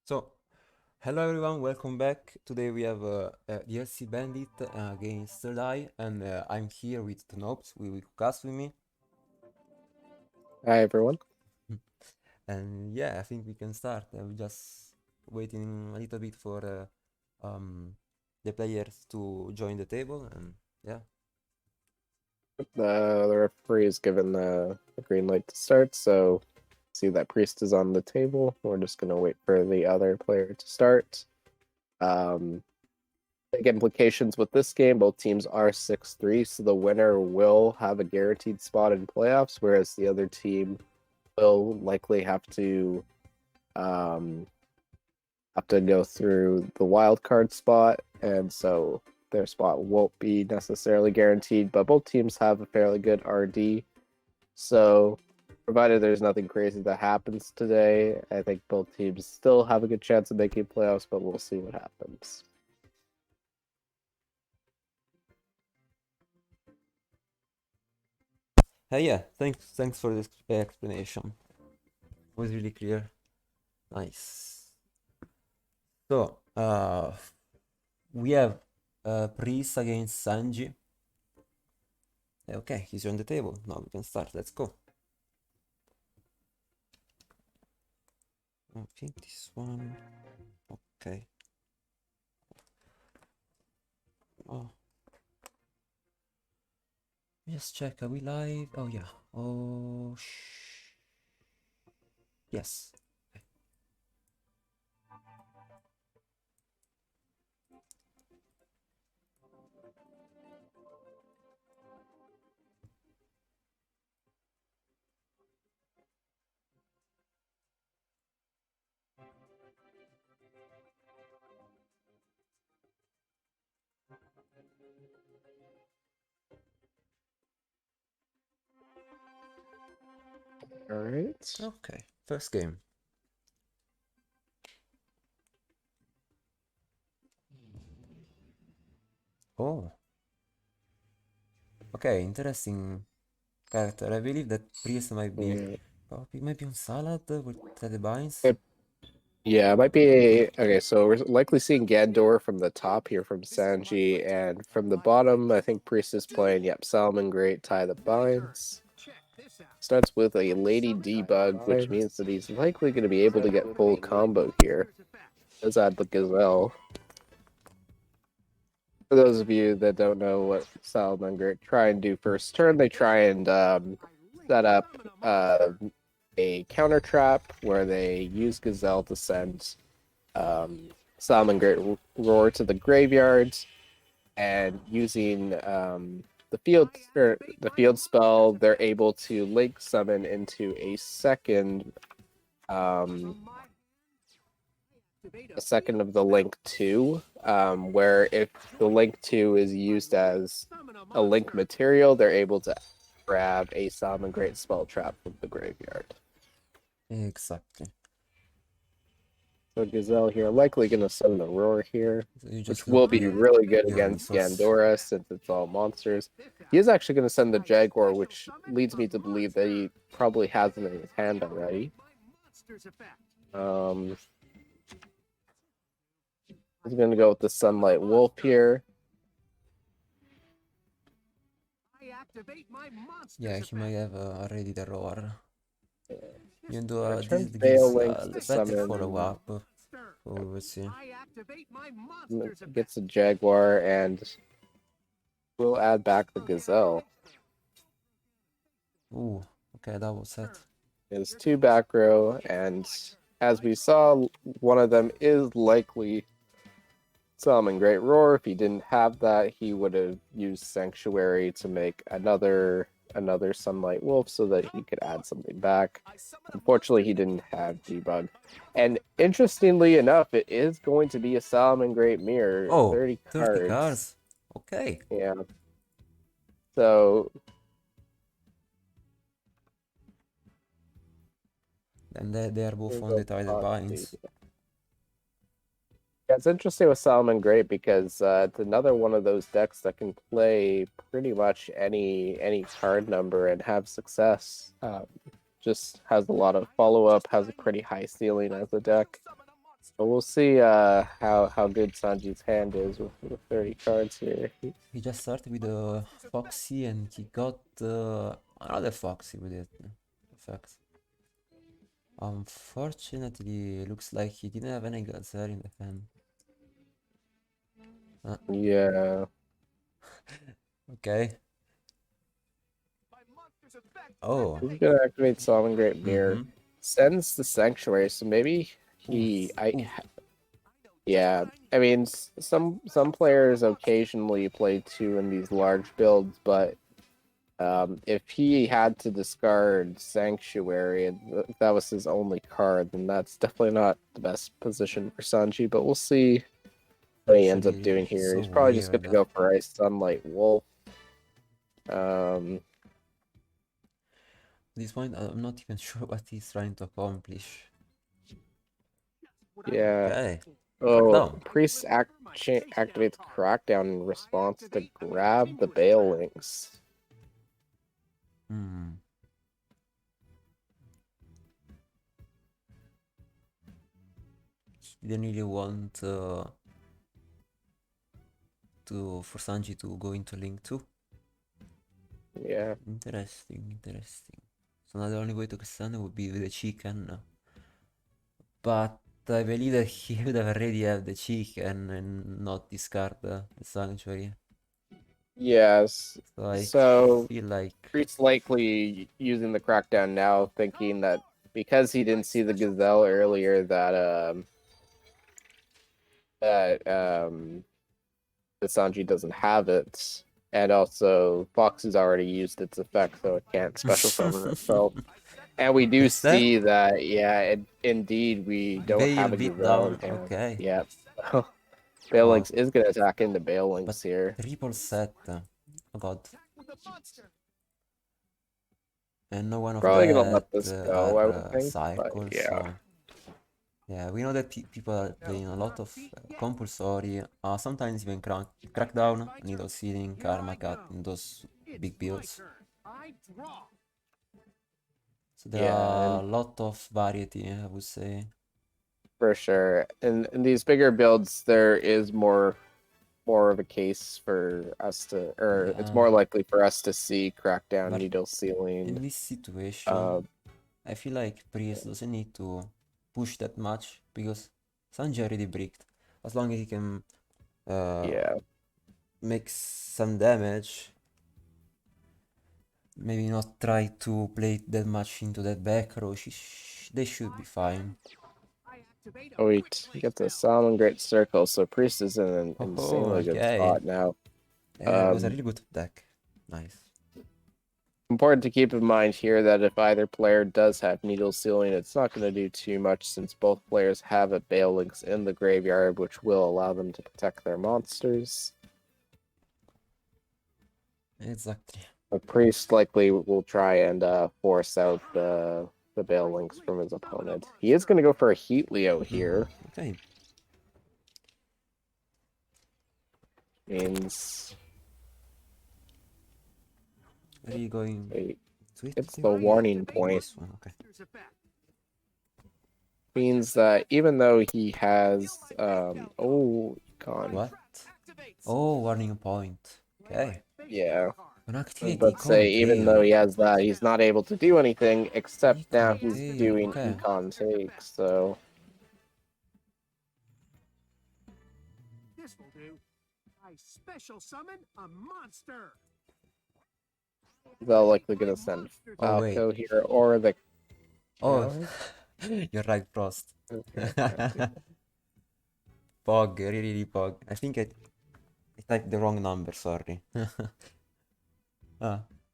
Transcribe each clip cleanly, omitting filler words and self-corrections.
So, hello everyone, welcome back. Today we have DLC Bandit against Lie, and I'm here with Tnobes, will cast with me. Hi everyone. And yeah, I think we can start. I'm just waiting a little bit for the players to join the table, and yeah. The referee is given the green light to start, so see that priest is on the table. We're just gonna wait for the other player to start. Big implications with this game. Both teams are 6-3, so the winner will have a guaranteed spot in playoffs, whereas the other team will likely um, have to go through the wild card spot, and so their spot won't be necessarily guaranteed. But both teams have a fairly good RD, so provided there's nothing crazy that happens today, I think both teams still have a good chance of making playoffs, but we'll see what happens. Yeah, thanks for this explanation. It was really clear. Nice. So, we have Priest against Sanji. Okay, he's on the table. Now we can start. Let's go. I think this one. Okay. Oh, just check. Are we live? Oh yeah. Oh, yes. All right. Okay. First game. Oh. Okay. Interesting character. I believe that Priest might be Yeah. probably maybe on salad with the binds. Yeah, it might be okay. So we're likely seeing Gandor from the top here from Sanji, and from the bottom, I think Priest is playing. Yep, Salmon Great tie the binds. Starts with a Lady Debug, which means that he's likely going to be able to get full combo here. Does add the Gazelle. For those of you that don't know what Salmon Great try and do first turn, they try and set up a counter trap where they use Gazelle to send Salmon Great Roar to the graveyard, and using the field spell, they're able to link summon into um, a second of the link 2, where if the link 2 is used as a link material, they're able to grab a Salmon Great spell trap from the graveyard. Exactly. So Gazelle here, likely going to summon a Roar here, So you which just will look be really good your against resource. Gandora since it's all monsters. He is actually going to send the Jaguar, which leads me to believe that he probably has it in his hand already. He's going to go with the Sunlight Wolf here. Yeah, he might have already the roar. Even though Return this Veil gives Links to better summon. follow-up. So we will see. Gets a Jaguar and we'll add back the Gazelle. Ooh, okay, that was it. There's 2 back row, and as we saw, one of them is likely Salmon Great Roar. If he didn't have that, he would have used Sanctuary to make another Sunlight Wolf so that he could add something back. Unfortunately, he didn't have Debug. And interestingly enough, it is going to be a Salmon Great Mirror, Oh, 30 30 cards. cards. Okay. Yeah. So And they are both we'll on the go title Foxy. binds. Yeah, it's interesting with Salmon Great because it's another one of those decks that can play pretty much any card number and have success. Just has a lot of follow-up, has a pretty high ceiling as a deck. So we'll see how good Sanji's hand is with 30 cards here. He just started with a Foxy and he got another Foxy with it. Perfect. Unfortunately, looks like he didn't have any Gazelle in the hand. Yeah. Okay. Oh. He's gonna activate Sovereign Great Mirror. Mm-hmm. Sends the Sanctuary, so maybe Oof. Oof. yeah. I mean, some players occasionally play 2 in these large builds, but if he had to discard Sanctuary and if that was his only card, then that's definitely not the best position for Sanji. But we'll see what he ends up Actually, doing here. so He's probably just going weird. to go for Ice Sunlight Wolf. At this point, I'm not even sure what he's trying to accomplish. Yeah. Okay. Oh, Crackdown. Priest activates Crackdown in response to grab the Bailings. Hmm. He didn't really want for Sanji to go into Link 2. Yeah. Interesting. So now the only way to Cassandra would be with the chicken. But I believe that he would have already have the chicken and not discard the sanctuary. Yes. So I So feel like Priest likely using the Crackdown now, thinking that because he didn't see the Gazelle earlier, that Sanji doesn't have it, and also Fox has already used its effect, so it can't special summon itself. And we do instead see that, yeah, indeed, we don't Veil have a beat Gazelle in down. hand. Okay. Yeah. Wow. Baelings is going to attack into But Baelings here. triple set. Oh god. And no one of Probably going to that let this go, I are would think. But cycles. yeah. So yeah, we know that people are playing a lot of compulsory, sometimes even crackdown, needle sealing, karma cut in those big builds. So there Yeah, are and a lot of variety, I would say. for sure. In these bigger builds, there is more of a case for us to, or it's Yeah, more likely for us to see Crackdown, but Needle Sealing. in this situation, I feel like Priest doesn't need to push that much because Sanji already bricked. As long as he can Yeah. make some damage, maybe not try to play that much into that back row, they should be fine. Oh wait, you get the Solomon Great Circle, so Priest is in an Oh, insanely good okay. spot now. Yeah, it was a really good deck. Nice. Important to keep in mind here that if either player does have Needle Sealing, it's not going to do too much since both players have a Baelings in the graveyard, which will allow them to protect their monsters. Exactly. A Priest likely will try and force out the Baelings from his opponent. He is going to go for a Heat Leo here. Okay. Means Where are you going wait, to it? it's the warning point. This one, okay. Means that even though he has oh gone. What? Oh, warning point. Okay. Yeah. When activate Let's say even though he has that, he's not able to do anything except now Econ he's tail, doing okay. Econ take, so This will do. I special summon a monster. they're likely gonna send Oh, wait. Falco here or the Oh, you're right, Frost. Pog, really Pog. I think I typed the wrong number, sorry.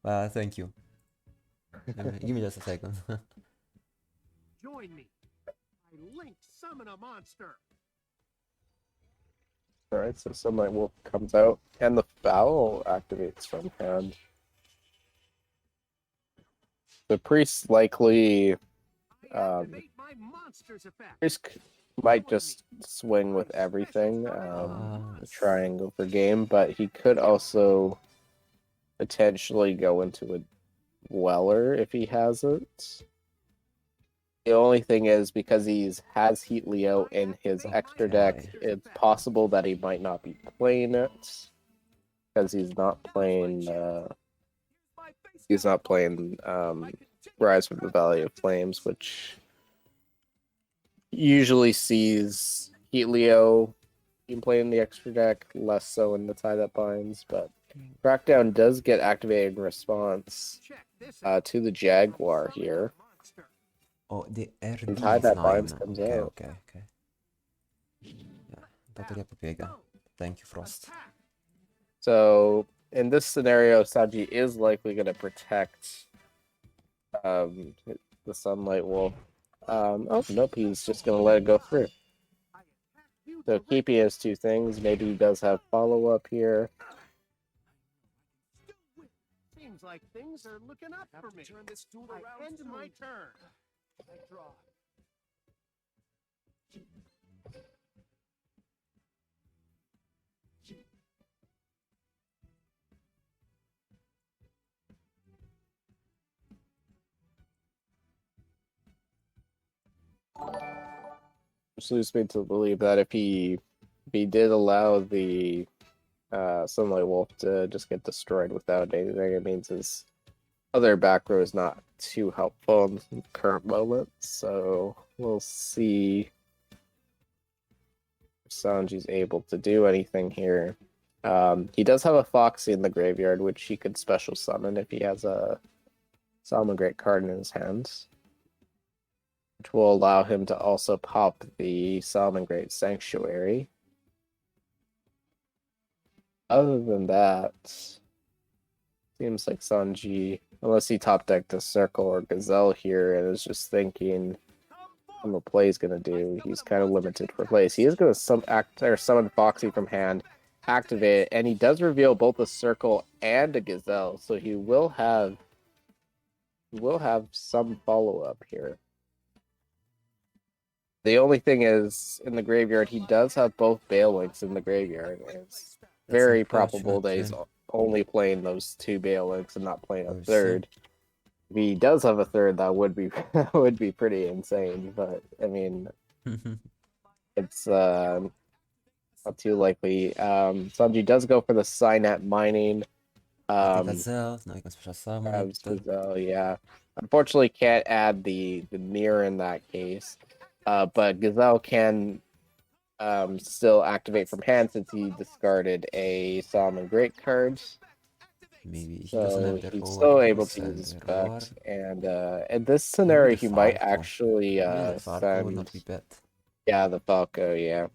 Thank you. Give me just a second. Join me. I link summon a monster. Alright, so Sunlight Wolf comes out and the foul activates from hand. The priest likely Activate my monster's effect. priest might just swing with everything, try and go for game, but he could also potentially go into a Dweller if he has it. The only thing is, because has Heat Leo in his extra deck, Okay. it's possible that he might not be playing it because he's not playing. He's not playing Rise from the Valley of Flames, which usually sees Heat Leo being played in the extra deck, less so in the tie that binds. But Crackdown does get activated in response to the Jaguar here. Oh, the And tie that binds RD9. comes Okay, out. okay, okay. Yeah, totally Pega. Thank you, Frost. So in this scenario, Sanji is likely going to protect the Sunlight Wolf. Oh, nope, he's just going to let it go through. So keeping his two things, maybe he does have follow-up here. Seems like things are looking up for me. Turn this duel around. I end my turn. I draw. Which leads me to believe that if he did allow the Sunlight Wolf to just get destroyed without anything, it means his other back row is not too helpful in the current moment. So we'll see if Sanji's able to do anything here. He does have a Foxy in the graveyard, which he could special summon if he has a Salamangreat card in his hands, which will allow him to also pop the Salamangreat Sanctuary. Other than that, seems like Sanji, unless he top decked a Circle or Gazelle here and is just thinking what play he's going to do, he's kind of limited for plays. He is going to summon Foxy from hand, activate it, and he does reveal both a Circle and a Gazelle, so he will have some follow-up here. The only thing is, in the graveyard, he does have both Balewinks in the graveyard. It's very probable that he's only playing those two Balewinks and not playing a third. If he does have a third, that would be pretty insane. But I mean, it's not too likely. Sanji does go for the Signet Mining. Gazelle, now you can special summon it. Gazelle, yeah. Unfortunately, can't add the mirror in that case. But Gazelle can still activate from hand since he discarded a Salamangreat card. Maybe he doesn't have the he's roar. still able to use his effect. And in this scenario, he might actually the Falco would not be bad. Yeah, the Falco, yeah.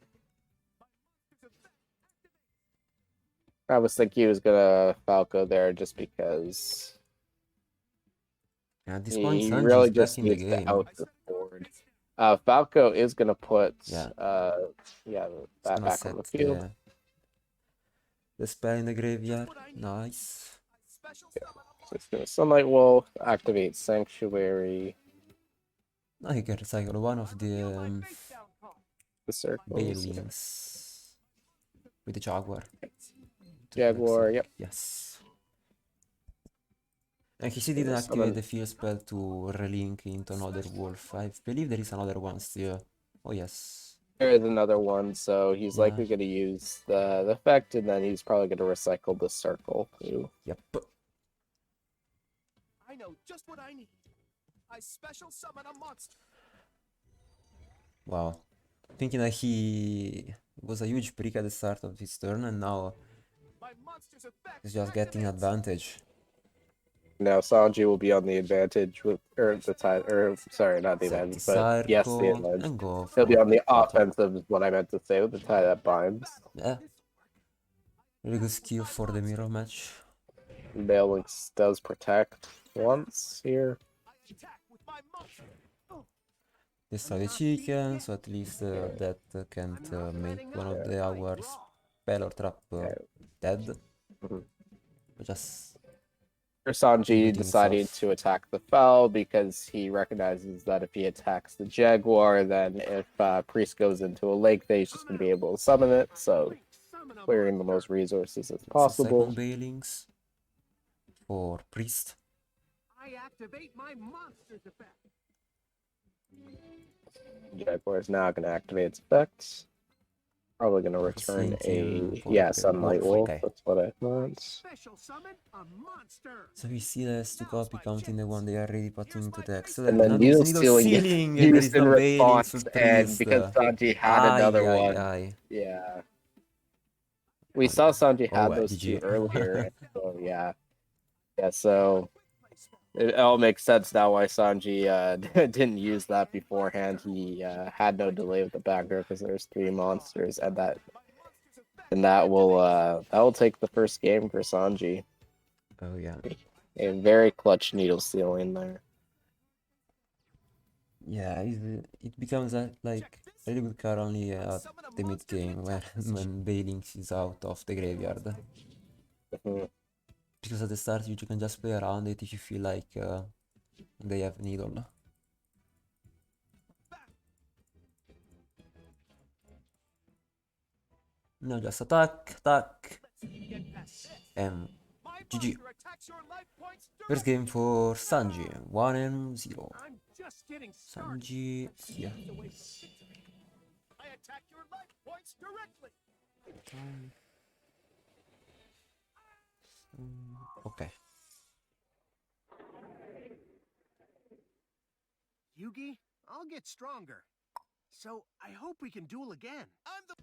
I was thinking he was gonna Falco there just because at this point, he Sanji really is just back in the needs game. to out the board. Falco is gonna put that back on the field. The spell in the graveyard. Nice. Yeah. So it's gonna Sunlight Wolf, activate Sanctuary. Now he can recycle one of the Balewinks with the Jaguar. Jaguar, yep. Yes. And he didn't activate the field spell to relink into another wolf. I believe there is another one still. Oh yes. There is another one, so he's likely going to use the effect, and then he's probably going to recycle the Circle too. Yep. I know just what I need. I special summon a monster. Wow. Thinking that he was a huge prick at the start of his turn, and now he's just getting advantage. Now Sanji will be on the advantage with, not the advantage, but yes, the advantage. He'll be on the offensive, is what I meant to say, with the tie that binds. Yeah. Really good skill for the mirror match. Balewinks does protect once here. Destroy the chicken, so at least that can't make one of the hours spell or trap dead. Just Sanji deciding to attack the Fel because he recognizes that if he attacks the Jaguar, then if Priest goes into a lake, then he's just going to be able to summon it, so clearing the most resources as possible. Second Balings for Priest. I activate my monster's effect. Jaguar is now going to activate its effects. Probably going to He's return thinking for yeah, the Sunlight wolf, Wolf. okay. That's what I thought. Special summon a monster. So we see the S2 copy counting the one they already put into deck. So And the then Tnobes Needle ceiling, gets there used is in no bailing response, for and priest. because Sanji had Aye, another aye, one, aye. yeah. We Oh, saw Sanji oh had well, those two GG. earlier, and so yeah. Yeah, so it all makes sense now why Sanji didn't use that beforehand. He had no delay with the back row because there's 3 monsters, and that will take the first game for Sanji. Oh yeah. A very clutch needle stealing there. Yeah, it becomes like a really good card only at the mid game when bailing is out of the graveyard. Mhm. Because at the start you can just play around it if you feel like they have needle. No, just attack, attack, and GG. First game for Sanji, 1-0. I'm just getting started. Sanji here. I attack your life points directly. Okay. Yugi, I'll get stronger. So I hope we can duel again. I'm the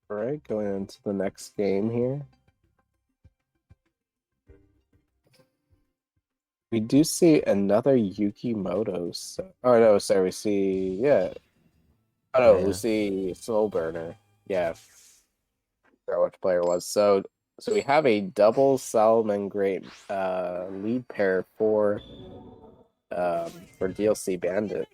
All right, going into the next game here. We do see another Yukimoto. Oh no, sorry, we see Oh no, Yeah. we see Soul Burner. Yeah, I forgot which player it was. So we have a double Salmon Great lead pair for DLC Bandit.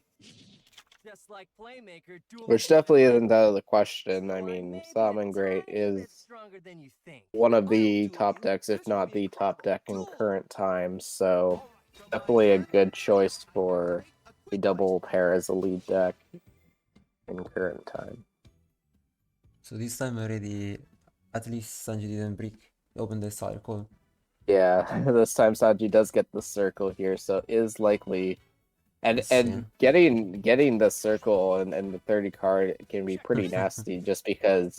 Just like Playmaker, Which definitely isn't out of the question. I mean, Salmon Great is stronger than you think. one of the top decks, if not the top deck in current times. So definitely a good choice for a double pair as a lead deck in current time. So this time already, at least Sanji didn't open the circle. Yeah, this time Sanji does get the circle here, so is likely. And Yeah. getting the circle and the 30 card can be pretty nasty just because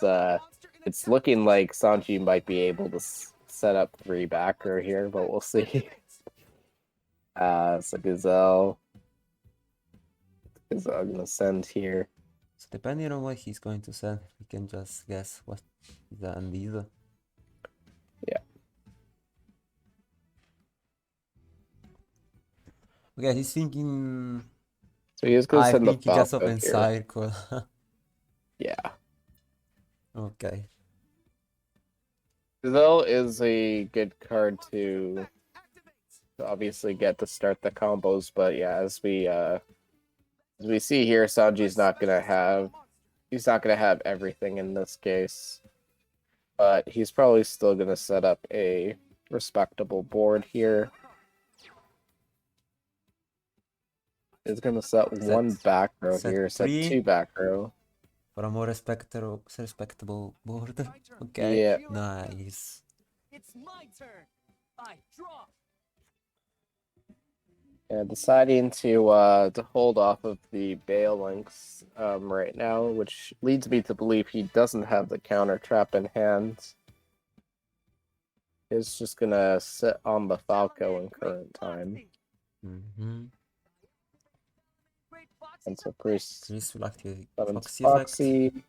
it's looking like Sanji might be able to set up 3 back row here, but we'll see. So Gazelle gonna send here. So depending on what he's going to send, we can just guess what is and these. Yeah. Okay, he's thinking. So he's gonna I send the think he just Falco opened here. circle. Yeah. Okay. Gazelle is a good card to obviously get to start the combos, but yeah, as we see here, Sanji's not gonna have everything in this case. But he's probably still gonna set up a respectable board here. He's gonna set 1 back row set here, set 3? 2 back row. For a more respectable board. Okay. Yeah. Nice. It's my turn. I draw. And deciding to hold off of the Bale links right now, which leads me to believe he doesn't have the counter trap in hand. Is just gonna sit on the Falco in current time. Mm-hmm. And so Priest Chris will activate summons Foxy effect. Foxy.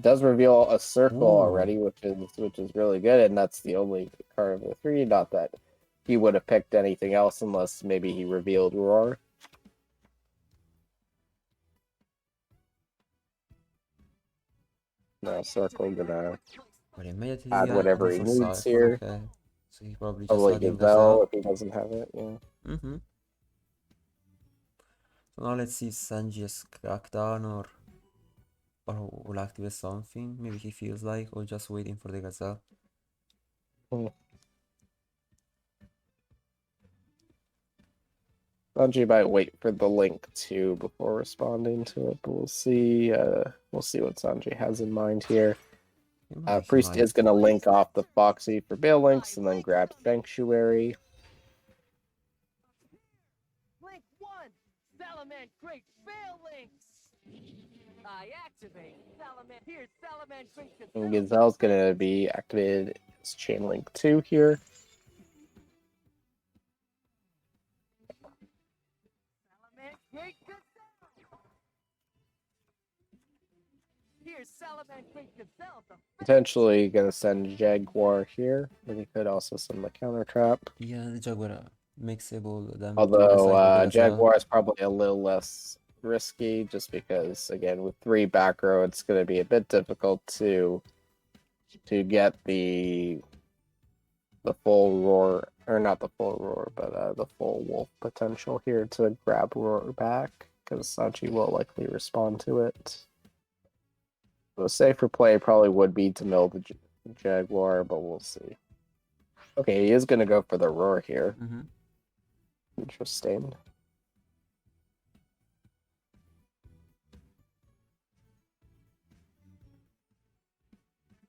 Does reveal a circle Ooh. already, which is really good, and that's the only card of the 3. Not that he would have picked anything else unless maybe he revealed Roar. No, Circle gonna But immediately add whatever go he for needs circle, here. okay. So he probably just Probably adding Gazelle Gazelle. if he doesn't have it, yeah. Mm-hmm. So now let's see if Sanji has crackdown or will activate something. Maybe he feels like, or just waiting for the Gazelle. Sanji might wait for the link too before responding to it, but we'll see. We'll see what Sanji has in mind here. He Priest might. is gonna link off the Foxy for Bale links and then grab Sanctuary. Link 1! Salaman Great Fail Links! I activate Salaman. Here's Salaman Great And Gazelle. Gazelle's gonna be activated as Chain Link 2 here. Salaman Great Gazelle. Here's Salaman Great Gazelle. The Potentially gonna send Jaguar here, but he could also send the counter trap. Yeah, the Jaguar makes able them to Although recycle the Gazelle. Jaguar is probably a little less risky, just because again with 3 back row, it's gonna be a bit difficult to get the full roar, or not the full roar, but the full wolf potential here to grab roar back, because Sanji will likely respond to it. So safer play probably would be to mill the Jaguar, but we'll see. Okay, he is going to go for the roar here. Mm-hmm. Interesting.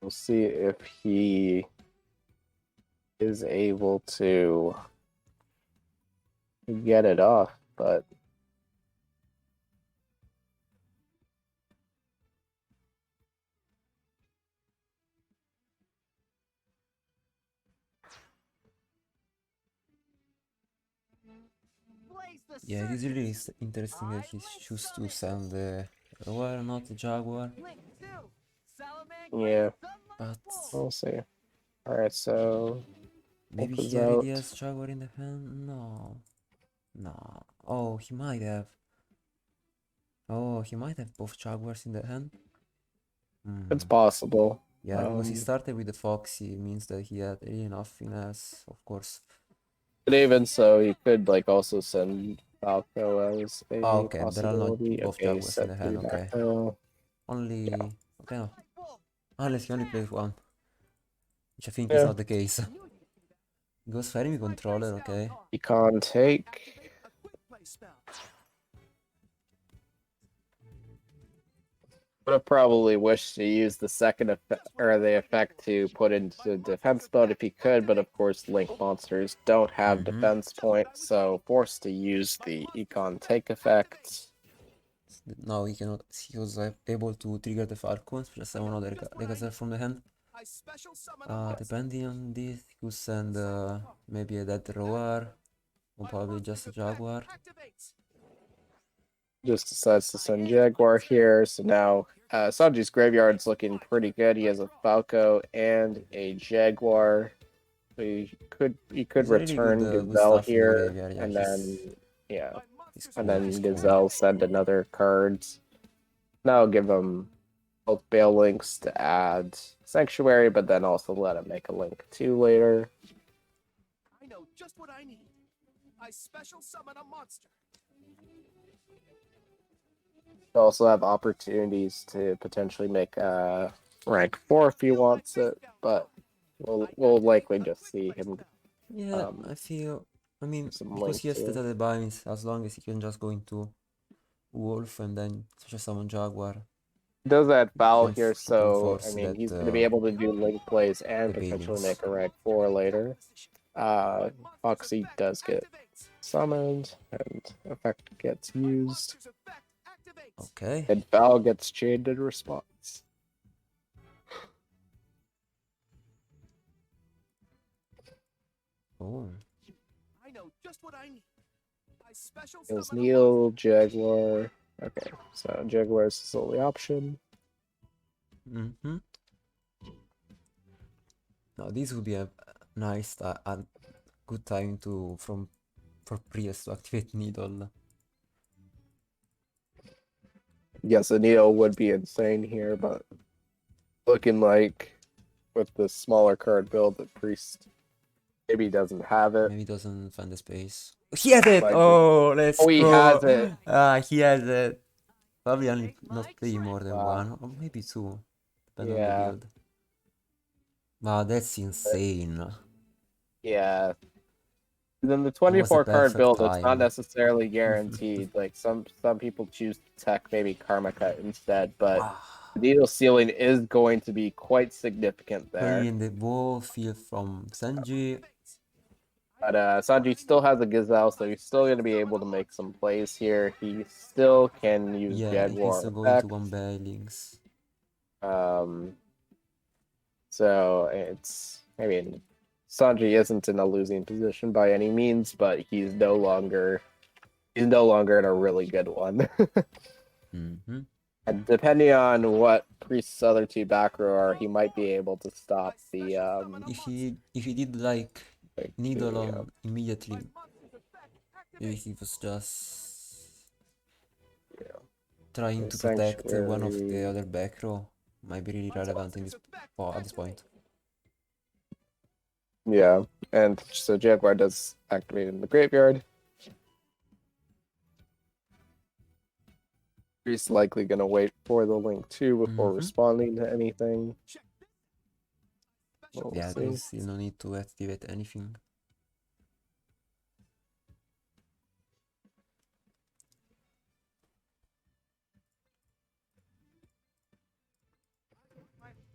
We'll see if he is able to get it off, but Blaze the Yeah, it is circuit. really interesting that he chooses to send the Roar, not the Jaguar. Link 2! Salaman yeah, Great But we'll see. Alright, so maybe Wolf is he already out. has Jaguar in the hand? No. No. Oh, he might have. Oh, he might have both Jaguars in the hand. It's possible. Yeah, because he Um, started with the Foxy, means that he had really enough finesse, of course. But even so, you could like also send Falco as a Oh, okay, there are not possibility. both Okay, Jaguars in set the 3 hand, back okay. row. Only... Okay, no. Unless he only plays one. Which I think is Yeah. not the case. Goes for enemy controller, okay. He can't take. A quick play spell. Would have probably wished to use the second effect or the effect to put into defense mode if he could, but of course Link monsters don't have defense points, so forced to use the Econ take effect. Now he cannot. He was able to trigger the Falcons, just have another Gazelle from the hand. I special summon a monster. Depending on this, he could send maybe a Dead Roar, or probably just a Jaguar. Activates. Just decides to send Jaguar here, so now Sanji's graveyard's looking pretty good. He has a Falco and a Jaguar. So he could He's a really return good Gazelle stuff in the here, graveyard, yeah, and then yeah, he's and cool, then he's cool. Gazelle send another cards. Now give him both Bale links to add Sanctuary, but then also let him make a link 2 later. I know just what I need. I special summon a monster. He'll also have opportunities to potentially make rank 4 if he wants it, but we'll likely just see him Yeah, I feel. I mean, some because link he has to the binds, as long as he can just go into Wolf and then just summon Jaguar. does that foul Can here, he can so I force mean that he's going to be able to do link plays and the potentially Balins. make a rank 4 later. Foxy does get summoned and effect gets used, Monster's effect activates. Okay. and Val gets chained in response. Oh. I know just what I need. I special Is summon a Neil Jaguar? Okay, so Jaguar is the only option. Mm-hmm. Now this would be a nice, a good time to for Priest to activate Needle. Yes, a Neo would be insane here, but looking like with the smaller card build, the Priest maybe doesn't have it. Maybe doesn't find the space. He has it! Might be. Oh, let's Oh, he go! has it. He has it. Probably only not play more than Wow. one, or maybe two, depending on the Yeah, build. Wow, that's insane. yeah. Then the It was a 24 card perfect build, it's not time. necessarily guaranteed. Like some people choose to tech maybe Karma Cut instead, but Ah, the needle ceiling is going to be quite significant there. playing the ball field from Sanji. But Sanji still has a Gazelle, so he's still going to be able to make some plays here. He still can use Yeah, he can Jaguar still go into effect. one bailings. So it's, I mean, Sanji isn't in a losing position by any means, but he's no longer in a really good one. Mm-hmm. And depending on what Priest's other two back row are, he might be able to stop the If he did like needle the, on immediately, maybe he was just trying the to protect one of the sanctuary. other back row. Might be really relevant in this at this point. Yeah, and so Jaguar does activate in the graveyard. Priest's likely going to wait for the Link 2 before Mhm. responding to anything. We'll Yeah, see. there's still no need to activate anything.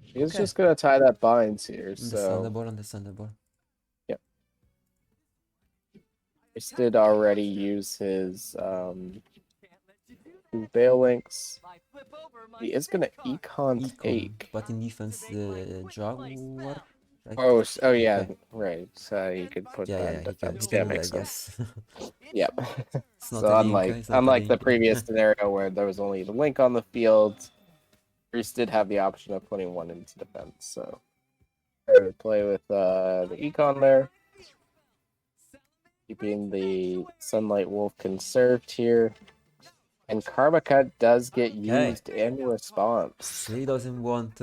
He's Okay. just going to tie that binds here, so... Understandable. Yep. Priest did already use his Veil Links. He is going to Econ take. But in defense, the Jaguar. Right? Oh yeah, Okay. right. So he could put that in He can defense. do Yeah, that, I makes sense. guess. Yep. It's not So a link. It's not a unlike the link. previous scenario where there was only the Link on the field, Priest did have the option of putting one into defense. So I would play with the Econ there, keeping the Sunlight Wolf conserved here. And Karma Cut does get used in response. He doesn't want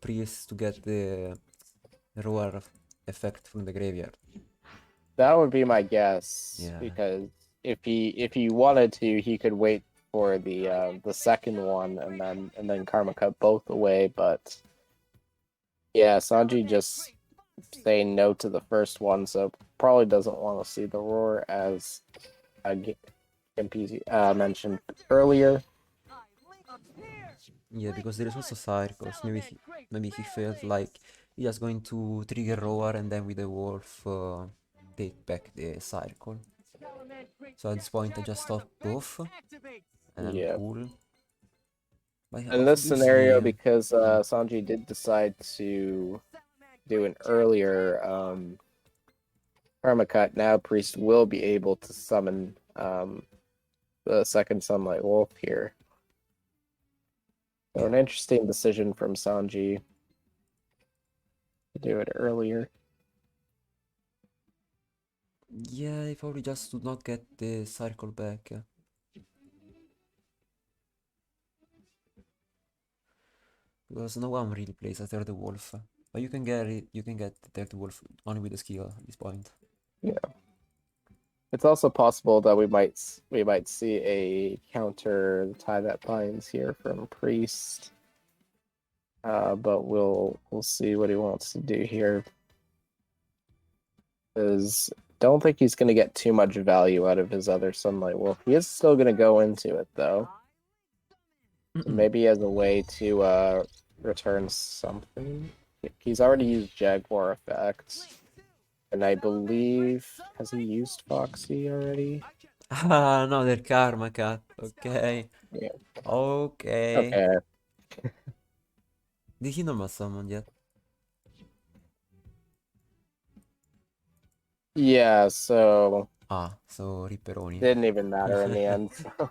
Priest to get the roar effect from the graveyard. That would be my guess. Yeah. Because if he wanted to, he could wait for the second one and then Karma Cut both away. But yeah, Sanji just saying no to the first one, so probably doesn't want to see the roar as Giampy mentioned earlier. Yeah, because there is also circles. Maybe he felt like he just going to trigger roar and then with the wolf take back the circle. So at this point I just stop both and I'm Yeah. cool. But In this scenario, because Sanji did decide to do an earlier Karma Cut, now Priest will be able to summon the second Sunlight Wolf here. So an interesting decision from Sanji to do it earlier. Yeah, if only just to not get the circle back. Because no one really plays a third wolf. But you can get it, you can get the third wolf only with the skill at this point. Yeah. It's also possible that we might see a counter tie that binds here from Priest. But we'll see what he wants to do here. Because don't think he's going to get too much value out of his other Sunlight Wolf. He is still going to go into it though. So maybe as a way to return something. He's already used Jaguar effects. And I believe, has he used Foxy already? Ah, another Karma Cut. Okay. Yeah. Okay. Okay. Did he not summon yet? Yeah, so So Ripperoni. didn't even matter in the end. So.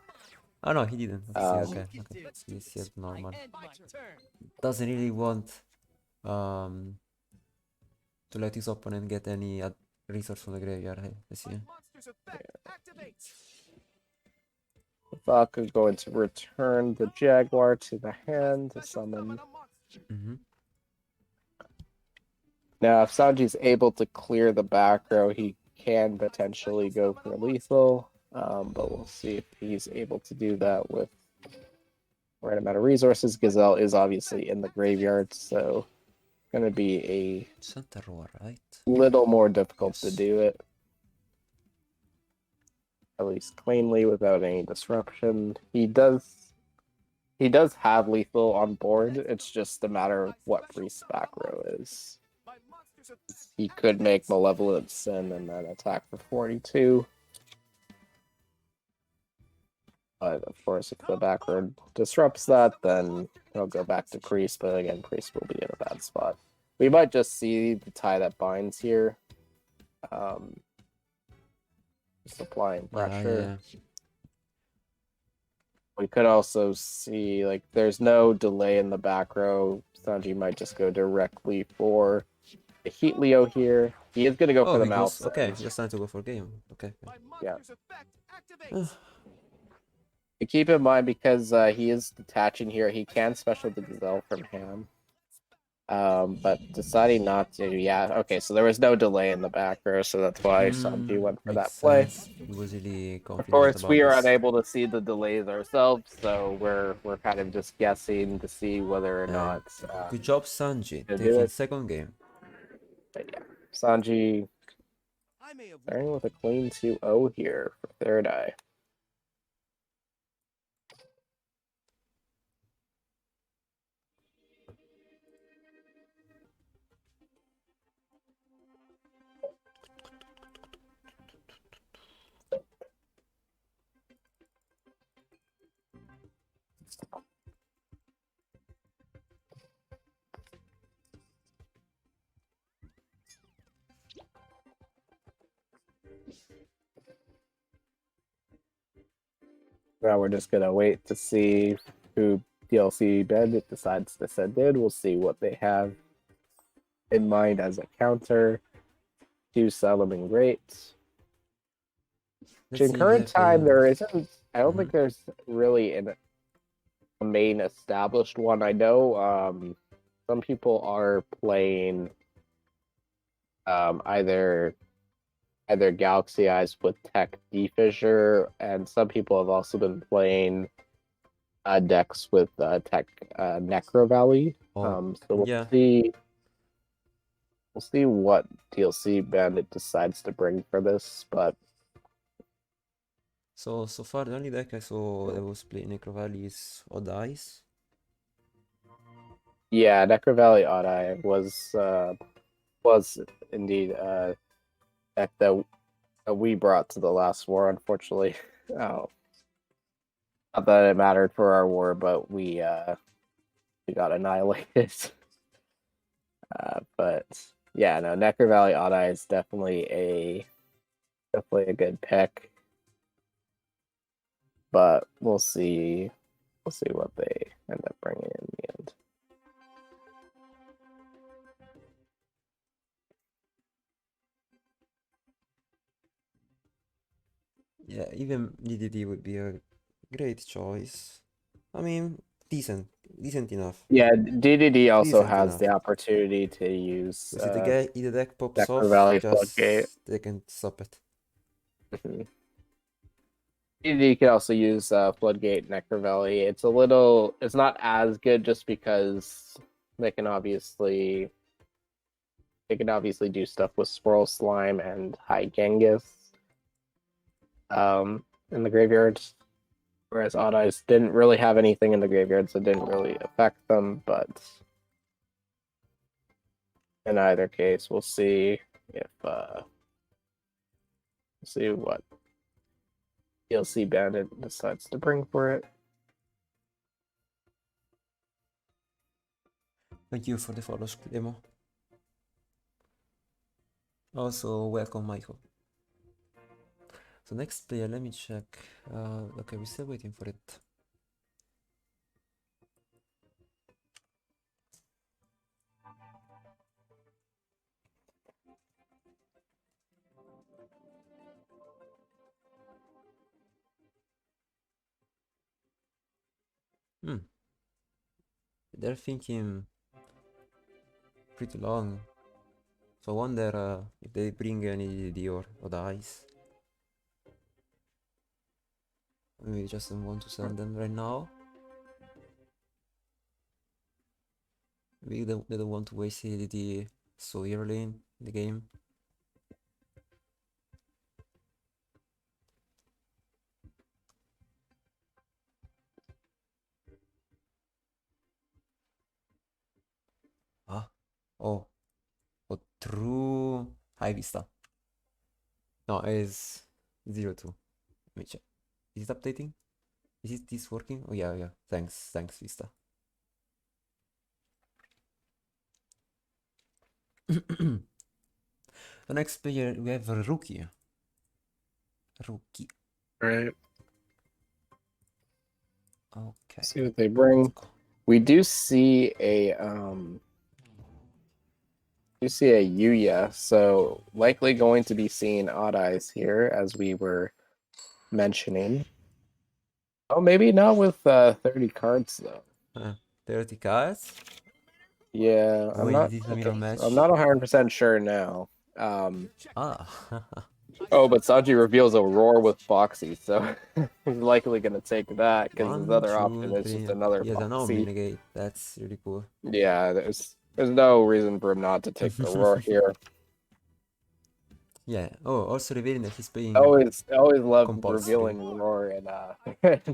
Oh no, he didn't. Okay. This is normal. Doesn't really want to let his opponent get any resource from the graveyard. I see. The Thok is going to return the Jaguar to the hand to summon. Now, if Sanji's able to clear the back row, he can potentially go for lethal. But we'll see if he's able to do that with the right amount of resources. Gazelle is obviously in the graveyard, so it's going to be a Santa Roar, right? little more difficult to do it. at least cleanly without any disruption. He does have lethal on board. It's just a matter of what Priest's back row is. He could make Malevolent Sin and then attack for 42. But of course, if the back row disrupts that, then he'll go back to Priest. But again, Priest will be in a bad spot. We might just see the tie that binds here. Just applying pressure. Yeah. We could also see, like, there's no delay in the back row. Sanji might just go directly for the Heat Leo here. He is going to go for the mouse. Okay, just time to go for game. Okay. Yeah. Keep in mind, because he is detaching here, he can special the gazelle from Ham. But deciding not to, yeah, okay, so there was no delay in the back row, so that's why Sanji went for that play. He was really confident Of course, about we are this. unable to see the delays ourselves, so we're kind of just guessing to see whether or not. Good job, Sanji. to do Taking it. second game. But yeah, Sanji starting with a clean 2-0 here for third eye. Now we're just gonna wait to see who DLC Bandit decides to send in. We'll see what they have in mind as a counter to Solomon Great. Let's In see current if time, they- there isn't. I don't think there's really a main established one. I know some people are playing either Galaxy Eyes with Tech Defissure, and some people have also been playing decks with Tech Necro Valley. So we'll yeah. see. We'll see what DLC Bandit decides to bring for this, but So far the only deck I saw that was playing Necro Valley is Odd Eyes. yeah, Necro Valley Odd Eye was indeed a deck that we brought to the last war, unfortunately. Oh, not that it mattered for our war, but we got annihilated. But yeah, no, Necro Valley Odd Eye is definitely a good pick. But we'll see what they end up bringing in the end. Yeah, even DDD would be a great choice. I mean, decent enough. Yeah, DDD also Decent has enough. the opportunity to use Because if the deck pops Necro off, Valley just Floodgate. they can stop it. DDD can also use Floodgate Necro Valley. It's not as good just because they can obviously do stuff with Swirl Slime and High Genghis in the graveyard. Whereas Odd Eyes didn't really have anything in the graveyard, so it didn't really affect them, but in either case, we'll see if see what DLC Bandit decides to bring for it. Thank you for the follow, demo. Also, welcome, Michael. So next player, let me check. Okay, we're still waiting for it. They're thinking pretty long. So I wonder if they bring any DD or dice. Maybe just don't want to send them right now. Maybe they don't want to waste ADD so early in the game. Oh, oh, true. High Vista. No, it's 02. Let me check. Is it updating? Is this working? Oh yeah, yeah. Thanks, Vista. The next player we have a rookie. Rookie. Right. Okay. See what they bring. We do see a Yuya, so likely going to be seeing Odd Eyes here, as we were mentioning. Oh, maybe not with 30 cards though. 30 cards. Yeah, I'm Wait, not. this is a Okay, mirror so match. I'm not 100% sure now. Ah. Oh, but Sanji reveals a roar with Foxy, so he's likely gonna take that because his 1, other 2, option is 3. just another He has an Omni Foxy. negate. That's really cool. Yeah, there's no reason for him not to take the roar here. Yeah. Oh, also revealing that he's playing Always love compulsory. revealing roar and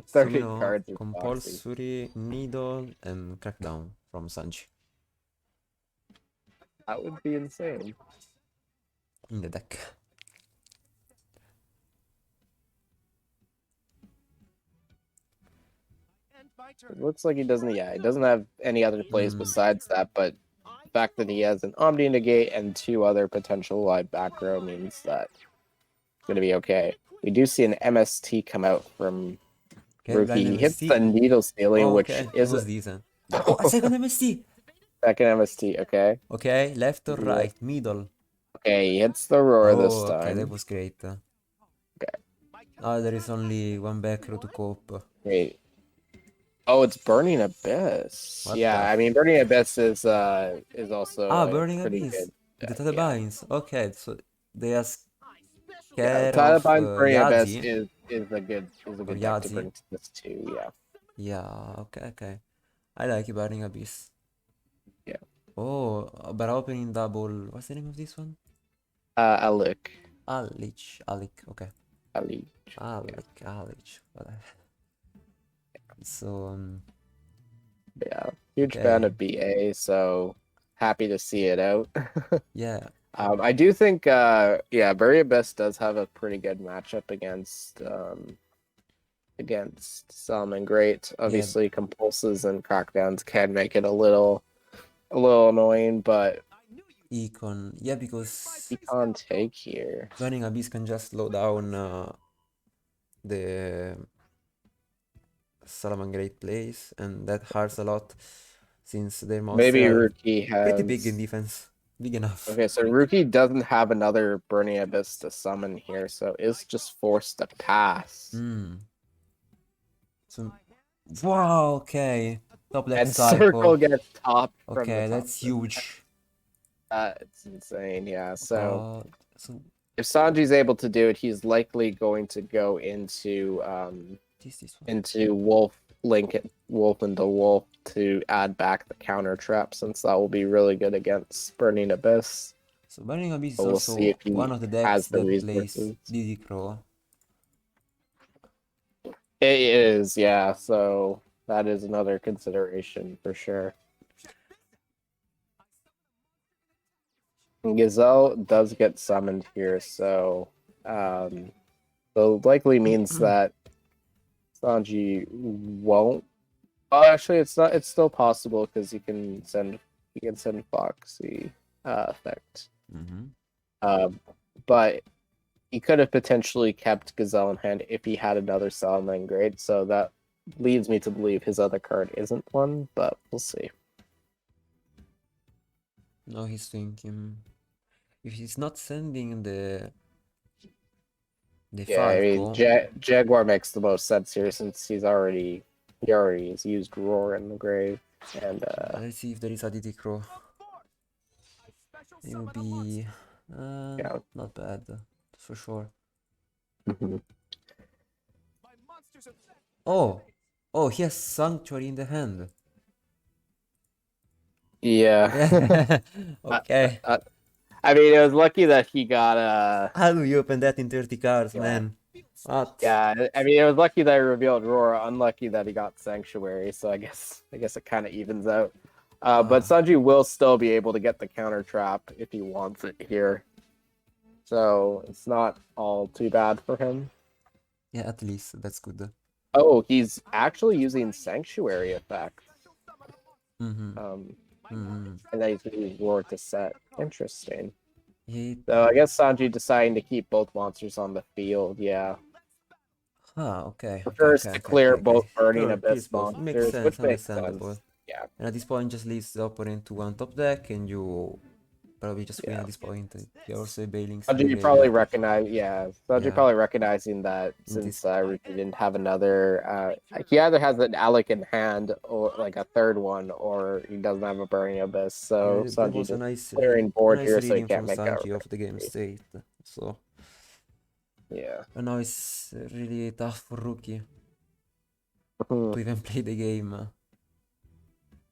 So 30 know cards with Foxy. compulsory, needle, and crackdown from Sanji That would be insane. in the deck. End my turn. It looks like he doesn't. Yeah, he doesn't have any other plays besides that. But the fact that he has an Omni negate and 2 other potential live back row means that it's gonna be okay. We do see an MST come out from Okay, Rookie. blind He hits MST. the needle stealing, Oh, which okay. It is was decent. Oh, a second MST. second MST. Okay. Okay, left or Yeah. right? Middle. Okay, he hits the roar this Oh, okay, that time. was great. Okay. Oh, there is only one back row to cope. Wait. Oh, it's Burning Abyss. What Yeah, the I mean Burning Abyss is also Ah, Burning pretty Abyss. good. With the Tether Yeah. Binds. Okay, so they are Yeah, scared of Taliban's Burning Abyss Yazi. is a good Or deck to Yazi. bring to this too. Yeah. Yeah, okay. I like Burning Abyss. Yeah. Oh, but opening double. What's the name of this one? Alec. Alec. Okay. Ali. Alec. So, Yeah. Huge okay. fan of BA, so happy to see it out. Yeah. I do think Burning Abyss does have a pretty good matchup against Salmon Great. Obviously compulses and crackdowns can make it a little annoying, but Econ. Yeah, because he can't take here. Burning Abyss can just slow down the Salamangreat plays, and that hurts a lot since their monsters Maybe are Rookie pretty big in has. defense. Big enough. Okay, so Rookie doesn't have another Burning Abyss to summon here, so is just forced to pass. So, wow, okay. Top left And Circle cycle. gets top from the Okay, top. that's huge. It's insane, yeah. So So if Sanji's able to do it, he's likely going to go into this one. into Wolf into Wolf to add back the counter trap, since that will be really good against Burning Abyss. So Burning Abyss is But we'll also see if he one of the has decks the that plays resources. DD Crow. It is, yeah. So that is another consideration for sure. Gazelle does get summoned here, so likely means that Sanji won't. Oh, actually, it's not. It's still possible because he can send Foxy effect. But he could have potentially kept Gazelle in hand if he had another Salamander grade. So that leads me to believe his other card isn't one, but we'll see. No, he's thinking if he's not sending the Yeah, I Falco. mean, Jaguar makes the most sense here since he already has used Roar in the grave, and let's see if there is a DD Crow. It would be yeah. not bad for sure. Oh, he has Sanctuary in the hand. Yeah. Okay. I mean, it was lucky that he got How do you open that in 30 cards, man? What? Yeah, I mean, it was lucky that he revealed Roar, unlucky that he got Sanctuary, so I guess it kind of evens out. But Sanji will still be able to get the counter trap if he wants it here. So it's not all too bad for him. Yeah, at least that's good. Oh, he's actually using Sanctuary effect. Mm-hmm. And then he's going to use Roar to set. Interesting. He... So I guess Sanji deciding to keep both monsters on the field, yeah. Okay. Prefers to clear both Burning Sure, Abyss both. Makes monsters, sense, which makes understandable. sense. Yeah. And at this point, just leaves the opponent to one top deck, and you probably just win at this point. You're also bailing some Sanji probably probably recognizing that since Ruki didn't have another, he either has an Alec in hand or like a third one, or he doesn't have a Burning Abyss. So that Sanji was a just nice, clearing board nice here, so he reading can't from make out. Sanji of the game state. So yeah, and now it's really tough for Rookie to even play the game.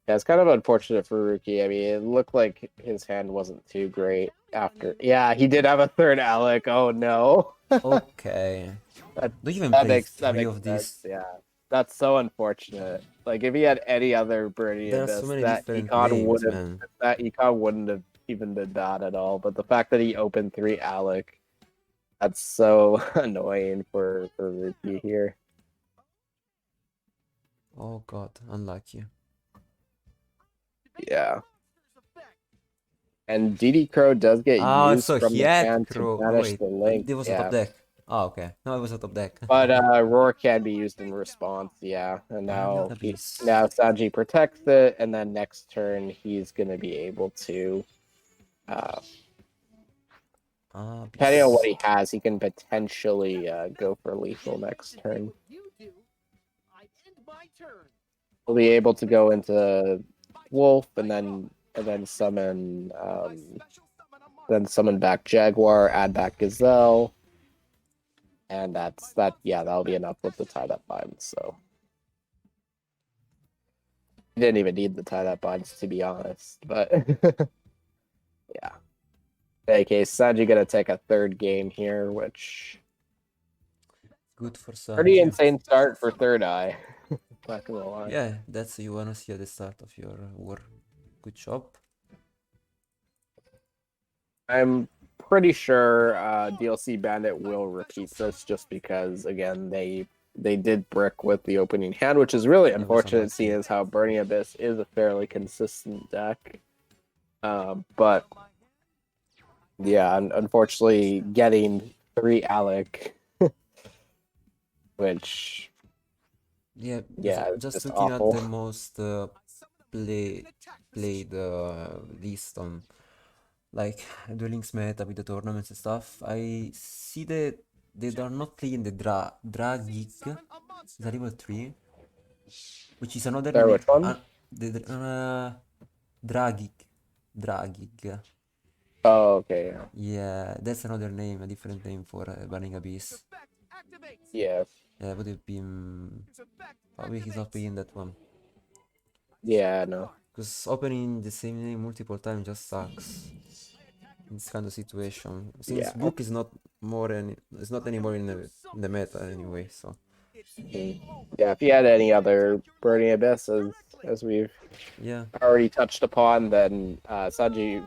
Yeah, it's kind of unfortunate for Ruki. I mean, it looked like his hand wasn't too great after. Yeah, he did have a third Alec. Oh no. Okay. That even play makes three of sense. these. Yeah, that's so unfortunate. Like if he had any other Birdie There are Abyss, so many that different econ names, would have man. that econ wouldn't have even been bad at all. But the fact that he opened 3 Alec, that's so annoying for Ruki here. Oh god, unlucky. Yeah. And DD Crow does get used so from he the had hand Crow. to No, banish wait, the link. it was a top deck. Oh, okay. No, it was a top deck. But Roar can be used in response, yeah. And now Abyss. now Sanji protects it, and then next turn he's gonna be able to depending on what he has, he can potentially go for lethal next turn. He'll be able to go into Wolf and then summon back Jaguar, add back Gazelle. And that'll be enough with the tie-up binds, so. He didn't even need the tie-up binds, to be honest, but yeah. In any case, Sanji gonna take a third game here, which Good for Sanji. pretty insane start for Third Eye. Not gonna lie. Yeah, that's you wanna see at the start of your war. Good job. I'm pretty sure DLC Bandit will repeat this just because, again, they did brick with the opening hand, which is really unfortunate seeing as how Burning Abyss is a fairly consistent deck. But yeah, unfortunately getting 3 Alec, which Yeah, just looking awful. at the most played list on like Duel Links meta with the tournaments and stuff, I see that they are not playing the Dragig, it's a level 3, which is another Sorry, which one? Dragig. Oh, okay. Yeah, that's another name, a different name for Burning Abyss. Yeah. Yeah, would have been... Probably he's not playing that one. Yeah, no. Because opening the same name multiple times just sucks in this kind of situation. Since Book is not anymore in the meta anyway, so. Yeah, if he had any other Burning Abyss, as we've already touched upon, then Riki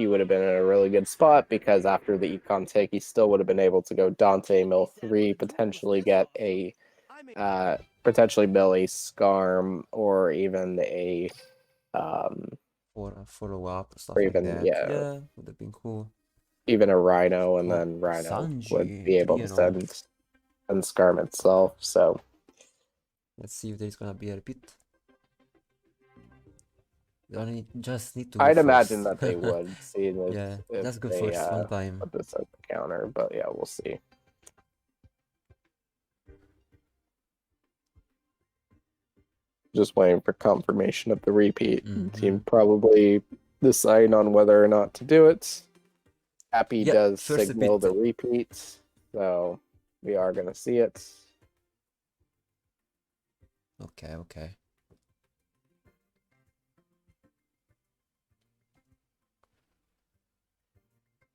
would have been in a really good spot, because after the econ take, he still would have been able to go Dante, mill 3, potentially get a mill a Scarm, or even a or a follow-up or stuff or like even, that. Yeah, would have been cool. Even a Rhino, and then Rhino Sanji, would be able to send Scarm itself, so. Let's see if there's gonna be a repeat. They just need to. I'd imagine that they would see this. Yeah, let's go first one time. Put this as the counter, but yeah, we'll see. Just waiting for confirmation of the repeat. Team probably deciding on whether or not to do it. Happy does signal the repeat, so we are gonna see it. Okay.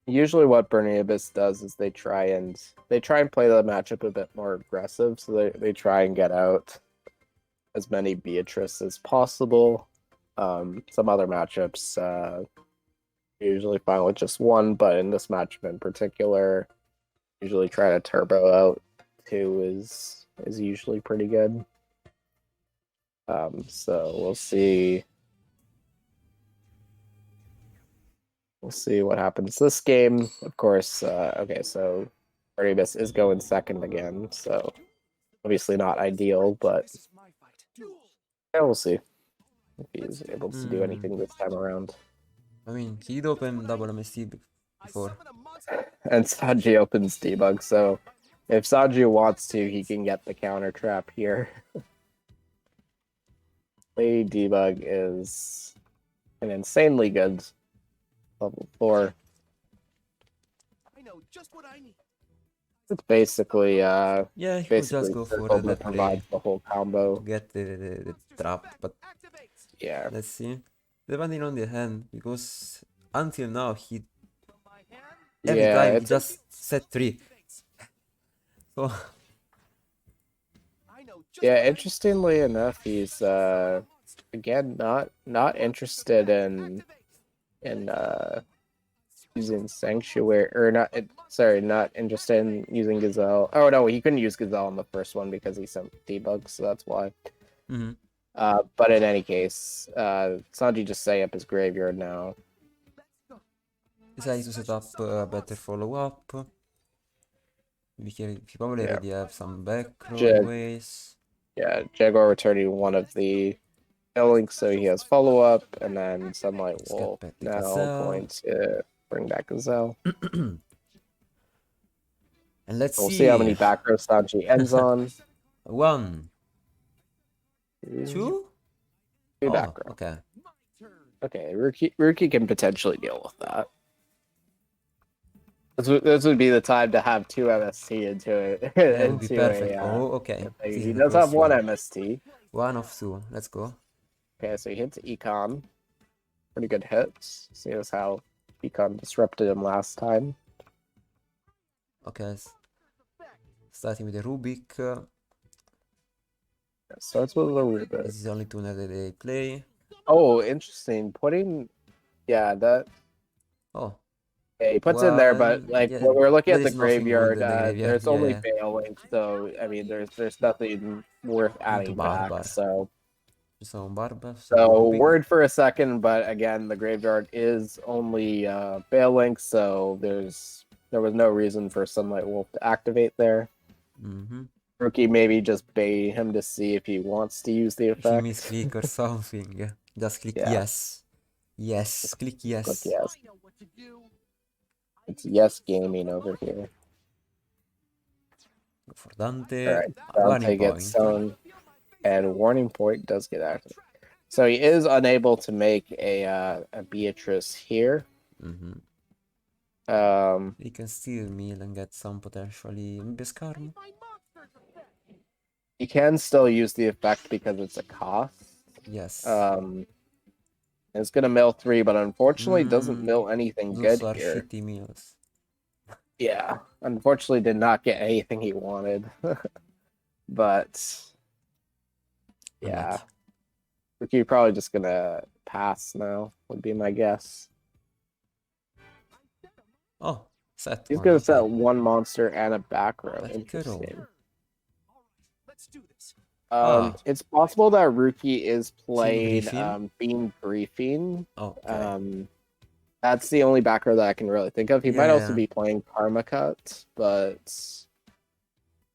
Usually what Burning Abyss does is they try and play the matchup a bit more aggressive, so they try and get out as many Beatrice as possible. Some other matchups usually fine with just one, but in this matchup in particular, usually try to turbo out two is usually pretty good. So we'll see. We'll see what happens this game. Of course, okay, so Artemis is going second again, so obviously not ideal, but yeah, we'll see if he's able to do anything this time around. I mean, he did open double MST before. And Sanji opens debug, so if Sanji wants to, he can get the counter trap here. Lady Debug is an insanely good level 4. I know just what I need. It's basically Yeah, he could just basically go for circle that that play provides the whole combo. to get the trap, but Yeah. let's see. Depending on the hand, because until now he every Yeah, time he it's just set 3. So yeah, interestingly enough, he's again not interested in using Sanctuary, or not, not interested in using Gazelle. Oh no, he couldn't use Gazelle on the first one because he sent debug, so that's why. mhm. But in any case, Sanji just setting up his graveyard now. Decided to set up a better follow-up. He probably Yeah. already have some back row Jag- anyways. Yeah, Jaguar returning one of the links, so he has follow-up, and then Sunlight Let's get Wolf back the now Gazelle. going to bring back Gazelle. And let's We'll see. see how many back row Sanji ends on. 1, 2? Two Oh, back row. okay. Okay, Ruki can potentially deal with that. This would be the time to have 2 MST into it. That would be into perfect. a, Oh, okay. This he is the does have first 1 one. MST. 1 of 2. Let's go. Okay, so he hits Econ. Pretty good hits. See as how Econ disrupted him last time. Okay. Starting with the Rubik. Starts with the Rubik. This is the only tuner that they play. Oh, interesting. Putting, yeah, that. Oh, Yeah, he puts in there, but well, like yeah, when we're looking there at the is nothing good graveyard, in the graveyard. there's Yeah, only yeah. failing, so I mean, there's nothing worth adding back. Barbar. So Some Barbar. So Rubik. word for a second, but again, the graveyard is only failing, so there was no reason for Sunlight Wolf to activate there. Mm-hmm. Rookie maybe just bait him to see if he wants to use the If you effect. misclick or something, just click Yeah. yes. Yes, click yes. Click yes. It's yes gaming over here. Go for Dante. All right, Warning Dante gets point. sewn, and warning point does get active. So he is unable to make a Beatrice here. Mm-hmm. Um, He can steal meal and get some potentially maybe Skarm. he can still use the effect because it's a cost. Yes. It's gonna mill 3, but unfortunately doesn't mill anything Those good are here. shitty meals. Yeah, unfortunately did not get anything he wanted. But yeah, Ricky probably just gonna pass now. Would be my guess. Oh, set. He's one, gonna okay. set 1 monster and a back row. Back row. Interesting. Let's do this. It's possible that Rookie is playing Griffin? Bean Briefing. Okay. That's the only back row that I can really think of. He might also Yeah. be playing Karma Cut, but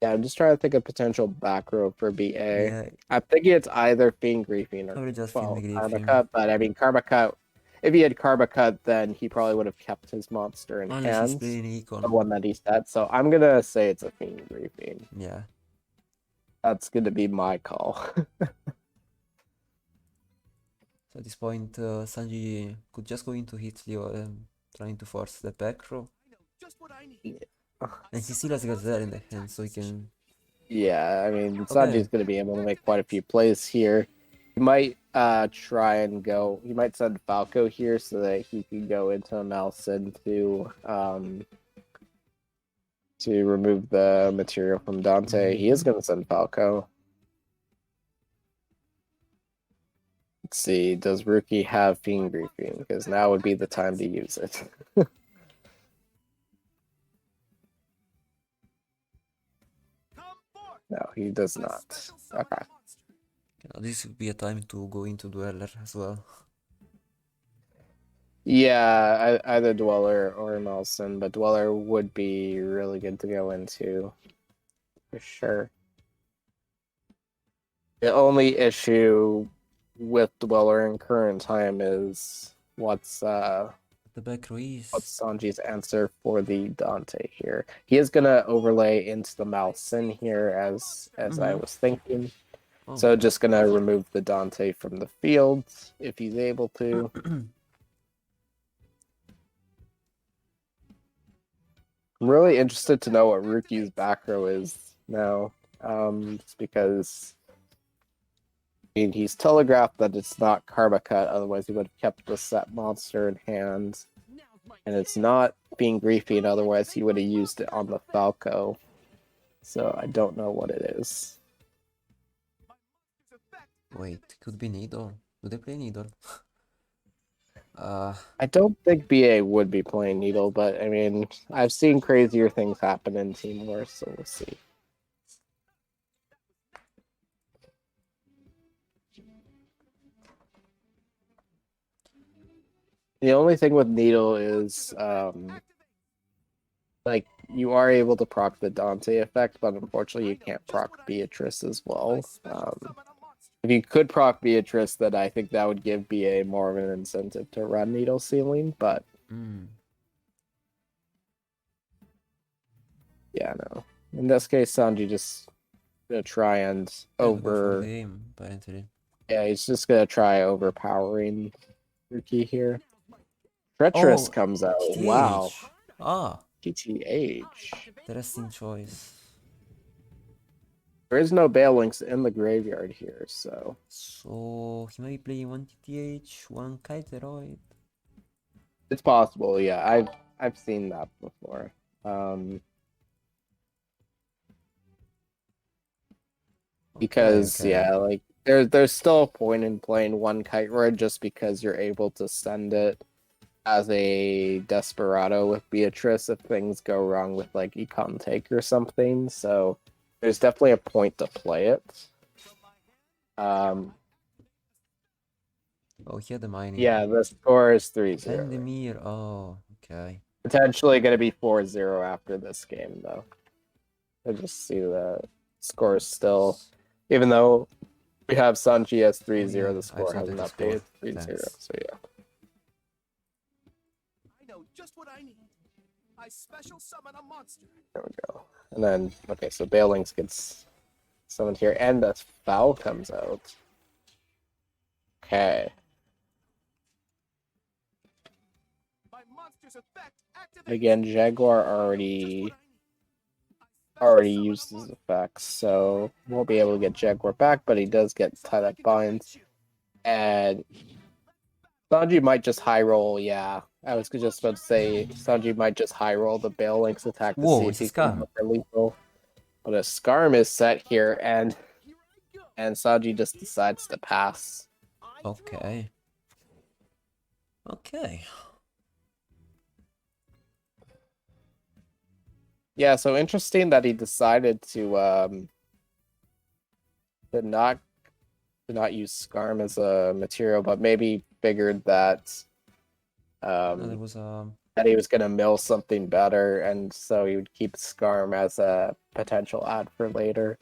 yeah, I'm just trying to think of potential back row for BA. Yeah. I'm thinking it's either Fiend Griefing or Probably just Karma Griffin. Cut, but I mean Karma Cut. If he had Karma Cut, then he probably would have kept his monster in Unless hand, he's playing the Econ. one that he set. So I'm gonna say it's a Fiend Griefing. Yeah. That's gonna be my call. So at this point, Sanji could just go into Hitler, trying to force the back row. Just what I need. And he still has Gazelle in the hand, so he can. Yeah, I mean, Sanji's going to be able to make quite a few plays here. He might try and go. He might send Falco here so that he can go into Malsin to remove the material from Dante. He is going to send Falco. Let's see, does Rookie have Fiend Briefing? Because now would be the time to use it. No, he does not. Okay. Now, this would be a time to go into Dweller as well. Yeah, either Dweller or Nelson, but Dweller would be really good to go into for sure. The only issue with Dweller in current time is what's The back row is... Sanji's answer for the Dante here. He is gonna overlay into the Malsin here as I was thinking. Oh. So just gonna remove the Dante from the field if he's able to. I'm really interested to know what Rookie's back row is now. Just because I mean, he's telegraphed that it's not Karma Cut, otherwise he would have kept the set monster in hand. And it's not being Griefing, otherwise he would have used it on the Falco. So I don't know what it is. Wait, could be Needle. Do they play Needle? I don't think BA would be playing Needle, but I mean, I've seen crazier things happen in Team Wars, so we'll see. The only thing with Needle is, like, you are able to proc the Dante effect, but unfortunately you can't proc Beatrice as well. If you could proc Beatrice, then I think that would give BA more of an incentive to run Needle Ceiling, but... Yeah, no. In this case, Sanji just gonna try and over... Game, apparently. Yeah, he's just gonna try overpowering Rookie here. Treacherous comes out. TTH. Wow. Ah, TTH. interesting choice. There is no Balinks in the graveyard here, so... So, he might be playing one TTH, one Kiteroid. It's possible, yeah. I've seen that before. Because, okay. yeah, like, there's still a point in playing one Kiteroid just because you're able to send it as a Desperado with Beatrice if things go wrong with, like, Econ Take or something, so... There's definitely a point to play it. Oh, he had the mining. Yeah, the score is 3-0. Sandemir, oh, okay. Potentially going to be 4-0 after this game, though. I just see the score is still... Even though we have Sanji as 3-0, the score hasn't updated 3-0, so yeah. I know just what I need. I special summon a monster. There we go. And then, okay, so Balinks gets summoned here, and the Foul comes out. Okay. My monster's effect activates. Again, Jaguar already used his effects, so won't be able to get Jaguar back, but he does get Tydak Binds. And Sanji might just high roll, yeah. I was just about to say Sanji might just high roll the Balinks attack to see if he can go for lethal. But a Skarm is set here, and Sanji just decides to pass. Okay. Okay. Yeah, so interesting that he decided to not use Skarm as a material, but maybe figured that There was that he was gonna mill something better, and so he would keep Skarm as a potential add for later.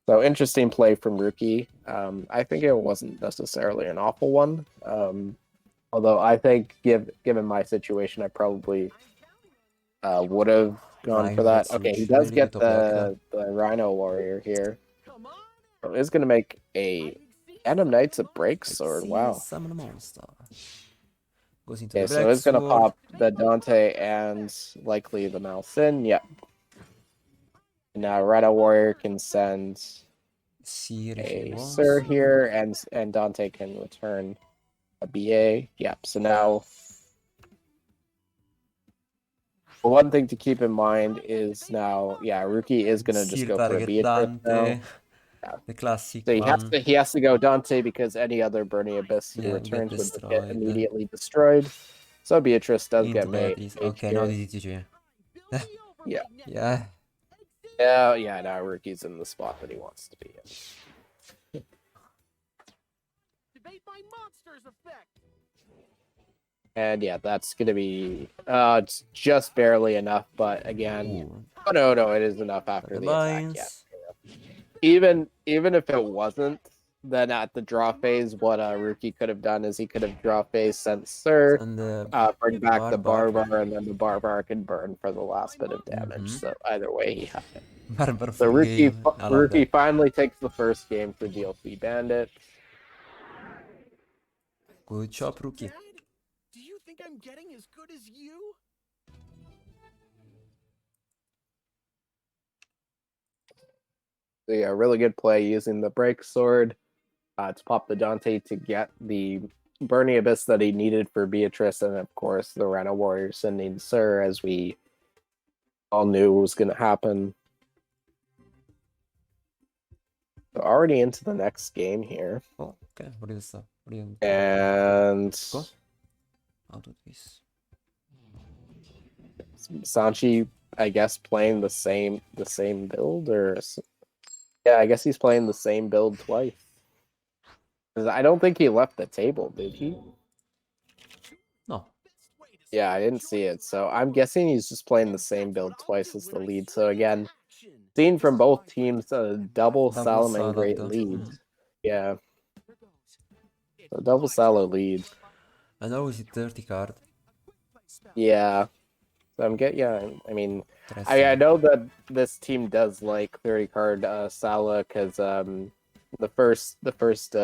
So interesting play from Rookie. I think it wasn't necessarily an awful one. Although I think given my situation, I probably would have gone for that. Okay, he does get the Rhino Warrior here. So it's gonna make a Phantom Knight's a break sword. Wow. Summon a monster. Goes into Okay, the so it's gonna sword. pop the Dante and likely the Malsin. Yep. Now Rhino Warrior can send a Sir here, and Dante can return a BA. Yep. So now, one thing to keep in mind is now, yeah, Rookie is gonna just go for a Beatrice now. The classic So one. he has to go Dante because any other Burning Abyss he Yeah, returns get would get destroyed. immediately destroyed. So Beatrice does Into get made. batteries. Okay, now here. this is GG. Yeah. Yeah. Yeah, now Rookie's in the spot that he wants to be in. Debate my monsters effect. And yeah, that's gonna be it's just barely enough, but again, Ooh. oh no, it is enough after The the attack. Yeah. binds. Even if it wasn't, then at the draw phase, what Rookie could have done is he could have draw phase sent Sir, And the bring back the Barbar. Barbar, and then the Barbar can burn for the last bit of damage. Mhm. So either way, he had it. Barbar So full game. I love Rookie that. finally takes the first game for DLC Bandit. Good job, Rookie. Dad, do you think I'm getting as good as you? So yeah, really good play using the break sword to pop the Dante to get the Burning Abyss that he needed for Beatrice, and of course the Rhino Warrior sending Sir, as we all knew was going to happen. So already into the next game here, Oh, okay. What is that? What do you and go? I'll do this. Sanchi, I guess, playing the same build, or yeah, I guess he's playing the same build twice. 'Cause I don't think he left the table, did he? No. Yeah, I didn't see it. So I'm guessing he's just playing the same build twice as the lead. So again, seen from both teams, a double Salaman great Salad. lead. Yeah. So double Salo lead. And always 30 card. Yeah. So I mean, I Interesting. know that this team does like 30 card Sala because the first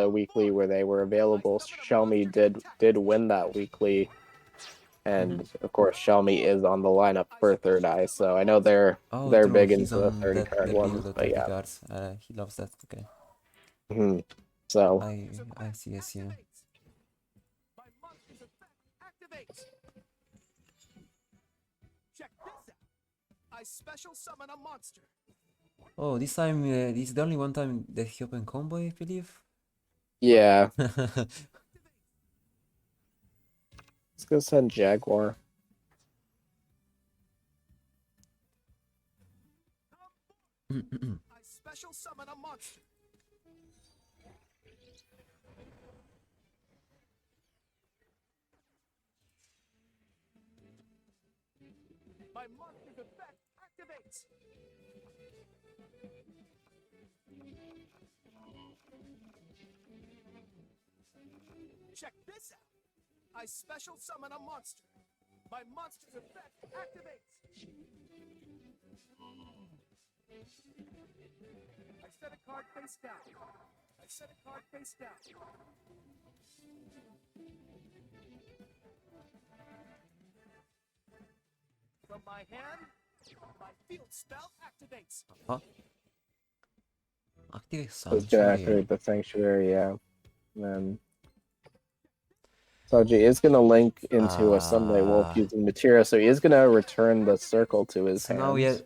weekly where they were available, Xiaomi did win that weekly. And of course, Xiaomi is on the lineup for Third Eye, so I know they're Oh, true. big He's into the on 30 card that ones, build of but 30 yeah. cards. He loves that. Okay. So I see. My monster's effect activates. Check this out. I special summon a monster. Oh, this time this is the only one time that he opened combo, I believe. yeah, let's go send Jaguar. I special summon a monster. My monster's effect activates. Check this out. I special summon a monster. My monster's effect activates. I set a card face down. I set a card face down. From my hand, my field spell activates. Huh? Activate Let's go Sanctuary. activate the Sanctuary, yeah. And then Soji is going to link into a Sunday Wolf using Materia, so he is going to return the circle to his So hand. now we have,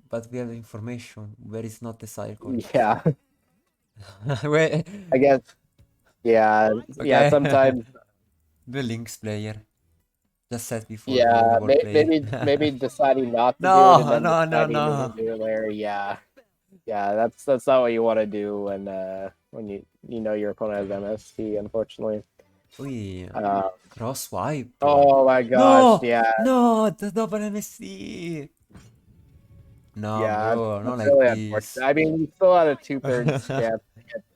but we have information where is not the cycle. Yeah, Where? I guess. Yeah, yeah. Okay. Sometimes, The Lynx player. Just said before yeah. the play. Maybe deciding not to do it and No, then no, no, deciding no. to do it later. Yeah, yeah. That's not what you want to do when you know your opponent has MST. Unfortunately. Ui, Uh, cross wipe. oh my No, gosh! Yeah, no, the double MSC. No, yeah. bro, not That's like really this. unfortunate. I mean, we still had a 2/3 chance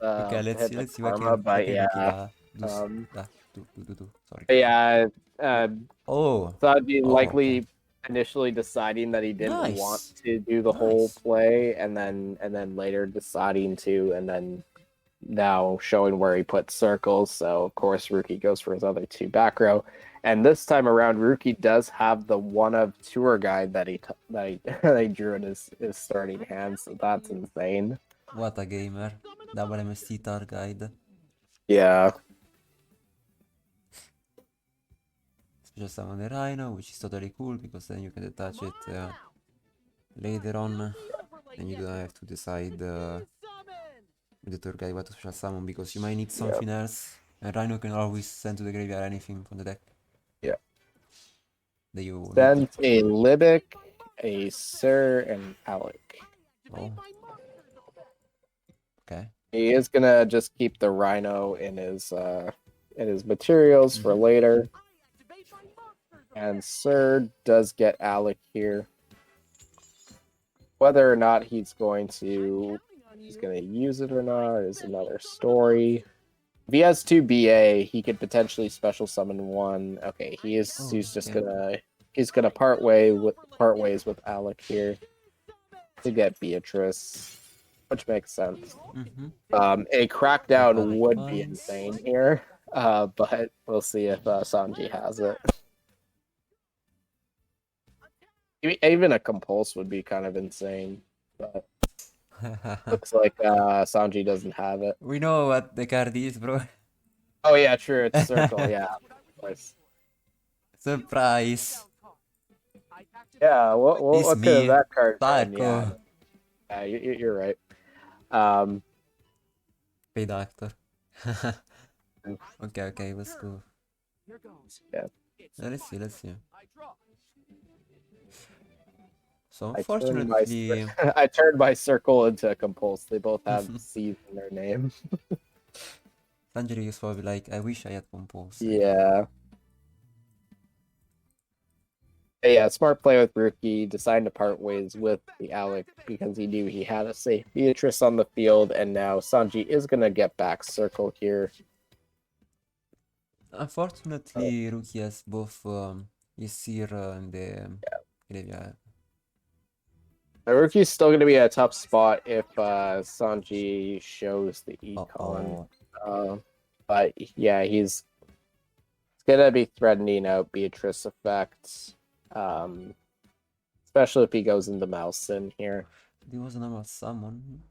Okay, to hit the let's see karma, what but can Rookie yeah. do. Do. Sorry. Yeah, Oh, Saji oh, okay. likely initially deciding that he didn't want Nice. to do the whole Nice. play, and then later deciding to, and then now showing where he put circles. So of course, Rookie goes for his other two back row, and this time around, Rookie does have the one of tour guide that he that he drew in his starting hand. So that's insane. What a gamer. Double MST tar guide. Yeah. Special summon the Rhino, which is totally cool because then you can attach it later on. And you don't have to decide with the third guy what to special summon because you might need Yeah. something else. And Rhino can always send to the graveyard anything from the deck. Yeah. That you need. Then a Libic, a Sir, and Alec. Oh. Okay. He is gonna just keep the Rhino in his materials for later. And Sir does get Alec here. Whether or not he's going to use it or not is another story. If he has 2 BA, he could potentially special summon 1. Okay, he's just gonna part ways with Alec here to get Beatrice, which makes sense. A crackdown would be insane here, but we'll see if Sanji has it. Even a compulse would be kind of insane, but looks like Sanji doesn't have it. We know what the card is, bro. Oh yeah, true. It's circle. Yeah, of course. Surprise. Yeah, what could me, that card been? Psycho. Yeah, you're right. Paid actor. Okay, let's go. Yeah. Let's see. So I turned unfortunately, I turned my circle into a compulse. They both have C's in their name. Sanjiri is probably like, I wish I had composed. Yeah. Yeah, smart play with Rookie, deciding to part ways with the Alec because he knew he had a safe Beatrice on the field, and now Sanji is gonna get back circle here. Unfortunately, Rookie has both Ysir and the graveyard. Rookie's still gonna be a tough spot if Sanji shows the econ. But yeah, he's gonna be threatening out Beatrice effects. Especially if he goes into Mousin here. There was a normal summon.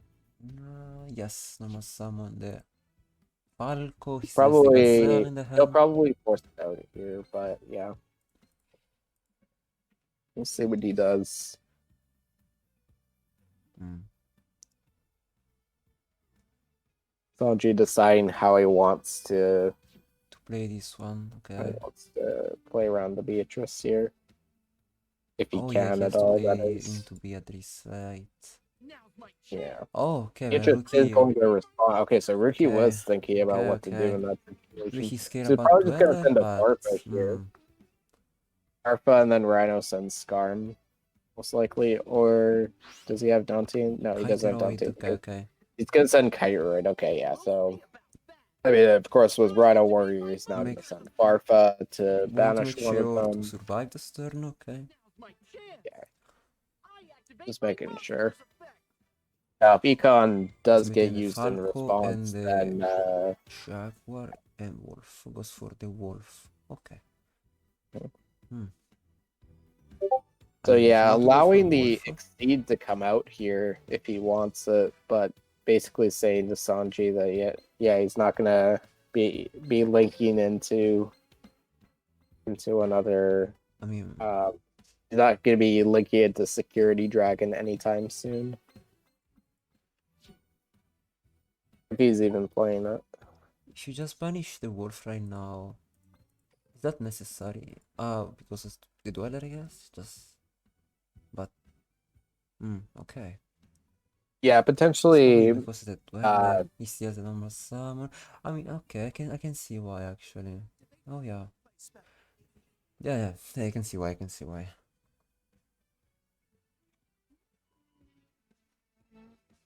Yes, normal summon. The Falco. He'll probably force it out here, but yeah. We'll see what he does. Sanji deciding how he wants to play this one. Okay. He wants to play around the Beatrice here. If he can he at all, that is. Into Beatrice, right? Yeah. Oh, okay. Beatrice is going to respond. Okay, so Rookie was thinking about what to do in that situation. He's scared so about probably just going to Duel, send a Barfa here. Barfa and then Rhino sends Skarm, most likely. Or does he have Dante? No, he doesn't have Dante. Okay. He's going to send Kairoid. Okay, yeah, so... I mean, of course, with Rhino Warrior, he's not going to send Barfa to banish one of them. To survive this turn, okay. Yeah. Just making sure. Now, if Econ does get used in response, then... Jaguar and Wolf. Goes for the Wolf. Okay. So yeah, allowing the Exceed to come out here if he wants it, but basically saying to Sanji that he's not gonna be linking into another. I mean, he's not gonna be linking into Security Dragon anytime soon. If he's even playing it. You should just banish the wolf right now. Is that necessary? Because it's the Dweller, I guess. But okay. Yeah, potentially. Because the Dweller, he still has a normal summon. I mean, okay, I can see why actually. Oh yeah. Yeah, I can see why.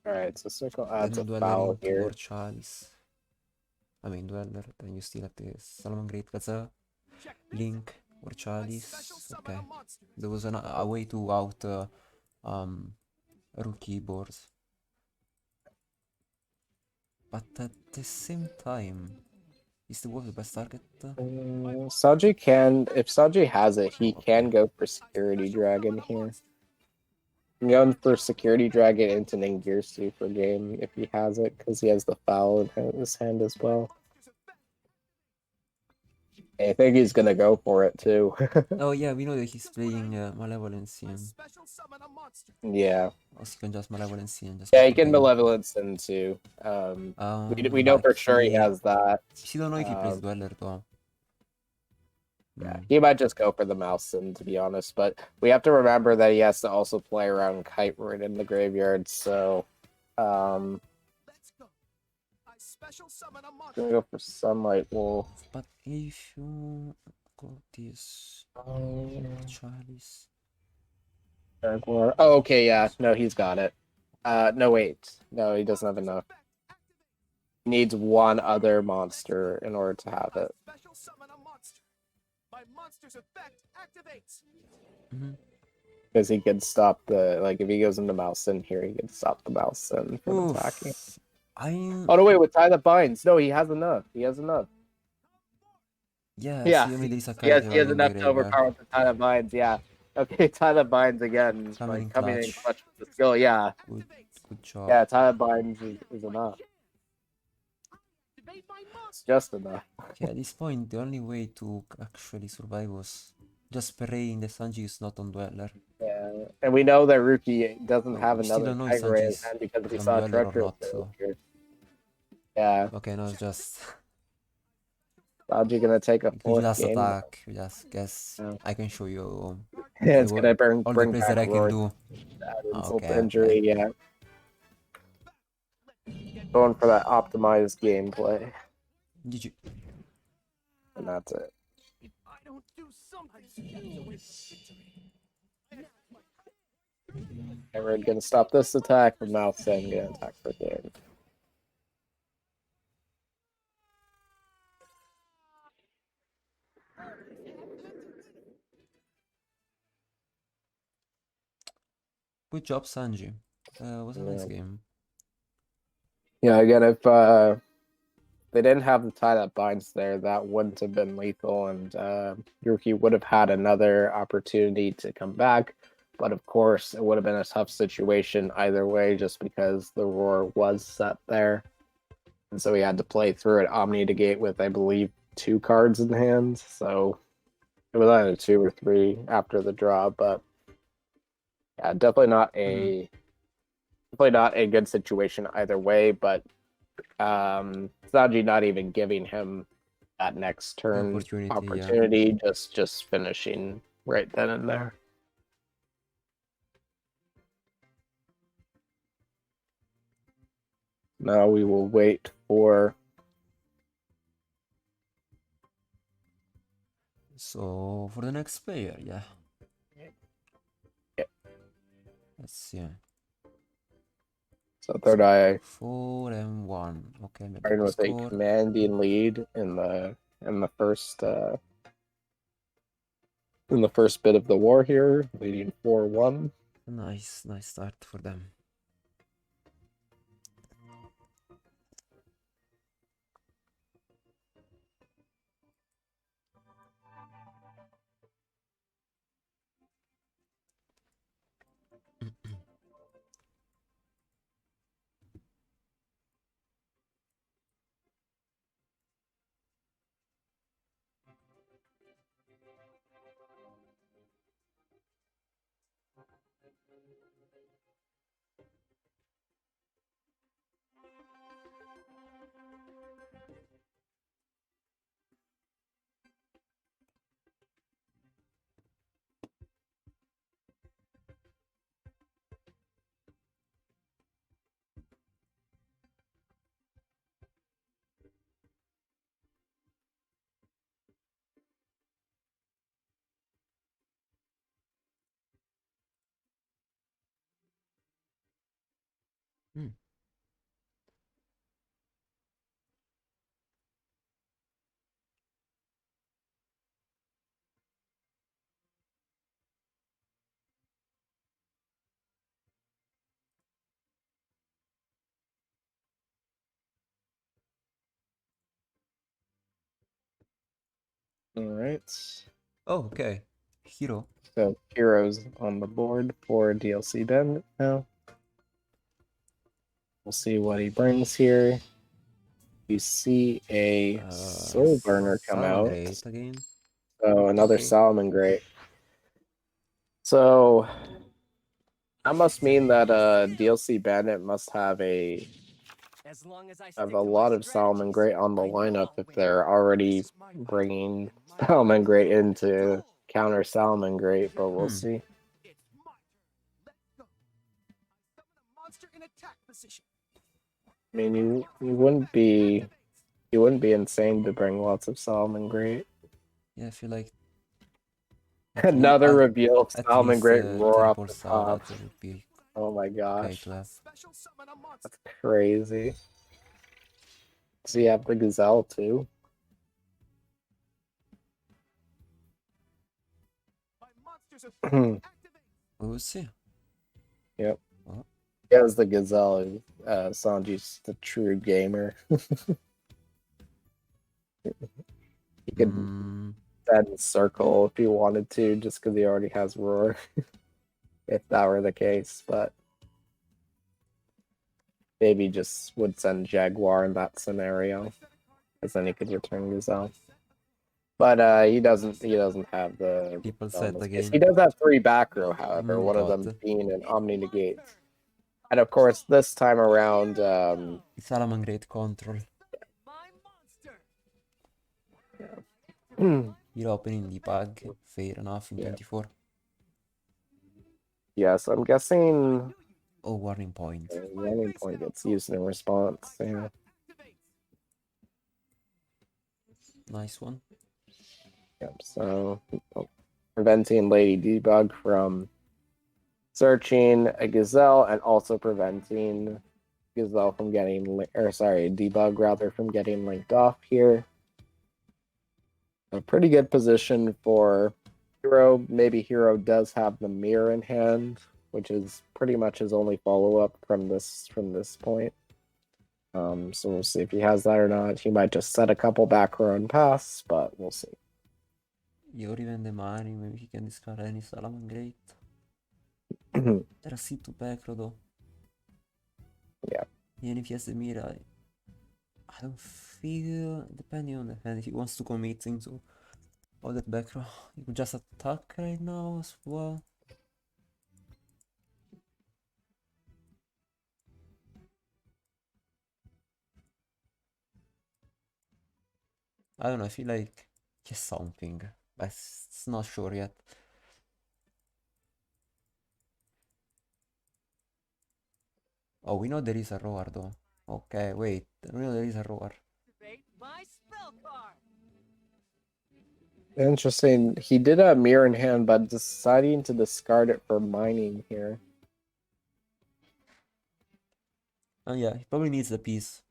Alright, so Circle adds a foul here. Chalice. I mean, Dweller, then you still have the Salomon Great Gaza, Link, or Chalice. Okay. There was a way to out Rookie boards. But at the same time, is the Wolf the best target? Sanji can, if Sanji has it, he can go for Security Dragon here. Going for Security Dragon into Ningirsu for game if he has it, because he has the foul in his hand as well. I think he's gonna go for it too. Oh yeah, we know that he's playing I Malevolencian. special summon a monster. Yeah. Also, he can just Malevolencian just Yeah, go he for the can kill. Malevolence in too. We know But for sure he has that. still don't know if he plays Um, Dweller though. Yeah, Hmm. he might just go for the mouse and to be honest, but we have to remember that he has to also play around Kite Root in the graveyard, so Let's go. I special summon a gonna monster. go for Sunlight Wolf. But if you got this Chalice. Jaguar. Oh, okay, yeah. No, he's got it. No, wait. No, he doesn't have enough. He needs one other monster in order to have it. Special summon a monster. My monster's effect activates. Mm-hmm. Because he can stop the, like, if he goes into Mouse in here, he can stop the Mouse in from attacking. Oof. I'm... Oh, no, wait, with Tie That Binds. No, he has enough. He has enough. Yeah, Yeah, see, I mean, there's a he card has in the enough to graveyard. overpower the Tie That Binds, yeah. Okay, Tie That Binds again. Coming in Coming in clutch. clutch with the skill, yeah. Good job. Yeah, Tie That Binds is enough. Activate my monster. Just enough. Okay, at this point, the only way to actually survive was just praying the Sanji is not on Dweller. Yeah, and we know that Rookie doesn't have We still another don't know if Tiger Ray in Sanji his is hand because we on saw Dweller or Treacherous not, so... earlier. Yeah, Okay, no, it's just... Sanji gonna take a we fourth just game. attack, we just guess. Yeah. I can show you It's gonna all the bring plays back that I can Roar do. to add insult to Okay, injury, okay. yeah. Going for that optimized gameplay. GG. And that's it. If I don't do something, steps away from victory. And we're gonna stop this attack from Mouse and gonna attack for game. Good job, Sanji. Was a nice Yeah. game. Yeah, again, if they didn't have the Tie That Binds there, that wouldn't have been lethal, and Yuki would have had another opportunity to come back. But of course, it would have been a tough situation either way, just because the Roar was set there. And so he had to play through it Omni Negate with, I believe, 2 cards in hand. So it was either 2 or 3 after the draw, but yeah, definitely not a good situation either way, but Sanji not even giving him that next turn Opportunity, yeah. just finishing right then and there. Now we will wait for So, for the next player, yeah. Yeah. Let's see. so Third Eye 4-1. Okay, maybe starting the with a score. commanding lead in the first bit of the war here, leading 4-1. Nice start for them. Hmm. All right. Oh, okay. Hero. So heroes on the board for DLC Bandit now. We'll see what he brings here. We see a soul burner come out. Salamangreat again. So another Okay. Solomon Great. So that must mean that DLC Bandit must have a As long as I have stick a to my lot of Solomon strategies, Great on the I know lineup I'll if win. they're already This is my fight, bringing and my Solomon Great fight. into Duel. counter Solomon Great, but we'll see. It's my turn. Let's go. I summon a monster in attack position. I mean, you wouldn't be insane to bring lots of Solomon Great. Yeah, I feel like at Another reveal of at Solomon least Great roar off triple the top. salad would be Oh my okay gosh, to have. Special summon a monster. that's crazy. So you have the Gazelle too. My monster's effect activates. We will see. Yep. Well, He has the Gazelle. Sanji's the true gamer. He could set in circle if he wanted to, just because he already has roar. If that were the case, but maybe just would send Jaguar in that scenario, because then he could return Gazelle. But he doesn't have the people Gazelle in said this case. again. He does have 3 back row, however, one of them God. being an Omni Negate. And of course, this time around, Salamangreat control. My monster. You're opening the bag. Fair enough in Yeah. 24. yes, I'm guessing Oh, warning point. running point gets used in response. Yeah. Nice one. Yep. So preventing Lady Debug from searching a Gazelle and also preventing Gazelle from getting Debug rather from getting linked off here. A pretty good position for Hero. Maybe Hero does have the mirror in hand, which is pretty much his only follow-up from this point. So we'll see if he has that or not. He might just set a couple back row and pass, but we'll see. You even the money, maybe he can discard any Salamangreat. There's a to back row though. Yeah. Even if he has the mirror, I don't feel, depending on the hand, if he wants to commit into all that back row, he could just attack right now as well. I don't know, I feel like he has something, but it's not sure yet. Oh, we know there is a roar though. Okay, wait, we know there is a roar. Activate my spell card. Interesting. He did have mirror in hand, but deciding to discard it for mining here. Oh yeah, he probably needs the piece.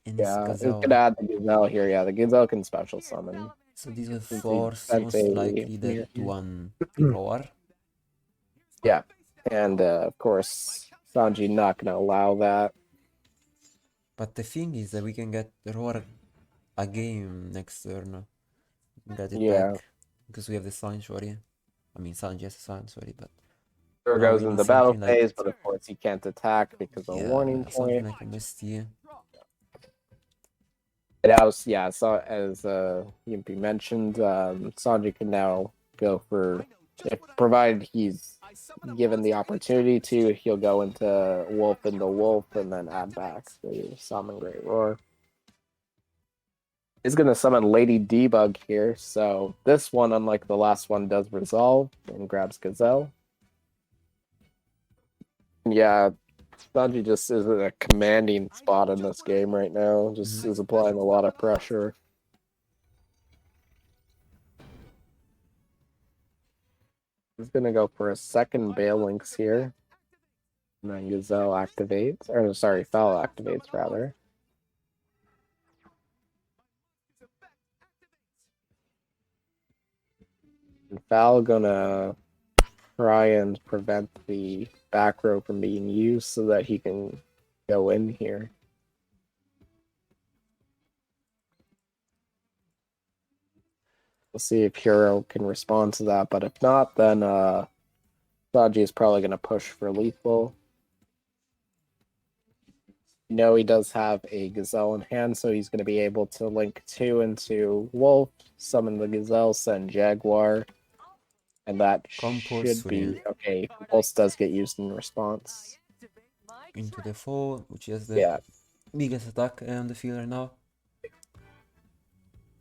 In his Yeah, it's Gazelle. gonna add the Gazelle here. Yeah, the Gazelle can special summon. So this will Since he force sent most a likely mirror. that one roar. Yeah, and of course, Sanji not gonna allow that. But the thing is that we can get the roar a game next turn. Get it Yeah. back. Because we have the sanctuary. I mean Sanji has a sanctuary, but Sure now goes we in need the battle something like, phase, but of course he can't attack because of warning something point. like MST. So as Giampy mentioned, Sanji can now go for, if provided he's given the opportunity to, he'll go into Wolf and then add back the Summon Great Roar. He's gonna summon Lady Debug here, so this one, unlike the last one, does resolve and grabs Gazelle. Yeah, Sanji just is in a commanding spot in this game right now. Just is applying a lot of pressure. He's gonna go for a second Balinx here. And then Gazelle activates. Or sorry, Foul activates rather. And Foul gonna try and prevent the back row from being used so that he can go in here. We'll see if Hero can respond to that, but if not, then Sanji is probably gonna push for lethal. You know he does have a Gazelle in hand, so he's going to be able to link 2 into Wolf, summon the Gazelle, send Jaguar, and that should Compulsory be okay. Pulse does get used in response. into the foe, which is the Yeah, biggest attack on the field right now. this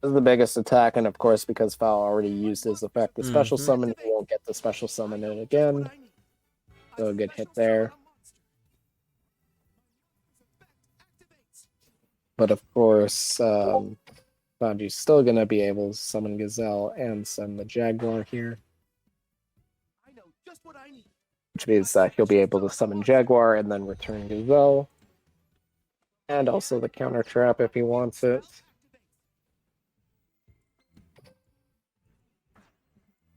is the biggest attack, and of course, because Foul already used his effect, the special Mhm. summon, he won't get the special summon in again. So a good hit there. But of course, Banji's still going to be able to summon Gazelle and send the Jaguar here, I know just what I need. which means that he'll be able to summon Jaguar and then return Gazelle, and also the counter trap if he wants it.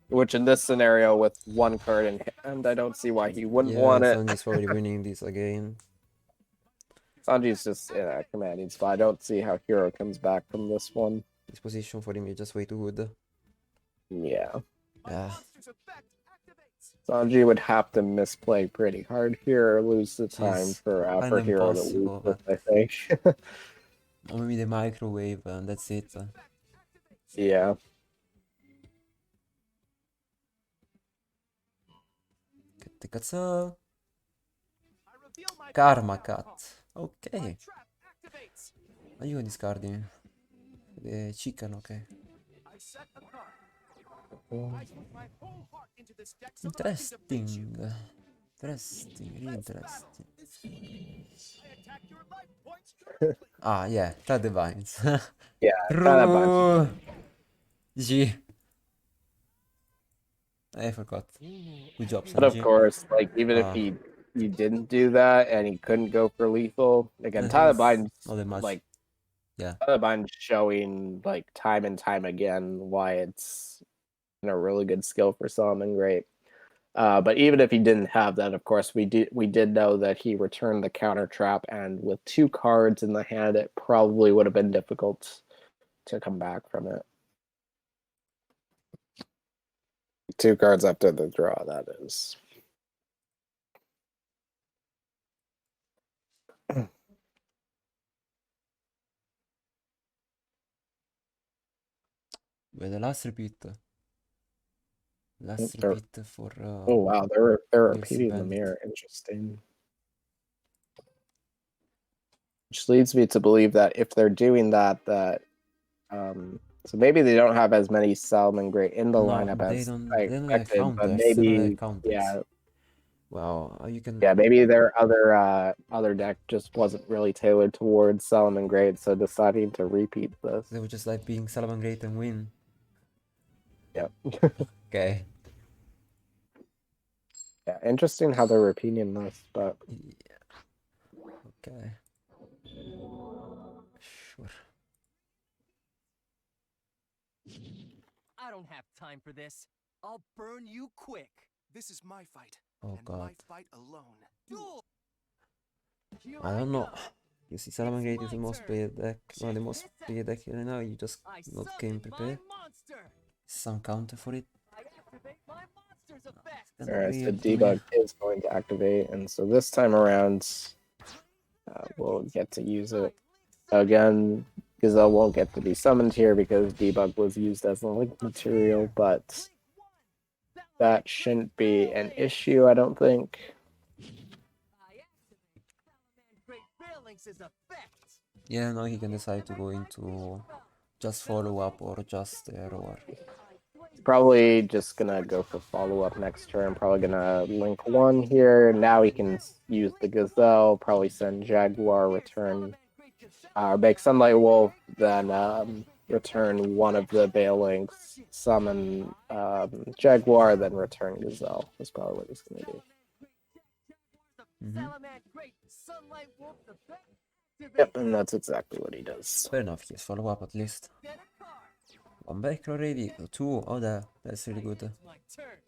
Which in this scenario, with one card in hand, I don't see why he wouldn't Yeah, want it. Sanji's probably winning this again. Sanji's just in a commanding spot. I don't see how Hero comes back from this one. This position for him is just way too good. Yeah. Yeah. Sanji would have to misplay pretty hard here or lose the time Jeez, for kinda Hero to impossible, lose this, I think. Or maybe the microwave and that's it. Yeah. Che cazzo? Karma Cat. Ok. Are you discarding? The chicken, okay. Interesting. Interesting, really interesting. Ah, yeah, that divines. Yeah, True. GG. I forgot. Good job, But of Sanji. course, like even if Ah. he didn't do that and he couldn't go for lethal, again, It's Tyler Biden's not that much. like Yeah. Tyler Biden's showing like time and time again why it's a really good skill for Solomon Great. But even if he didn't have that, of course, we did know that he returned the counter trap, and with 2 cards in the hand, it probably would have been difficult to come back from it. 2 cards after the draw, that is. With the last repeat. Last They're- repeat for oh wow, they're DLC repeating the Bandit. mirror. Interesting. Which leads me to believe that if they're doing that, so maybe they don't have as many Salmon Great in the No, lineup they as don't. I They don't have expected, but counters. They don't have maybe counters. yeah, Wow, you can. yeah, maybe their other deck just wasn't really tailored towards Salmon Great, so deciding to repeat this. They were just like being Salaman Great and win. Yep. Okay. Yeah, interesting how they're repeating this, but Yeah. Okay. Sure. I don't have time for this. I'll burn you quick. This is my fight. Oh and god. my fight alone. Duel. Here I don't know. go. You see, Salaman Great is the my most turn. played deck. One of the most played deck right now. You just I not came summon my prepared. monster. Some counter for it. I activate my monster's effect. Kinda alright, so weird to me. debug is going to activate, and so this time around, we'll get to use it again. Gazelle won't get to be summoned here because debug was used as a link material, but that shouldn't be an issue, I don't think. I activate Salaman Great Phalanx's effect. Yeah, now he can decide to go into just follow up or just roar. Probably just gonna go for follow-up next turn. Probably gonna link 1 here. Now he can use the Gazelle, probably send Jaguar, return, make Sunlight Wolf, then return one of the Balinks, summon Jaguar, then return Gazelle. That's probably what he's gonna do. Salaman Great Sunlight Wolf's effect. Yep, and that's exactly what he does. Fair enough, yes, follow up at least. Then a card. One back already. 2. Oh, that's really good. It's my turn.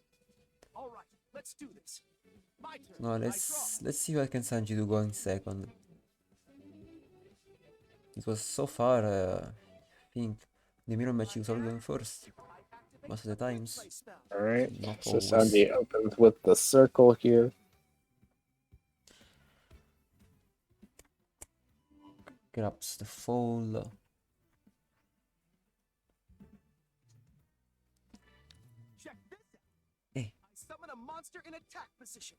All right, let's do this. My turn. No, let's see what can Sanji do going second. Because so far, I think the mirror match is all going first. Most of the times. Alright, Not so always. Sanji opens with the circle here. Grabs the foal. Check this out. Hey, I summon a monster in attack position.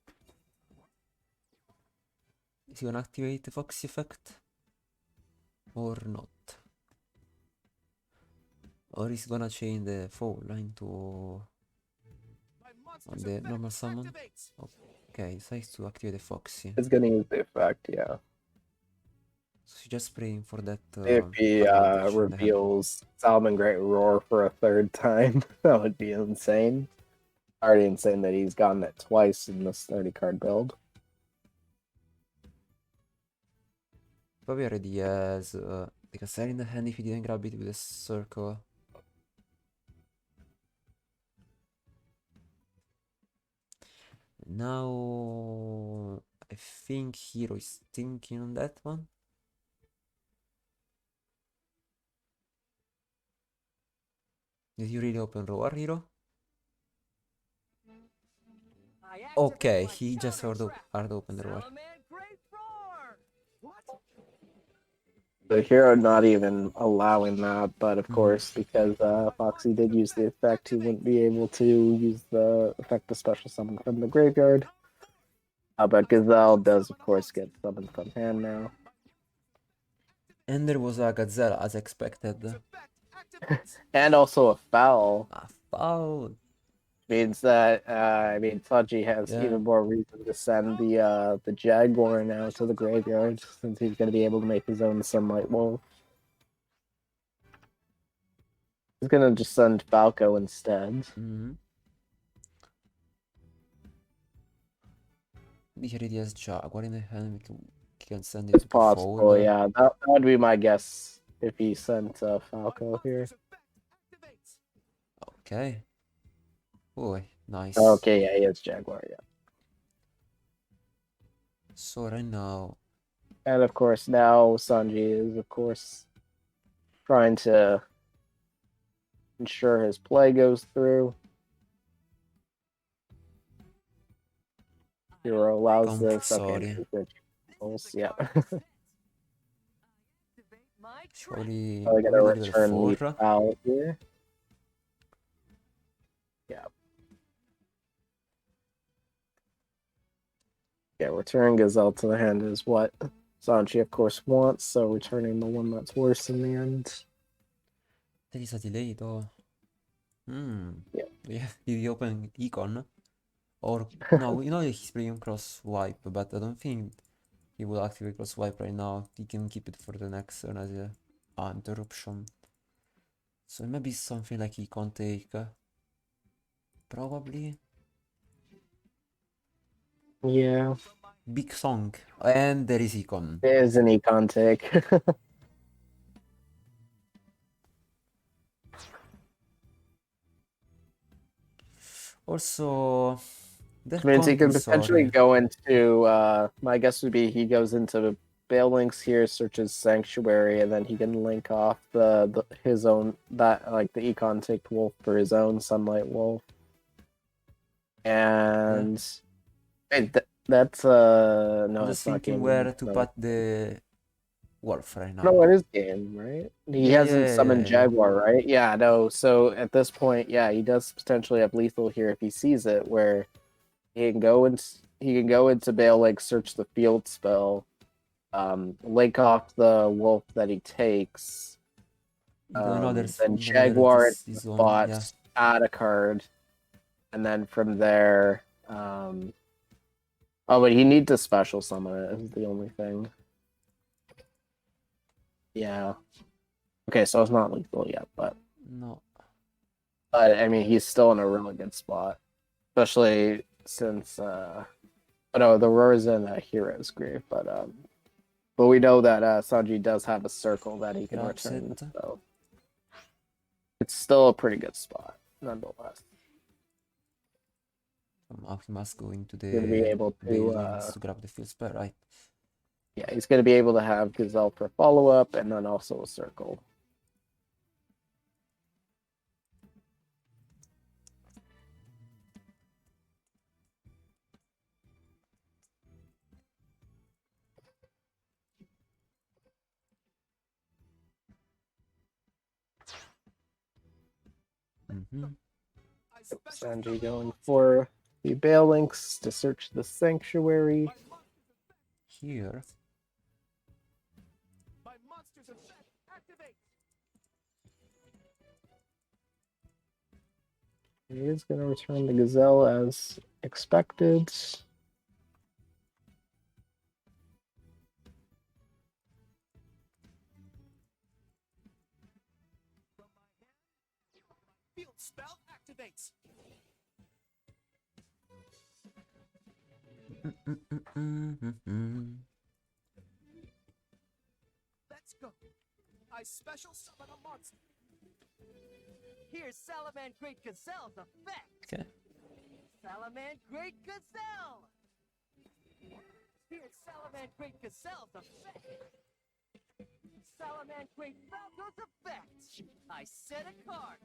is he gonna activate the Foxy effect? Or not? Or is he gonna chain the foal into My on monster's the effect normal summon? activates. Okay, he decides to activate the Foxy. It's gonna use the effect, yeah. So she's just praying for that If he advantage in the hand. reveals Salmon Great Roar for a third time, that would be insane. Already insane that he's gotten it twice in this 30 card build. Probably already has the cassette in the hand if he didn't grab it with a circle. Now I think Hero is thinking on that one. Did you really open Roar, Hero? I activate Okay, my he just counter trap. hard opened the Roar. Salaman Great Roar! What? The hero not even allowing that, but of Mhm. course, because Foxy did use the effect, he wouldn't be able to use the effect the special summon from the graveyard. But Gazelle does, of course, get summoned from hand now. And there was a Gazelle as expected. Effect activates. And also a foul. A foul! Means that, Saji has Yeah. even more reason to send the Jaguar now to the graveyard, since he's going to be able to make his own Sunlight Wolf. He's going to just send Falco instead. Mm-hmm. He already has Jaguar in the hand, he can send it It's to the possible, foal. yeah. That would be my guess if he sent Falco here. Monster's effect activates. Okay. Boy, nice. Okay, yeah, he has Jaguar, yeah. So right now, And of course, now Sanji is, of course, trying to ensure his play goes through. Hero allows this. Okay, yeah. Activate my trap. surely Probably gonna probably level return the 4. foul here. Yeah. Yeah, returning Gazelle to the hand is what Sanji, of course, wants, so returning the one that's worse in the end. There is a delay though. Yeah. Yeah, did he open Econ? Or no, we know he's playing cross wipe, but I don't think he will activate cross wipe right now. He can keep it for the next turn as a interruption. So maybe something like Econ take. Probably. Yeah. Big song. And there is Econ. It is an econ take. Also, that Means he can potentially compulsory. go into my guess would be he goes into Bale Links here, searches Sanctuary, and then he can link off his own that like the econ take wolf for his own Sunlight Wolf. And that's no, I'm just it's not thinking game. where to No, put the wolf right now. no, it is game, right? He hasn't summoned Jaguar, right? Yeah, no. So at this point, yeah, he does potentially have lethal here if he sees it, where he can go into Bale Lake, search the field spell, link off the wolf that he takes, then Jaguar into the spots, add a card, and then from there, oh, but he needs to special summon it. Is the only thing. Yeah. Okay, so it's not lethal yet, but No. I mean he's still in a really good spot, especially since no, the roar is in Hero's Grave, but we know that Sanji does have a circle that he can return, so it's still a pretty good spot, nonetheless. He must go into the Gonna be able buildings to grab the field spell, right? Yeah, he's gonna be able to have Gazelle for follow up and then also a circle. I special Sanji summon a going monster. for the Bale Links to search the sanctuary. My monster's effect. Here. My monster's effect activates. He is going to return the Gazelle as expected. Field spell activates. Let's go. I special summon a monster. Here's Salaman Great Gazelle's effect. Okay. Salaman Great Gazelle. Here's Salaman Great Gazelle's effect. Salaman Great Falco's effect. I set a card.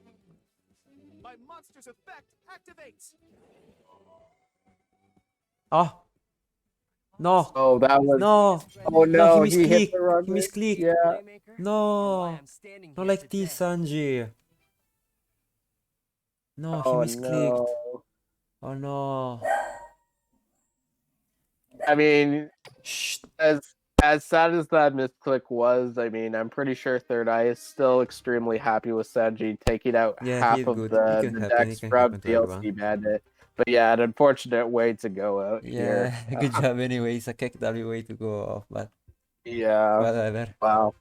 My monster's effect activates. Ah! No! Oh, that was. No! Oh no, he he hit misclicked! the wrong He way. misclicked! Yeah. Playmaker. Or why No! I'm standing Not here like today. this, Sanji! No, he Oh misclicked! no. Oh no! I mean, Shh! as sad as that misclick was, I mean, I'm pretty sure Third Eye is still extremely happy with Sanji taking out Yeah, half he's of good. the decks It can from happen to everyone. DLC Bandit. But yeah, an unfortunate way to go out Yeah, here. good job anyways. A KW way to go off, but Yeah. whatever. Wow.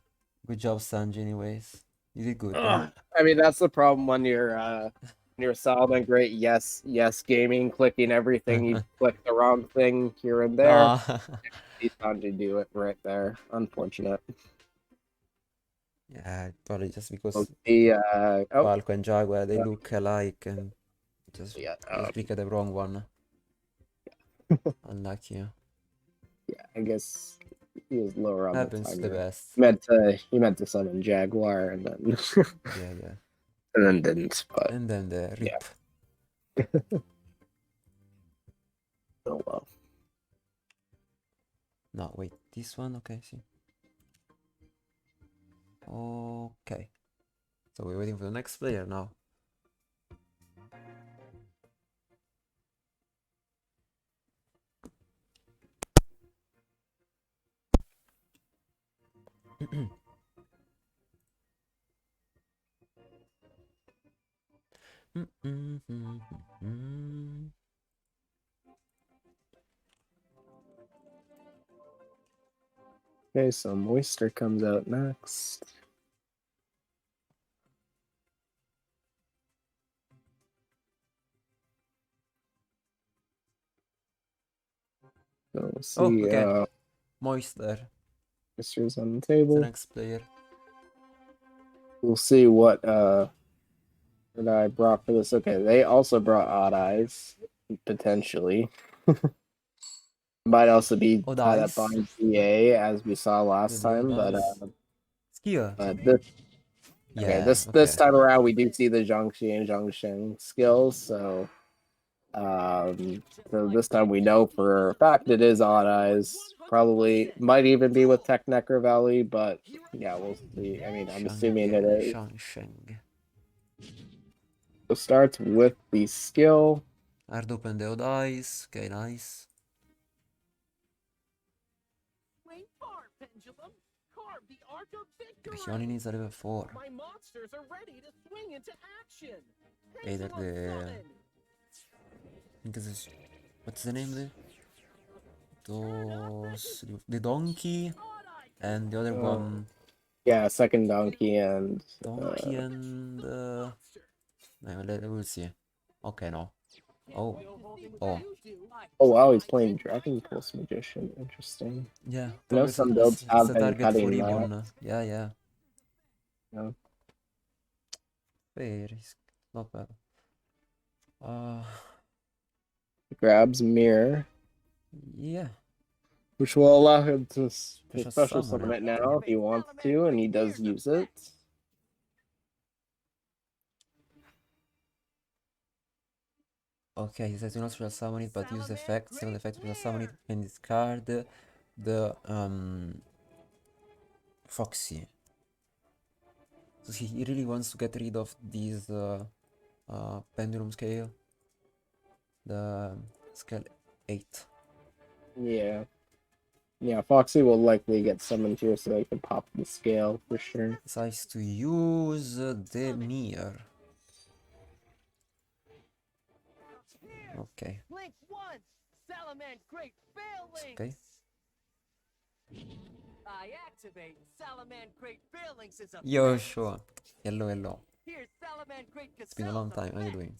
Good job, Sanji anyways. You did good. I mean, that's the problem when you're Solomon Great. Yes, gaming, clicking everything. You click the wrong thing here and there. Ah. He's trying to do it right there. Unfortunate. Yeah, probably just because Oh, the Falco and Jaguar, they look alike and just yeah, clicked the wrong one. Unlucky. yeah. I guess he was lower on Happens the to the timer. best. He meant to summon Jaguar and then Yeah. and then didn't. But And then the yeah. rip. Oh well. No, wait, this one? Okay, see. Okay. So we're waiting for the next player now. Okay, so Moister comes out next. So we'll see. Oh, okay. Moister. Moister's on the The table. next player. We'll see what I brought for this. Okay, they also brought Odd Eyes, potentially. Might also be Odd that Eyes. behind GA as we saw last The time, but Skill. this Yeah, this time around we do see the Zhangxi and Zhangsheng skills, so this time we know for a fact it is Odd Eyes. Probably might even be with Tech Necker Valley, but yeah, we'll see. I mean, I'm assuming it is. Shang. So starts with the skill. Hard open the Odd Eyes. Okay, nice. Wait far, pendulum. Carve the arc of victory. He only needs a level 4. My monsters are ready to swing into action. Either Pendulum the... summon. I think this is... What's the name there? The donkey and the other one... Yeah, second donkey and Donkey and... we'll see. Okay, no. Oh. oh wow, he's playing Dragon Pulse Magician. Interesting. Yeah. I know some builds have it's a been target cutting for that. Ribbon. Yeah. Yeah. Fair. It's not bad. Grabs Mirror, Yeah. which will allow him to Special special summon summon it. it now if he wants to, and he does use it. Okay, he says do not special summon it, but use the effect. Second effect special summon it and discard the Foxy. So he really wants to get rid of these pendulum scale. The scale 8. Yeah. Yeah, Foxy will likely get summoned here so they can pop the scale for sure. Decides to use the mirror. Okay, Link 1, Salaman Great it's Phalanx. okay. I activate Salaman Great Phalanx is a Yo, sure. Hello, hello. Here's Salaman Great It's been a long time. How you doing?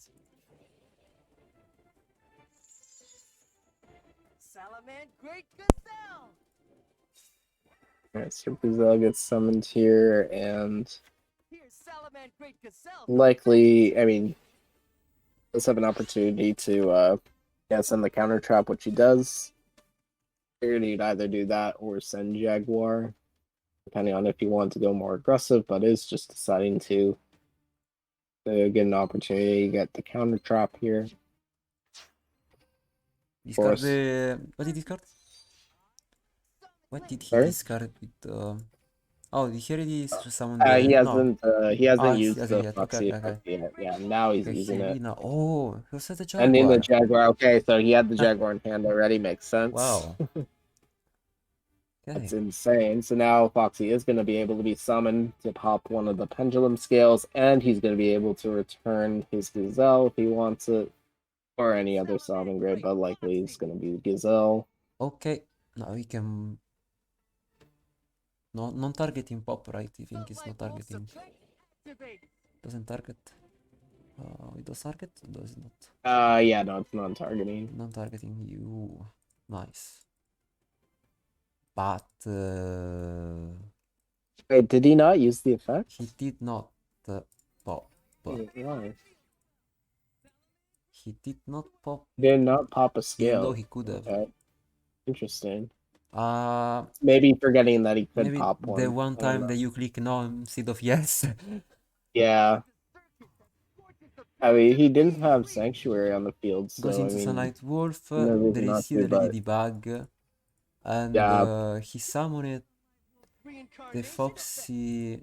Salaman Great Gazelle. Alright, so Gazelle gets summoned here, and Here's Salaman Great Gazelle. likely, I mean, let's have an opportunity to send the counter trap, which he does. Figured he'd either do that or send Jaguar, depending on if he wanted to go more aggressive, but is just deciding to get an opportunity to get the counter trap here. Discard course. the... What did he discard? What did he Sorry? discard with... Oh, did he already summon He the... No. hasn't He used hasn't the yet. Foxy Okay. effect yet. Yeah, now he's Okay, using it. Helena. Oh, he was at the And in the Jaguar. Jaguar, okay, so he had the Jaguar in hand already, makes sense. Wow. Okay. That's insane. So now Foxy is going to be able to be summoned to pop one of the pendulum scales, and he's going to be able to return his Gazelle if he wants it, or any other summon grade, but likely it's going to be Gazelle. Okay. Now we can... No, non-targeting pop, right? You think it's not targeting. Doesn't target. It does target? Or does it not? Yeah, no, it's non-targeting. Non-targeting you. Nice. But Wait, did he not use the effect? he did not pop. Why? He did not pop, Did not pop a even scale. though he could have. Okay. Interesting. Uh, Maybe forgetting that he could maybe pop one. the one I don't time know. that you click no instead of yes. Yeah. I mean, he didn't have Sanctuary on the field, so Goes I into mean, Sunlight Wolf. no reason There not is still to, the but Lady Bug, and yeah. he summoned the Foxy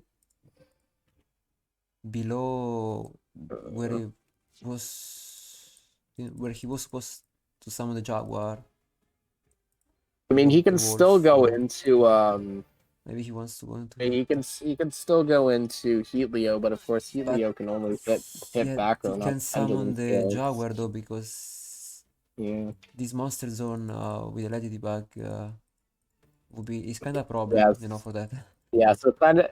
below where he was supposed to summon the Jaguar. I mean, Above he the can still wolf, go into maybe he wants to go into. he can still go into Heatleo, but of course Heatleo can only hit Yeah, back he row, can not summon pendulum the scales. Jaguar though, because Yeah. this monster zone with the Ladybug would be is kind of a problem, Yes. you know, for that. Yeah, so kind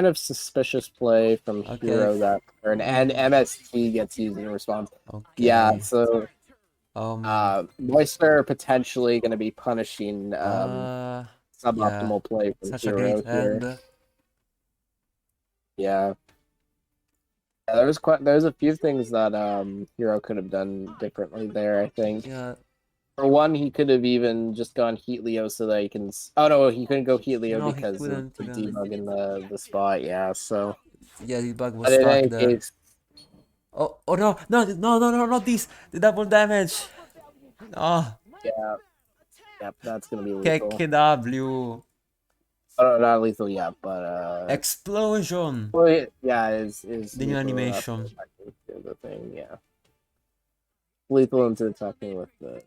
of suspicious play from Okay. Hero that turn, and MST gets used in response. Okay. Yeah, so Yeah. Moisture potentially going to be punishing Yeah. suboptimal play from Such a Hero great here. hand. Yeah. Yeah, there's a few things that Hero could have done differently there, I think. Yeah. For one, he could have even just gone Heatleo so that he can. Oh no, he couldn't go Heatleo No, he because of couldn't the even. debug in the spot. Yeah, so. Yeah, the bug was But in stuck any there. case, Oh no, not this! The double damage! Oh, yeah, yep, that's gonna be lethal. KKW! Oh, not lethal yet, but Explosion! well, yeah, is The new animation. The thing, yeah. Lethal into attacking with the.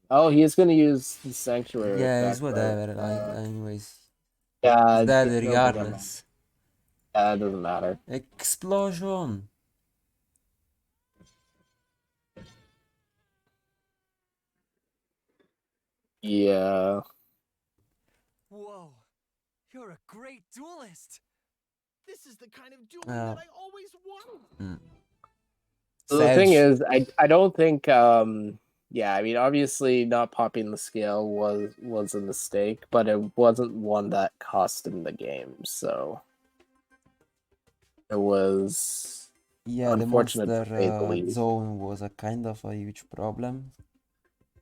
Oh, he is gonna use the sanctuary. Yeah, it's effect, whatever. but, Anyways, yeah, it's dead it doesn't regardless. matter. It doesn't matter. Explosion! Yeah. Whoa, you're a great duelist. This is the kind of dueling Yeah. that I always wanted. So the thing Sedge. is, I don't think yeah, I mean obviously not popping the scale was a mistake, but it wasn't one that cost him the game, so it was Yeah, the unfortunate monster to say the least. zone was a kind of a huge problem.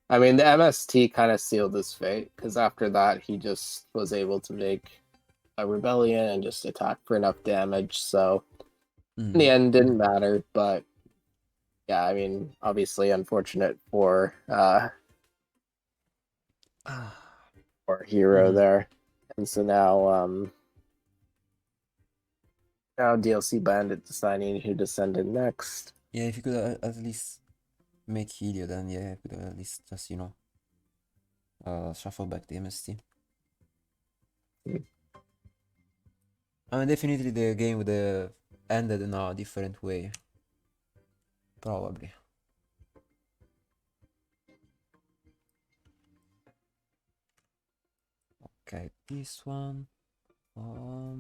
I mean the MST kind of sealed his fate, because after that he just was able to make a rebellion and just attack for enough damage, so in the end didn't matter, but yeah, I mean, obviously unfortunate for Hero there. And so now now DLC Bandit deciding who to send in next. Yeah, if you could at least make Helio, then yeah, you could at least just, you know, shuffle back the MST. I mean, definitely the game would have ended in a different way. Probably. Okay, this one. Let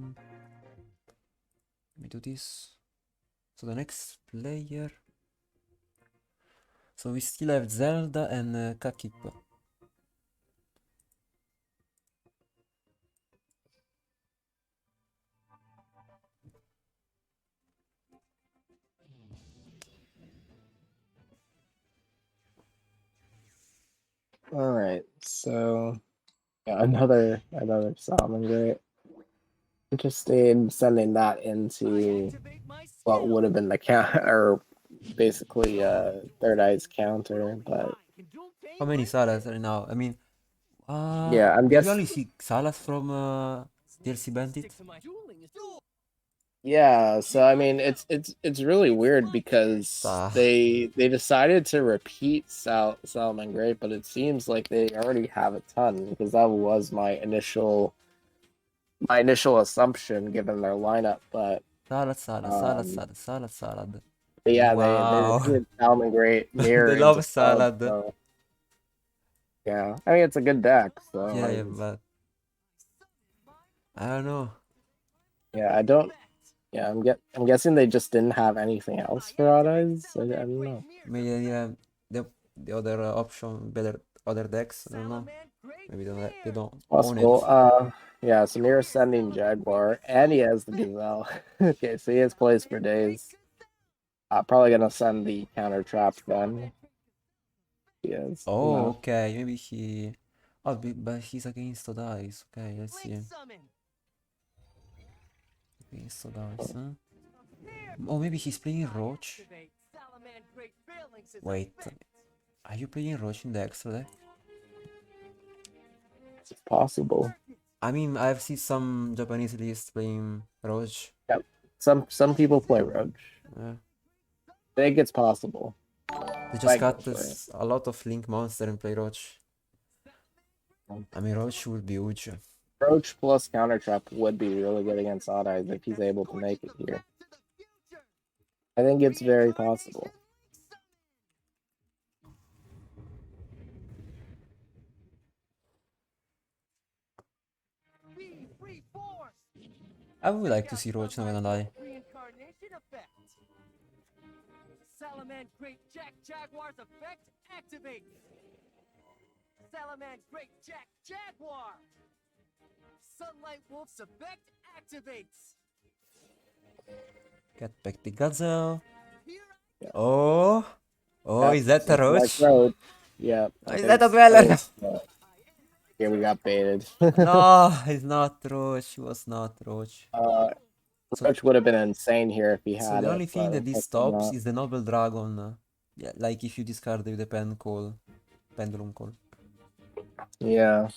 me do this. So the next player. So we still have Zelda and Kakip. All right, so yeah, another salmon great. Interested in sending that into Activate my what skill. would have been the count, or basically Third Eye's counter, but Can do How many favorite. Salas are now? I mean, yeah, I'm do we guess only see Salas from DLC Bandit? Stick to my dueling is duel. yeah. So I mean, it's really weird because Ah. they decided to repeat Salmon Great, but it seems like they already have a ton because that was my initial assumption given their lineup, but Salad, salad, salad, um, salad, salad, salad. but yeah, they Wow. repeated Salmon Great They mirror into love sub, salad. so yeah, I mean it's a good deck, so Yeah, yeah, but I don't know. yeah, I don't. Yeah, I'm guessing they just didn't have anything else for Odd Eyes. I don't know. Maybe yeah, the other option, better other decks. I don't know. Maybe they don't own it. Possible. Yeah, Samir sending Jaguar, and he has the Gazelle. Okay, so he has plays for days. Probably gonna send the counter trap then. Yes. Oh, Enough. okay. Maybe he. Oh, but he's against the dice. Okay, let's see. Against the dice, huh? Oh, maybe he's playing Roach. Wait, are you playing Roach in the extra deck? It's possible. I mean, I've seen some Japanese lists playing Roach. Yep. Some people play Roach. Yeah. I think it's possible. They just Might go got for it. this, a lot of Link Monster and play Roach. I mean, Roach would be huge. Roach plus counter trap would be really good against Odd Eyes if he's able to make it here. I think it's very possible. I would like to see Roach, not gonna lie. Salaman Great Jack Jaguar's effect activate. Salaman Great Jack Jaguar. Sunlight Wolf's effect activates. Get back the Gazelle. Yeah. Oh, Yep, is that a like Roach? Yeah. Is that a Dweller? Here we got baited. No, it's not Roach. It was not Roach. Roach would have been insane here if he So had the it. only thing but that this unfortunately stops not. is the Noble Dragon. Yeah, like if you discard with the pendulum call. Yeah.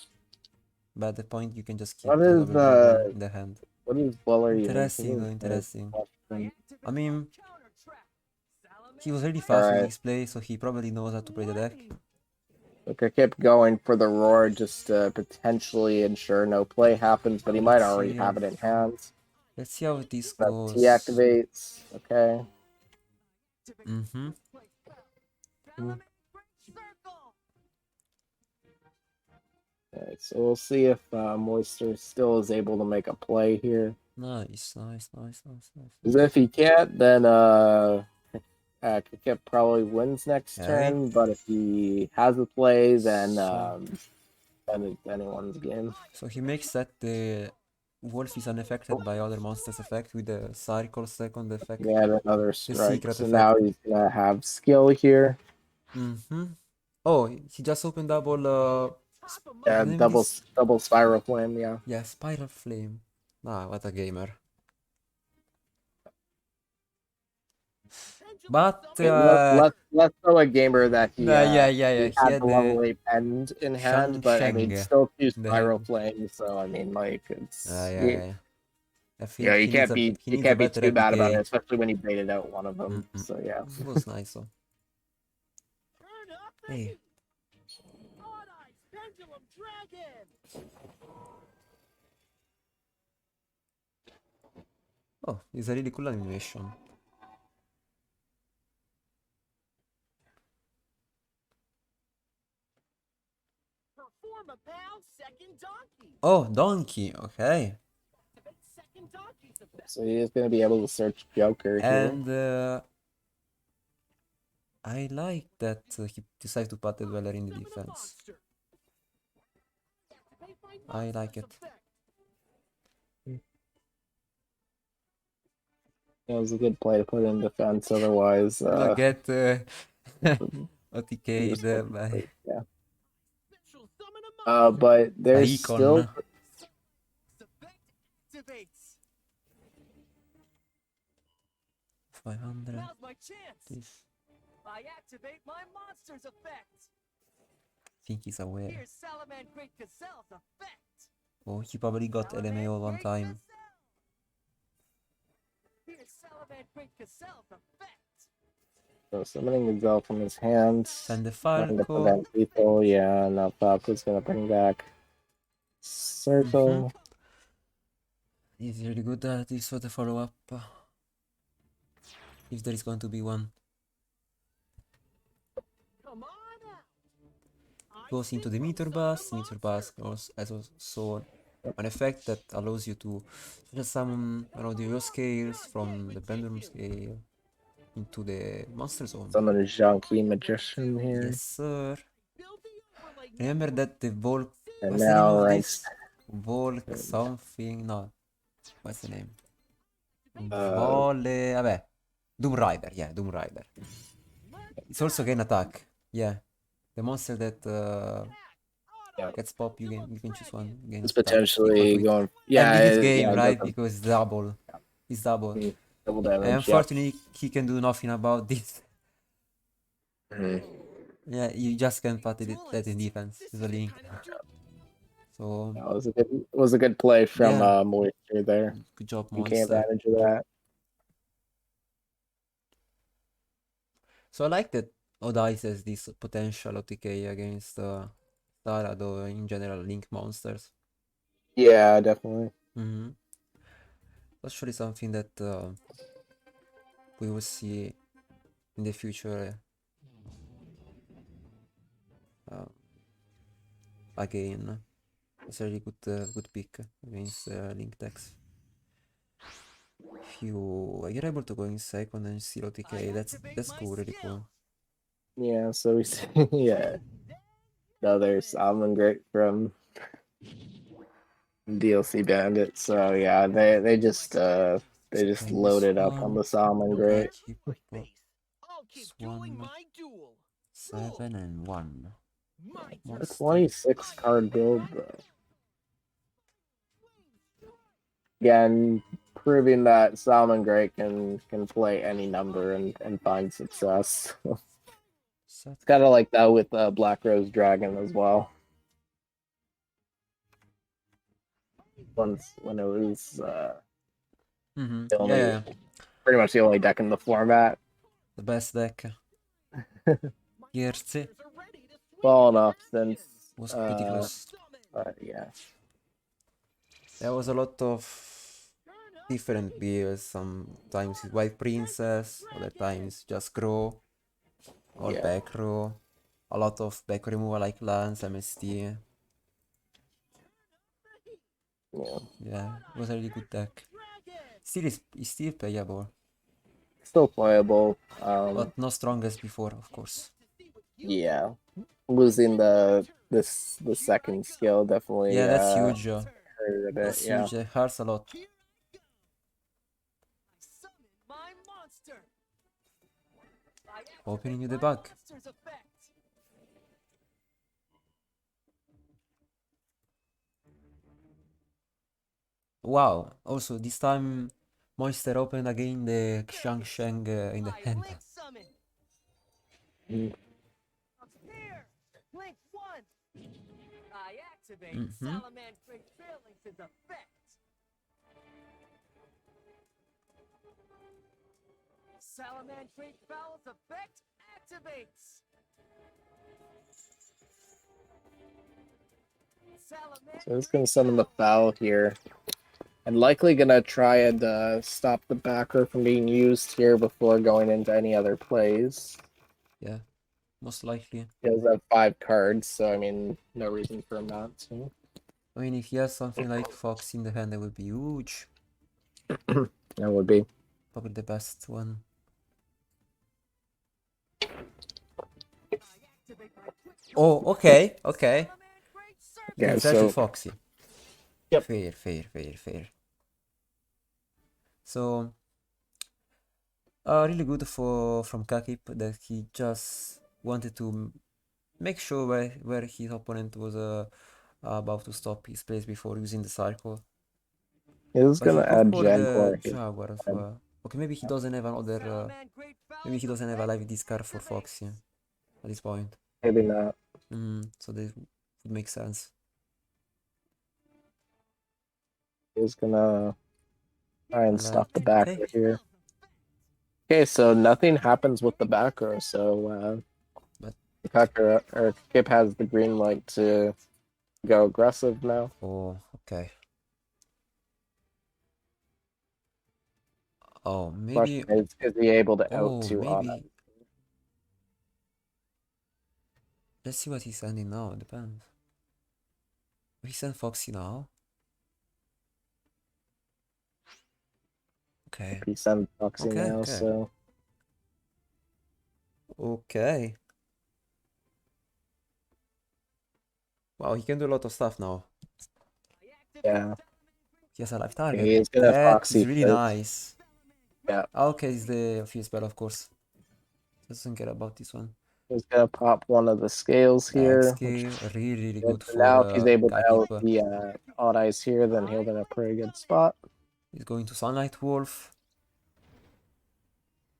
But at the point you can just keep What the is Noble Dragon in the hand. what is Weller even? Interesting though, interesting. I mean, he was really fast with Alright. his play, so he probably knows how to play the deck. Look, I kept going for the roar just to potentially ensure no play happens, but he might Let's already see. have it in hand. Let's see how this That goes. T activates. Okay. Mm-hmm. Alright, so we'll see if Moister still is able to make a play here. Nice, nice, nice, nice, nice. Because if he can't, then Kakip probably wins next Okay. turn. But if he has a play, then So- then it's anyone's game. So he makes that the wolf is unaffected by other monsters' effect with the circle second effect. Yeah, another strike. secret So effect. now he's gonna have skill here. Mm-hmm. Oh, he just opened double Yeah, name double this? double spiral flame. Yeah. Yeah, Spiral Flame. Ah, what a gamer. But Let's throw a gamer that he yeah. he He had had the the level 8 penned in hand, but I mean Shang still two in the spiral hand. flames. So I mean like it's Yeah. I Yeah, think he needs a he you needs a can't be better too bad about it, FDK. especially when you baited out one of them. Mm-mm. So yeah. It was nice though. Turn up the Hey. heat. Odd Eyes Pendulum Dragon. Oh, it's a really cool animation. Perform a pound second donkey. Oh, donkey. Okay. Activate second donkey's effect. So he is gonna be able to search Joker here. And I like that he decided to put the dweller in the Summon a defense. monster. Activate my I like monster's it. effect. That was a good play to put in defense. Otherwise, Not get he OTK'd was by yeah. Special summon a monster. But there's Icon. still Effect activates. 500. Now's my chance. This. I activate my monster's effect. I think he's aware. Here's Salaman Great Gazelle's effect. Oh, he probably got LMAO one time. Here's Salaman Great Gazelle's effect. so summoning Gazelle from his hands. Send the Trying to Falco. prevent lethal. Yeah, now Falco's gonna bring back Circle. He's really good at this for the follow-up. If there is going to be one. Come on out. I Goes into the synchro meter summon a bus. Meter bus monster. has also an effect that allows you to just summon one of your scales from the pendulum scale into the monster zone. Summon a Giampy Magician here. Yes, sir. Build the overlay Remember network. that the Volk. And What's the name now of ranks this? Volk something. No. What's the name? uh, Vabbè. Doom Rider. Yeah, Doom Rider. It's also gain attack. Yeah. The monster that yeah, gets pop, you can choose one. Gain it's attack equal potentially to it. going. And Yeah, in this game, yeah, right? that's Because it's double. It's double. double And damage. Yeah. unfortunately, he can do nothing about this. Mhm. Yeah, you just can't put that in defense. It's a link. So, That was a good play from yeah. Moisture there. Good job, Taking monster. advantage of that. So I like that Odice has this potential OTK against Tara, though in general Link monsters. Yeah, definitely. That's surely something that we will see in the future again. It's a really good pick against Link decks. If you're able to go in second and see OTK, that's cool, really cool. Yeah, so we see yeah. Another Salmon Great from DLC Bandit. So yeah, they just loaded up on the Salmon Great. I'll keep Swan. doing my duel. 7 and 1. My A Monster. 26 card build. Again, proving that Salmon Great can play any number and find success. It's kind of like that with Black Rose Dragon as well. When it was the only, Yeah, pretty much the only deck in the format. the best deck. Jersey Well enough since was pretty close. yeah. There was a lot of different builds. Sometimes it's White Princess, other times just Grow or Yeah. back row. A lot of back removal like Lance, MST. Yeah, it was a really good deck. It's still playable, Still playable. but not strong as before, of course. Yeah. Losing the second skill definitely Yeah, that's huge. hurt a bit. That's Yeah. huge. It hurts a lot. Opening you the bug. Wow. Also, this time Monster opened again the Xiang Sheng in the hand. Link 1. I activate Salaman Great Phalanx's effect. Salaman Great Fowl's effect activates. Salaman So he's gonna summon the foul here. And likely gonna try and stop the backer from being used here before going into any other plays. Yeah, most likely. He does have 5 cards, so I mean, no reason for him not to. I mean, if he has something like Fox in the hand, that would be huge. That would be. Probably the best one. Oh, okay, okay. Yeah, Okay, fair to so Foxy. Yep. Fair, fair, fair, fair. So, really good from Kakip that he just wanted to make sure where his opponent was about to stop his plays before using the cycle. he's But he gonna go add for the Jaguar here. Jaguar as well. Okay, maybe he doesn't have another. Maybe he doesn't have a live discard for Foxy at this point. Maybe not. So this would make sense. He's gonna try and stop the backer Okay. here. Okay, so nothing happens with the back row, so But- Backer or Kip has the green light to go aggressive now. Oh, okay. Oh, maybe. Question is he able to out Oh, two on it? maybe. Let's see what he's sending now. It depends. He sent Foxy now. Okay. He sends Foxy Okay, now, okay. so Okay. Wow, he can do a lot of stuff now. yeah. He has a live target. He is gonna That Foxy is really first. nice. Yeah. Okay, it's the fuse spell, of course. Doesn't care about this one. He's gonna pop one of the scales here. Scale, really, really Good. good So for now if he's able to out Kakip. the odd eyes here, then he'll be in a pretty good spot. He's going to Sunlight Wolf.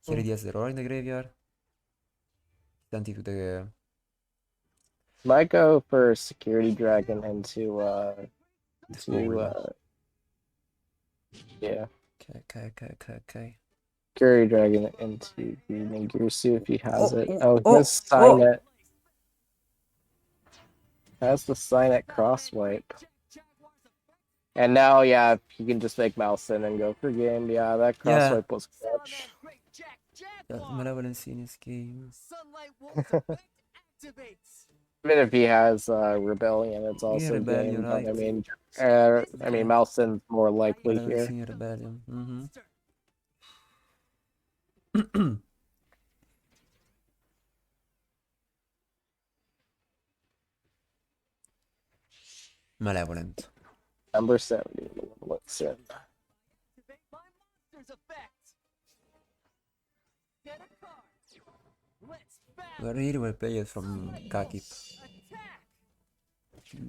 He already has the Roar in the graveyard. Sent it to the... Might go for Security Dragon into the Soul. yeah. Okay. Security Dragon into Ningirsu if he has it. oh, He has sign it. Has the sign it cross wipe. And now, yeah, he can just make mouse in and go for game. Yeah, that cross Yeah. wipe was clutch. That's Malevolence in his game. Even if he has Rebellion, it's also Rebellion, game. But right. I mean, Mousen's more likely Malevolence here. in Rebellion. Malevolent. Number 70. Let's see. Were really well played from Kakip.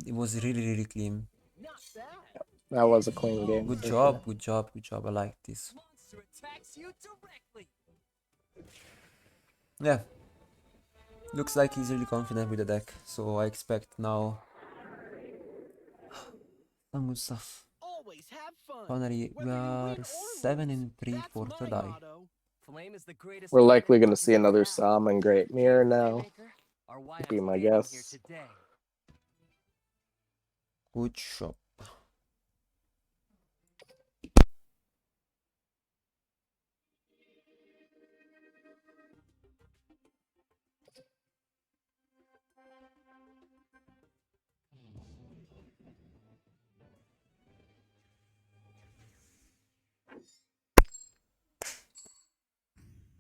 It was really, really clean. That was a clean game. Good for job, sure. good job. I like this. Yeah. Looks like he's really confident with the deck, so I expect now some good stuff. Finally, we are 7-3 for third eye. We're likely going to see another Salmon Great Mirror now. Would be my guess. Good job.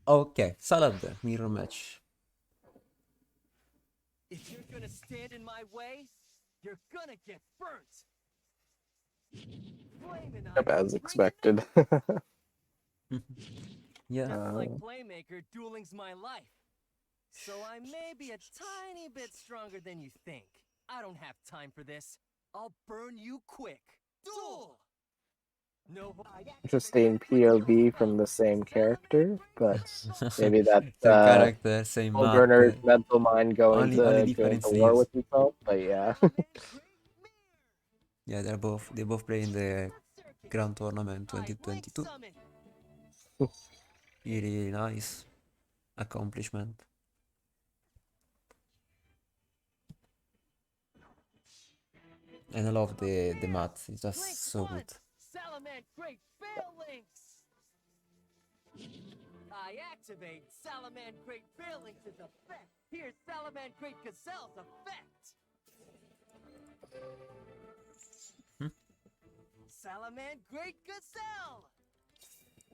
Okay, Salad, mirror match. If you're gonna stand in my way, you're gonna get burnt. As expected. Yeah. Just like Playmaker, dueling's my life. So I may be a tiny bit stronger than you think. I don't have time for this. I'll burn you quick. Duel! No. Interesting POV from the same character, but maybe that's Same character, same Burner's map. mental mind going Only to different war sleeves. with himself, but yeah. Yeah, they both playing the Grand Tournament 2022. Really nice accomplishment. And I love the mat, it's just Link so one, good. Salaman Great Phalanx. I activate Salaman Great Phalanx's effect. Here's Salaman Great Gazelle's effect. Salaman Great Gazelle.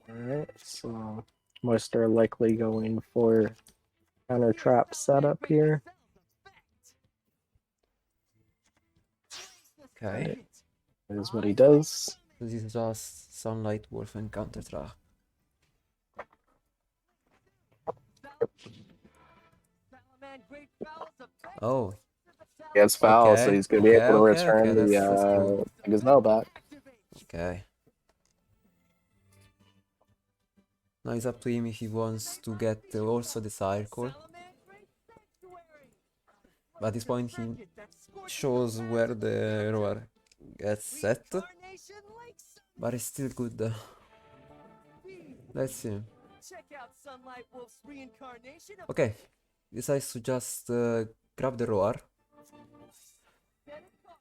Alright, so Moisture likely going for counter trap setup here. Okay. That is what he does. This is just Sunlight Wolf and counter trap. Oh, He has foul, so okay, he's going to be able to return that's cool. the Gazelle back. Okay. Now it's up to him if he wants to get also the circle. But at this point he shows where the roar gets set. But it's still good. Let's see. Okay. Decides to just grab the roar.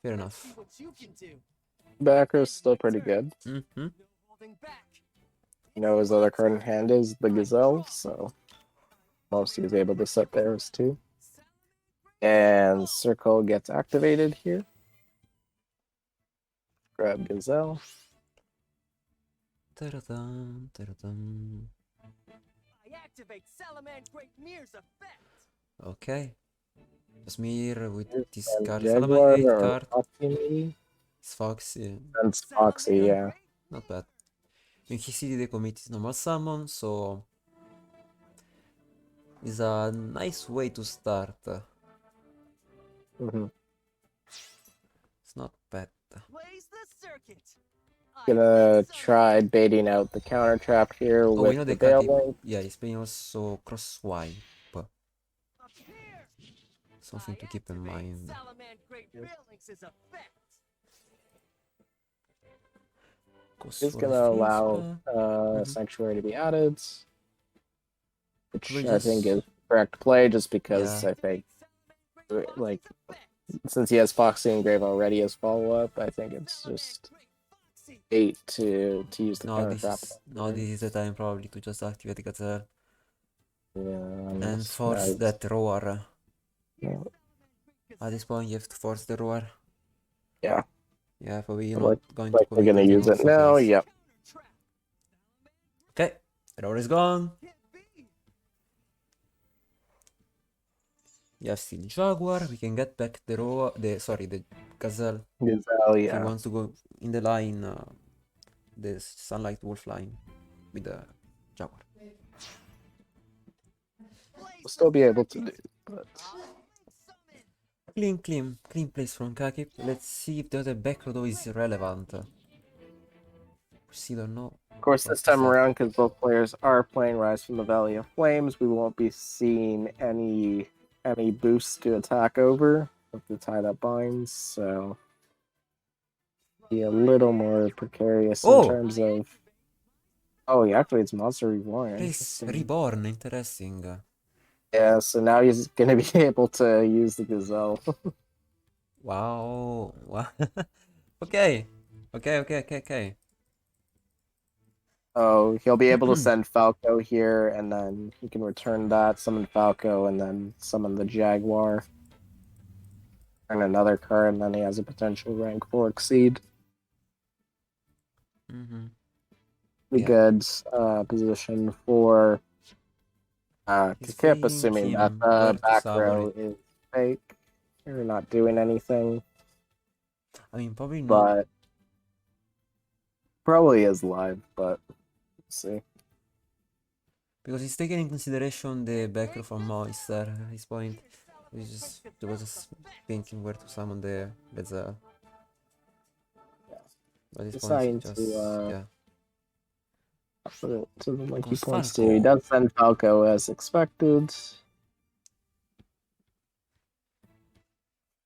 Fair enough. Backer's still pretty good. Mm-hmm. You know, his other card in hand is the Gazelle, so most he's able to set theirs too. And Circle gets activated here. Grab Gazelle. Ta-da-dum, ta-da-dum. I activate Salaman Great Mirror's effect. Okay. Just mirror with this And card. Jaguar Salaman 8 or card. Foxy maybe? It's Foxy. And Foxy, yeah. Not bad. In his city they commit normal summon, so it's a nice way to start. Mm-hmm. It's not bad. Blaze the circuit. Gonna try baiting out the counter trap here Oh, we with know the they can't Veil keep. Link. Yeah, he's playing also cross swipe. Something to keep in mind. Goes He's for gonna the allow Finspa. Sanctuary to be added, which We I think just- is correct play, just because Yeah. I think, like, since he has Foxy and Grave already as follow-up, I think it's just bait to use the counter trap. This is the time probably to just activate the Gazelle Yeah, and force that roar. Yeah. At this point you have to force the roar. Yeah. Yeah, probably you're Like- not going to Like we're commit gonna use it both now. ways. Yep. Okay, roar is gone. You have still Jaguar, we can get back the roar, the Gazelle. Gazelle, If he yeah. wants to go in the line, the Sunlight Wolf line with the Jaguar. We'll still be able to do, but Clean place from Kaki. Let's see if the other back row though is relevant. We still don't know. of course, this time around, because both players are playing Rise from the Valley of Flames, we won't be seeing any boosts to attack over with the tied up binds, so be a little more precarious in terms of. Oh, he activates Monster Reborn. Place Reborn, interesting. Yeah, so now he's gonna be able to use the Gazelle. Wow. Okay. Oh, he'll be able to send Falco here, and then he can return that, summon Falco, and then summon the Jaguar. And another card, and then he has a potential rank 4 exceed. Be good position for Kip, assuming that the back row is fake. Or not doing anything. I mean, probably not. But probably is live, but we'll see. Because he's taking in consideration the back row from Moister at this point. He was just thinking where to summon the Gazelle. But at this point, he just, yeah. Put it to the monkey Goes points Falco. too. He does send Falco as expected.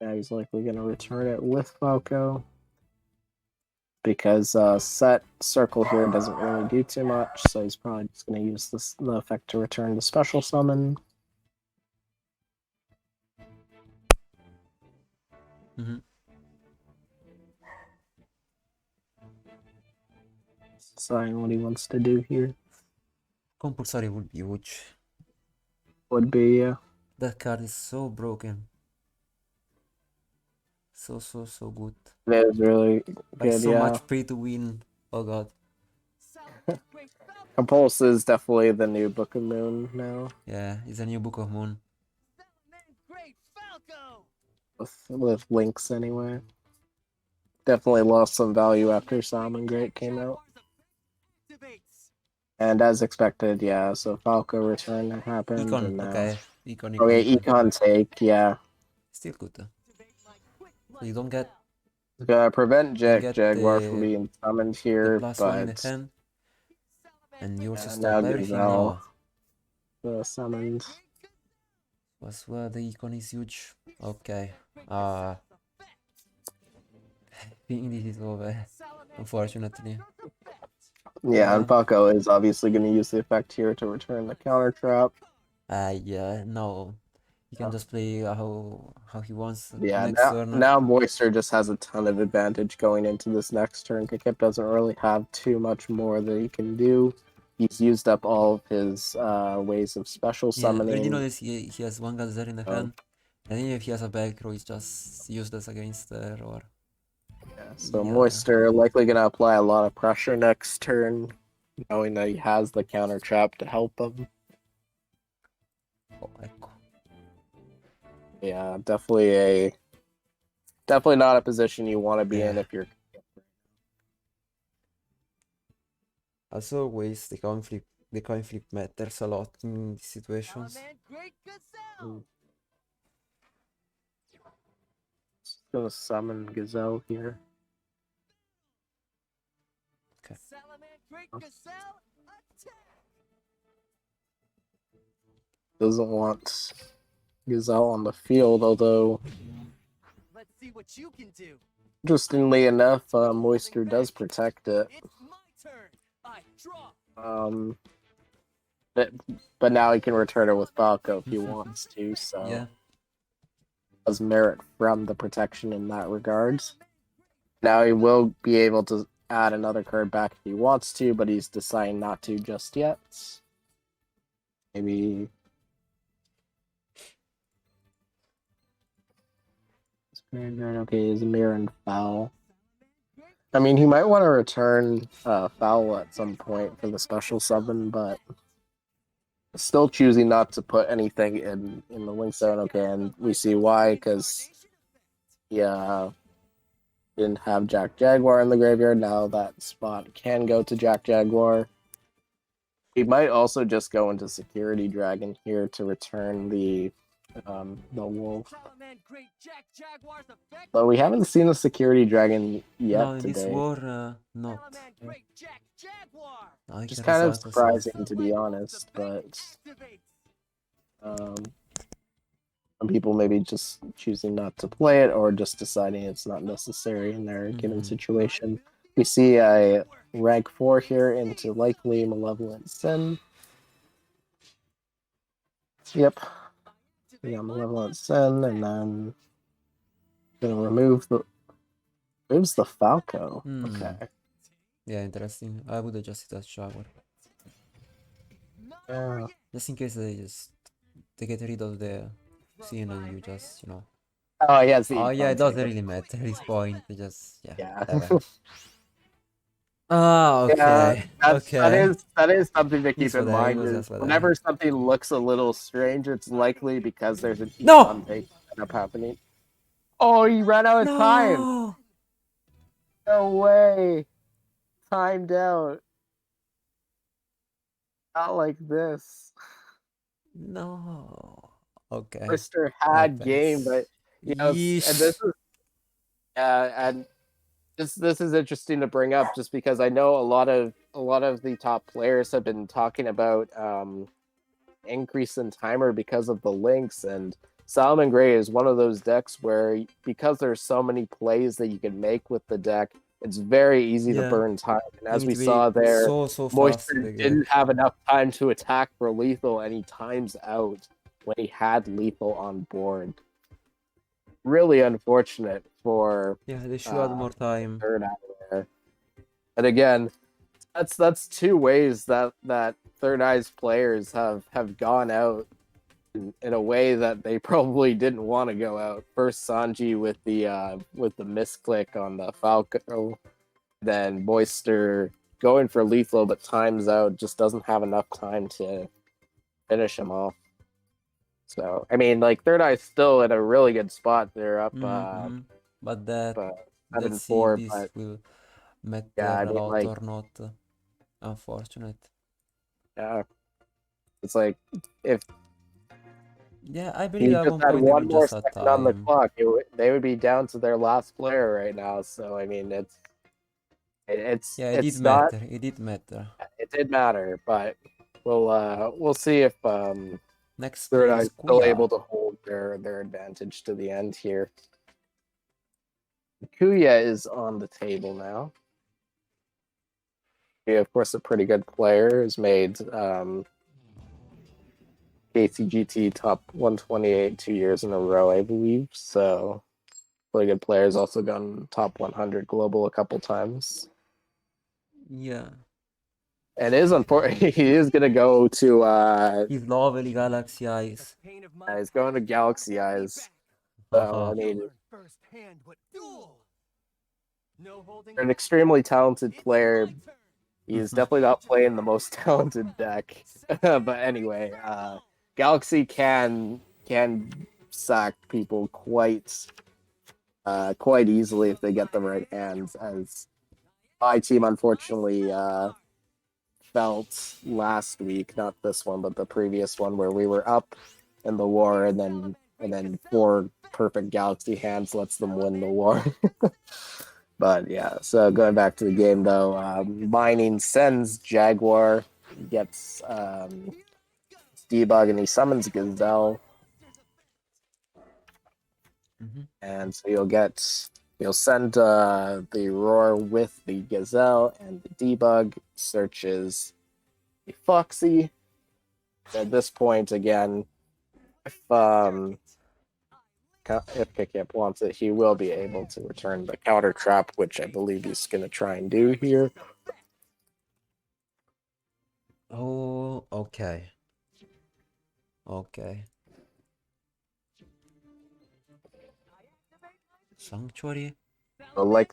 Now he's likely going to return it with Falco. because set circle here doesn't really do too much, so he's probably just going to use the effect to return the special summon. Mhm. Deciding what he wants to do here. Compulsory would be huge. Would be, That card is so broken. So good. it is really Like good, so yeah. much pay to win. Oh god. Salaman's Great Falco. Compulse is definitely the new Book of Moon now, Yeah, it's a new Book of Moon. Salaman's Great Falco. with links anyway. Definitely lost some value after Salmon Great came out. Activates. And as expected, yeah, so Falco return happened, Econ, and now... okay. Econ, Okay, econ. Econ take, yeah. Still good though. Activate my quick So you don't get It's gonna prevent get Jaguar from being summoned the here, +1 in the but hand, and yours yeah, is now stop everything. Gazelle No, summoned. was where the econ is huge. Okay. I think this is over. Unfortunately. Yeah, and Falco is obviously gonna use the effect here to return the counter trap. Yeah, no. He can just play how he wants Yeah, next now, turn. now Moisture just has a ton of advantage going into this next turn. Kikip doesn't really have too much more that he can do. He's used up all of his ways of special Yeah, already summoning. noticed he has one Gazer in the Oh. hand. And even if he has a back row, he's just useless against her or... Yeah, so Yeah. Moisture likely gonna apply a lot of pressure next turn, knowing that he has the counter trap to help him. Oh, ecco. Yeah, definitely not a position you want to be in Yeah. if you're... As always, the coin flip matters a lot in these situations. Salaman Great Gazelle. Just gonna summon Gazelle here. Salaman Great Gazelle. Attack. Doesn't want Gazelle on the field, although Let's see what you can do. interestingly enough, Moisture does protect it. It's my turn. I draw. But now he can return it with Falco if he wants to, so Yeah. does merit from the protection in that regards. Now he will be able to add another card back if he wants to, but he's deciding not to just yet. Maybe... Okay, is Mirror and Foul. I mean, he might want to return Foul at some point for the special summon, but still choosing not to put anything in the link zone. Okay, and we see why, because didn't have Jack Jaguar in the graveyard. Now that spot can go to Jack Jaguar. He might also just go into Security Dragon here to return the wolf. Salaman Great Jack Jaguar's effect. But we haven't seen a Security Dragon yet No, in this today. war, not. Salaman Great Jack Jaguar. No, he Just can kind of result as surprising, to be honest, but Activates. some people maybe just choosing not to play it or just deciding it's not necessary in their given situation. We see a rank 4 here into likely Malevolent Sin. Yep. Yeah, Malevolent Sin, and then gonna remove the... Moves the Falco. Okay. Yeah, interesting. I would adjust it as Jaguar. Yeah. Just in case they get rid of the scene and you just, you know. Oh, yeah, see. Oh yeah, it doesn't really matter at this point. They just, Yeah. whatever. Ah, okay. Okay. That is something to keep He's in whatever, he mind. was Is just whatever. whenever something looks a little strange, it's likely because there's an No! econ take end up happening. Oh, he ran out of time. No! No way. Timed out. Not like this. No. Okay. Mr. had Happens. game, but you know, and Yeesh. this is and this is interesting to bring up just because I know a lot of the top players have been talking about increase in timer because of the links, and Solomon Gray is one of those decks where because there's so many plays that you can make with the deck, it's very easy to Yeah. burn time. And You as need we to be saw there, so fast Moisture with the didn't gap. have enough time to attack for lethal, and he times out when he had lethal on board. Really unfortunate for Yeah, they should add more time. third out there. And again, that's two ways that Third Eye's players have gone out in a way that they probably didn't want to go out. First Sanji with the misclick on the Falco, then Moisture going for lethal but times out, just doesn't have enough time to finish him off. So I mean, like Third Eye's still in a really good spot. They're up But that, let's see 7-4, if this but will matter yeah, I a mean, lot like, or not. Unfortunate. yeah, it's like if Yeah, I believe he at just one had point they one will more just add second on the time. clock, they would be down to their last player right now. So I mean, Yeah, it did not. matter. It did matter. It did matter, but we'll see if Next Third player Eye's is still Kuya. able to hold their advantage to the end here. Kuya is on the table now. He, of course, a pretty good player. Has made KCGT top 128 2 years in a row, I believe. So, really good player. Has also gone top 100 global a couple times. Yeah. And he is gonna go to He's lovely Galaxy Eyes. Pain of my he's going to Galaxy Eyes. So Haha. I mean, learn firsthand what Duel. No holding an back. extremely talented It's player. my turn. He's definitely not playing the most talented deck. But anyway, Galaxy can sack people quite easily if they get the right hands, as my team unfortunately felt last week, not this one, but the previous one, where we were up in the war and then 4 perfect Galaxy hands lets them win the war. But yeah, so going back to the game though, Mining sends Jaguar, gets Debug, and he summons Gazelle. And so you'll send the Roar with the Gazelle, and the Debug searches the Foxy. At this point, again, if Kickyup wants it, he will be able to return the counter trap, which I believe he's going to try and do here. Oh, okay. Okay. Sanctuary? So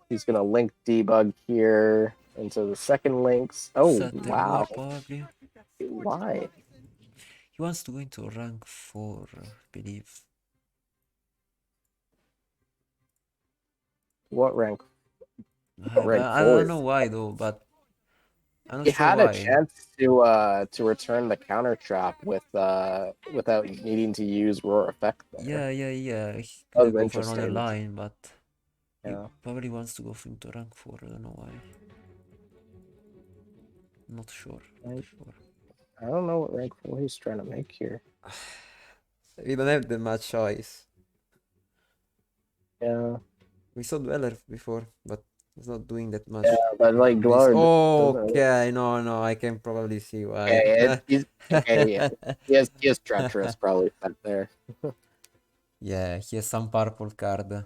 he's gonna link debug here into the second links. Oh Set the wow, war, probably. why? He wants to go into rank 4, I believe. What rank? But Rank I 4 don't is know why though, but I'm not he sure had a why. chance to return the counter trap without needing to use roar effect there. Yeah. He That could was go for another interesting. line, but he Yeah. probably wants to go into rank 4. I don't know why. Not sure. Not sure. I don't know what rank 4 he's trying to make here. We don't have that much choice. Yeah. We saw Dweller before, but he's not doing that much. Yeah, but like This- Glower okay, no, I can probably see why. yeah. He has treacherous probably sent there. Yeah, he has some purple card.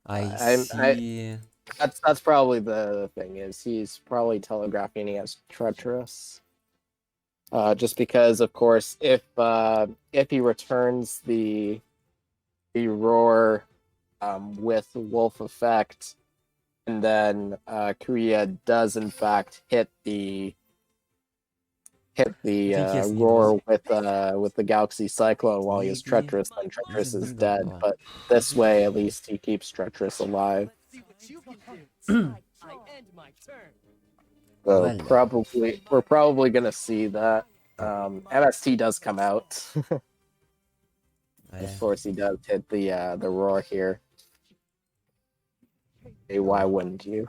I I see. that's probably the thing, is he's probably telegraphing he has treacherous. Just because, of course, if he returns the roar with wolf effect, and then Korea does in fact hit the I think he has roar needles. with the Galaxy Cyclone while he has Maybe treacherous, then treacherous he's a is needle dead. god. But this way, at least he keeps treacherous alive. Let's see what you can do. I end my turn. So Well. we're probably gonna see that. MST does come out. Of course, he does hit the roar here. Hey, why wouldn't you?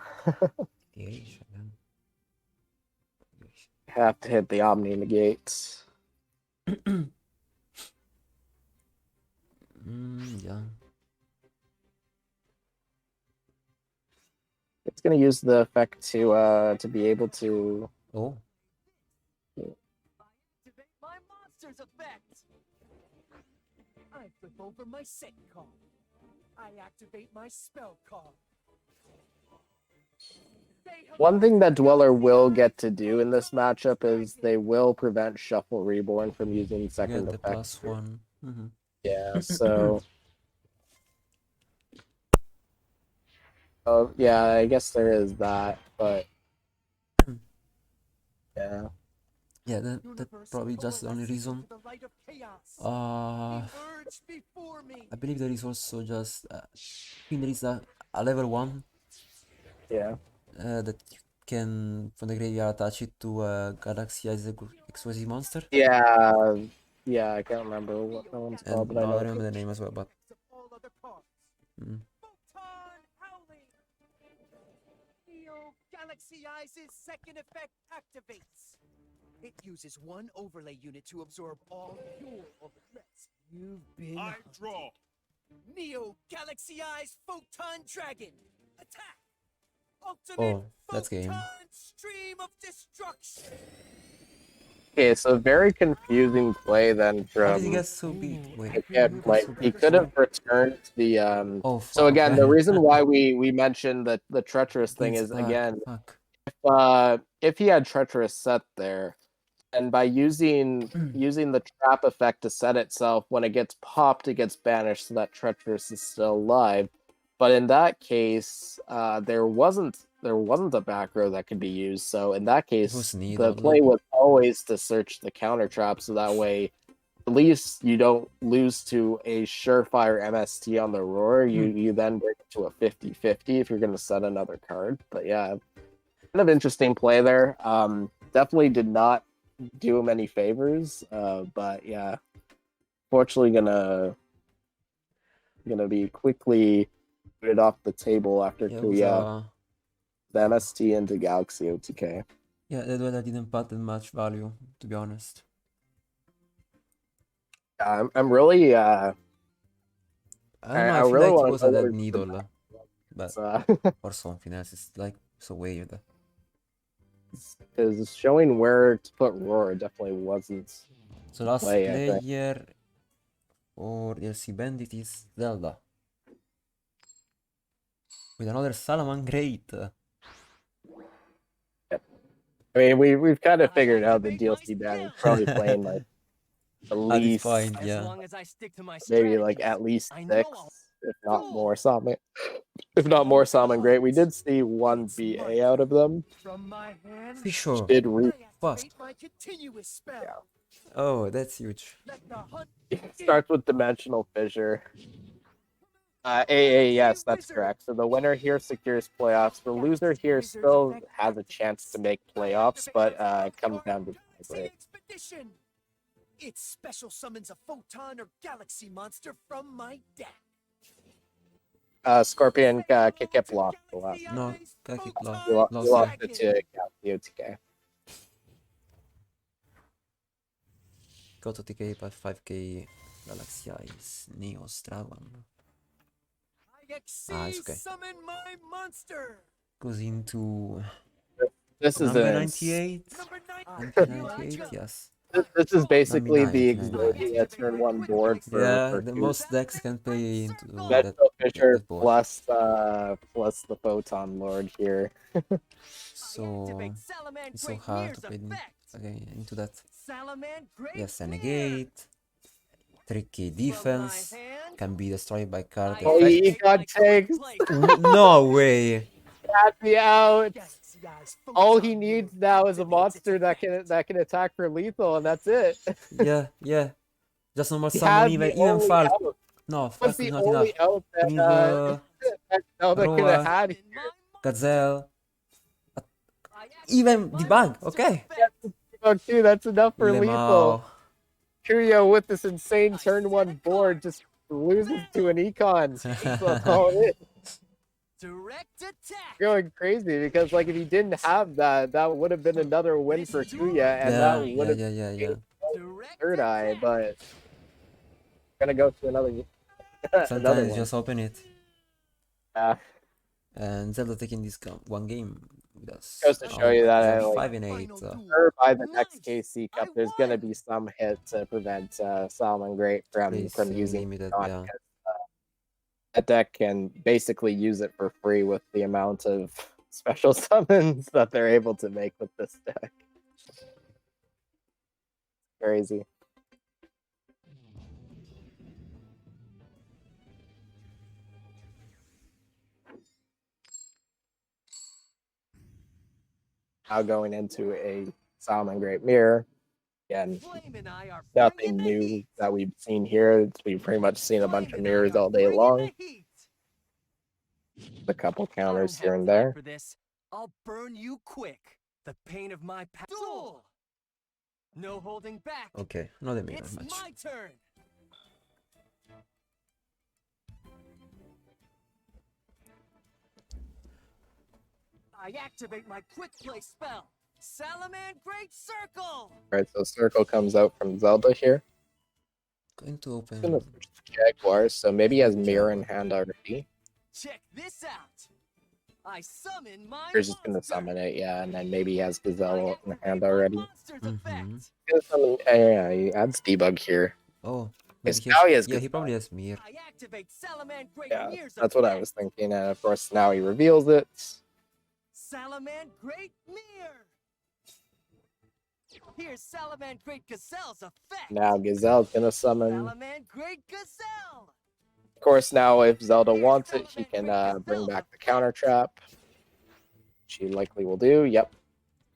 Have to hit the Omni Negate. Yeah. It's gonna use the effect to be able to. Oh, Activate my monster's effect. I flip over my set card. I activate my spell card. One thing that Dweller will get to do in this matchup is they will prevent Shuffle Reborn from using second get the effect. +1. Mm-hmm. Yeah, so. Oh, yeah, I guess there is that, but. Yeah. Yeah, that's probably just the only reason. I believe there is also just. I think there is a level 1 Yeah. that you can, from the graveyard, attach it to a Galaxy as a XYZ monster. Yeah. Yeah, I can't remember what that one's called, And but I no, I know. don't remember the name as well, but. Mm. Galaxy Eyes' second effect activates. It uses one overlay unit to absorb all fuel of threats. You've been I draw. Neo Galaxy Eyes Photon Dragon. Attack! Ultimate Oh, that's Photon game. Stream of Destruction. Okay, so very confusing play then How did he from. get so big? Wait. Again, like he could have returned the Oh, So fuck, again, okay. the reason why we mentioned that the treacherous thing It's is back. again, Fuck. if he had treacherous set there, and by using the trap effect to set itself, when it gets popped, it gets banished, so that treacherous is still alive. But in that case, there wasn't a back row that could be used. So in that case, was the Needle. play was always to search the counter trap, so that way, at least you don't lose to a surefire MST on the roar. You then bring it to a 50-50 if you're going to set another card. But yeah, kind of interesting play there. Definitely did not do him any favors. But yeah, fortunately gonna be quickly put off the table after Yeah, it was, Kuya the MST into Galaxy OTK. yeah, that duel didn't put that much value, to be honest. I'm really I don't know, I feel really like it want was to a know dead what needle, but it's, or something else. It's like so weird. because showing where to put Roar definitely wasn't. So last Play, I think. player for DLC Bandit is Zelda. With another Salaman Great. I mean, we've kind of figured out the DLC ban is probably playing like at At this least point, As yeah. long as I stick to my maybe like strategies, at least I know 6, I'll if not Duel. more Salmon. If not more Salmon Great. We did see one BA out of them. From my hand, Fisher. Did I Fast. activate my continuous spell. Yeah. Oh, that's huge. Let the hunt starts with Dimensional Fissure. AA, yes, that's correct. So the winner here secures playoffs. The loser here still has a chance to make playoffs, but it comes down to Galaxy tiebreak. Expedition. It special summons a photon or galaxy monster from my deck. Scorpion kick it blocked the last. No, kick it block. You Lost lost it. it to Galaxy OTK. Got to TK by 5k Galaxy Eyes Neos Dragon. It's okay. Summon my monster. Goes into This is number an 98. Number 98, yes. This is basically the 99. Exodia turn 1 board for Yeah, for the two. most decks can play into that, Dimensional Fissure that board. plus the Photon Lord here. So it's so hard to play into that. Yes, a negate. Tricky defense. Can be destroyed by card Oh, effect. he got takes. No way. Got me out. All he needs now is a monster that can attack for lethal, and that's it. Yeah, yeah. Just normal He summon, has even the only Falk. out. No, What's Falk the is not enough. only out We need that Zelda could have Roa. had? Gazelle. Even debug, okay. Oh, dude, that's enough for lethal. Lemao. Curio with this insane turn 1 board just loses to an econ. That's all it is. direct attack. Going crazy because like if he didn't have that, that would have been another win for Kuya, and that would have Yeah. third eye. But gonna go to another another Sometimes one. just open it. Yeah. And Zelda taking this one game with us. Goes to show you that, like, 5 and 8. Sure, by the next Nice! KC Cup, I there's gonna won! be some hit to prevent Solomon Great from Racing using limited, Dawn, yeah. because that deck can basically use it for free with the amount of special summons that they're able to make with this deck. Crazy. Now going into a Solomon Great Mirror. Again, Flame and I are nothing bringing the new heat. that we've seen here. We've pretty much seen a bunch of Flame and I mirrors are all day bringing long. the heat. A couple I don't counters have here and time there. for this. I'll burn you quick. The pain of my Duel! No holding back. Okay, another mirror It's match. my turn. I activate my quick play spell. Salaman Great Circle. Alright, so Circle comes out from Zelda here. Going to He's gonna open. switch to Jaguars, so maybe he has Mirror in hand already. Check this out. I summon my He's just gonna monster. summon it, yeah, and then maybe he has I Gazelle in activate hand my already. monster's Mhm. effect. He's gonna summon, yeah, he adds Debug here. Oh, Yes, maybe now he has yeah, he Gazelle. probably has mirror. I activate Salaman Great Yeah, Mirror's that's what I effect. was thinking, and of course now he reveals it. Salaman Great Mirror. Here's Salaman Great Gazelle's effect. Now Gazelle's gonna summon. Salaman Great Gazelle. Of course, now if Zelda Here's wants it, he Salaman can Great bring Gazelle's back the effect. counter trap. She likely will do. Yep.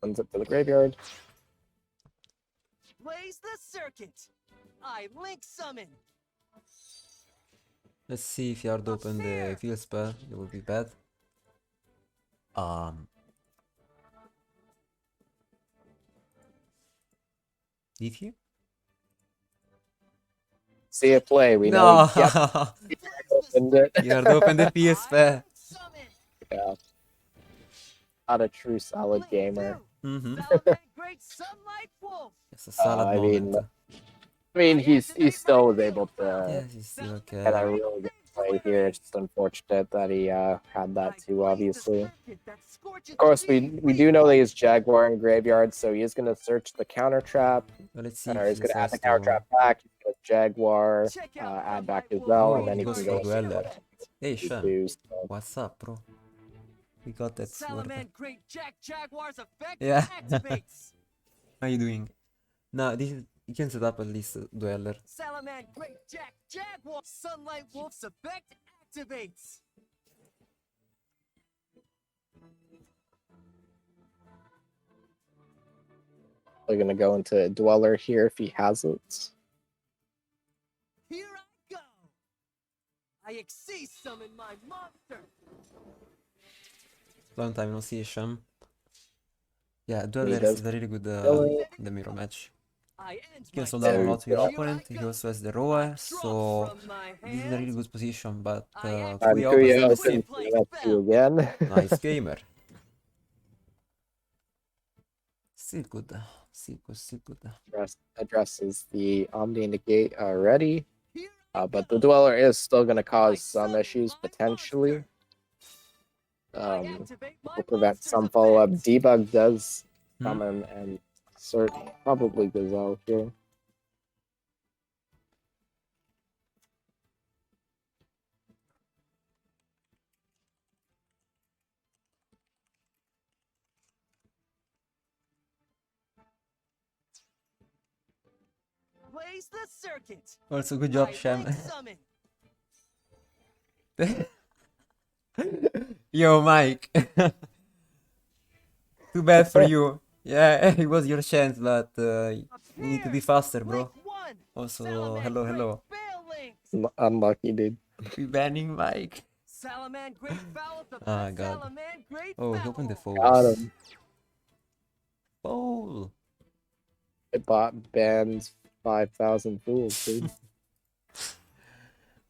Sends it to the graveyard. Blaze the circuit. I link summon. Let's see if you hard open the field spell. It would be bad. Did you? See it play. We No! know. Yep. He opened it. You hard open the field spell. Summon. Yeah. Not a true solid Link gamer. two. Mm-hmm. Salaman Great Sunlight Wolf. It's a salad I mean, moment. he still was able to Yes, he's still get a okay. really good play here. It's just unfortunate that he had that too, obviously. Of course, we do know that he's Jaguar in graveyard, so he is going to search the counter trap. Well, let's see Or if he's he going to add decides the counter to. trap back. He's going to Jaguar, add back his Bell, Oh, and then he he goes can for go Dueler. Hey, to Shem. boost. What's up, bro? We got that sword. Salaman Great Jaguar's effect Yeah. activates. How you doing? No, this is, you can set up at least a Dueler. Salaman Great Jaguar Sunlight Wolf's effect activates. We're going to go into Dweller here if he has it. Here I go. I exceed summon my monster. Long time no see Shem. Yeah, He Dueler does is a really good Dueler. in the mirror match. I end You can my slow down a There turn. we lot with your go. opponent. He also has the Roar, so this is a really good position, but And Kuya Kuya opens the opens same. the two again. Nice gamer. Still good. Still good, still good. Addresses the Omni Negate already. But the Dweller is still going to cause some issues, potentially. Will prevent some follow-up. Debug does summon and search probably Gazelle here. Blaze the circuit. Also, good job, I Shem. link summon. Yo, Mike. Too bad for you. Yeah, it was your chance, but you need to be faster, bro. Link one. Also, Salaman hello, Great hello. Veil links. Unlucky, dude. We banning Mike. Salaman Great Foul the Ah, God. Salaman Great Oh, he opened the Foul. Got foes. him. Foul. It bans 5,000 fools, dude.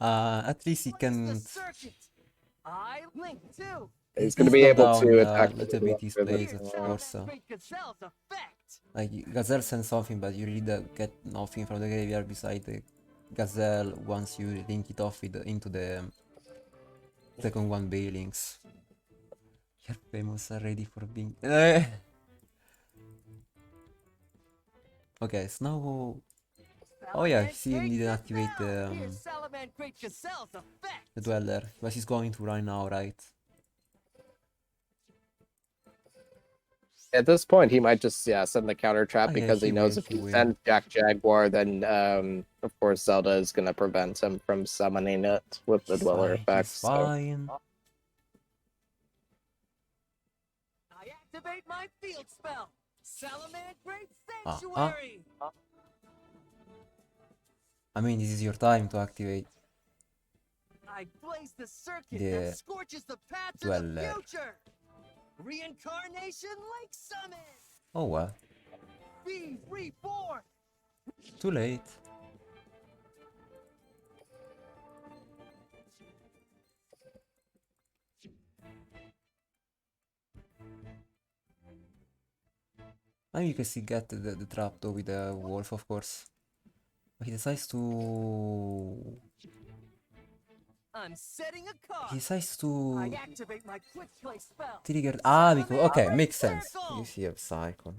At least he Blaze can the circuit. I link two. He's going to be slow able down to a attack little the bit his Gazelle plays, as of well. course. Great Gazelle's effect. Like, Gazelle sends something, but you really get nothing from the graveyard beside the Gazelle once you link it off with into the second one Bailings. You're famous and ready for being. Okay, so now. Oh yeah, see, he didn't activate Here's Salaman Great Gazelle's effect. the Dweller, but he's going to right now, right? At this point, he might just send the counter trap Oh, yeah, because he he knows will, if he he will. sends Jack Jaguar, then of course Zelda is gonna prevent him from summoning it with the He's Dweller fine, effect. he's So fine. I activate my field spell. Salaman Great Ah, Sanctuary. I mean, this is your time to activate I blaze the circuit the that scorches the path to the Dweller. future. Reincarnation Lake Summit. Oh well, Be reborn. too late. I mean, you can still get the trap though with the wolf, of course. But he decides to. I'm setting a He card. decides I to activate my quick play spell. trigger. Because. Salaman Okay, Great makes sense. Circle. You see a cycle.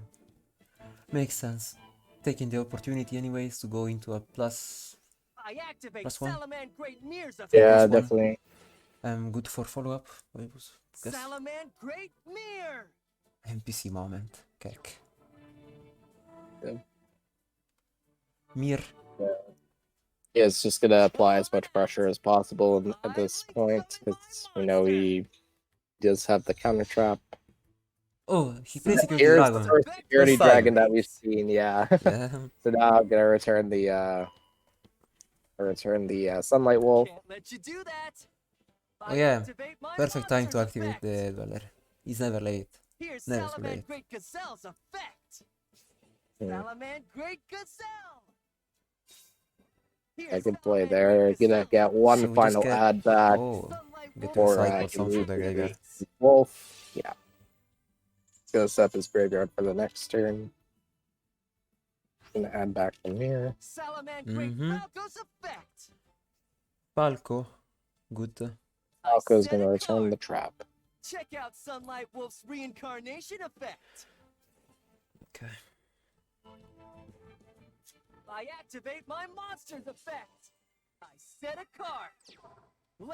Makes sense. Taking the opportunity, anyways, to go into a plus. I activate +1. Salaman Great Mirror's effect. yeah, Plus one. definitely. Good for follow up. I guess. Salaman Great Mirror. NPC moment. Kek. Yeah. Mir. Yeah, it's just gonna apply as much pressure as possible at this point because we know he does have the counter trap. Oh, he plays Security Here's Dragon. the first security First time. dragon that we've seen. Yeah. Yeah. So now I'm gonna return the Sunlight Wolf. Can't let you do that. Oh I yeah, activate my perfect time to monster's activate effect. the Dweller. He's never late. Here's Never too Salaman late. Great Gazelle's effect. Hmm. Salaman Great Gazelle. I Here's can play Salaman there. Great Gonna Gazelle. get one So we just final get- add back Oh, Sunlight get Wolf to for recycle can some move from the to graveyard. Wolf. Yeah. Gonna set this graveyard for the next turn. Gonna add back the mirror. Salaman Great Mhm. Falco's effect. Palco. Good. I Falco's set gonna a return card. the trap. Check out Sunlight Wolf's reincarnation effect. Okay. I activate my monster's effect. I set a card.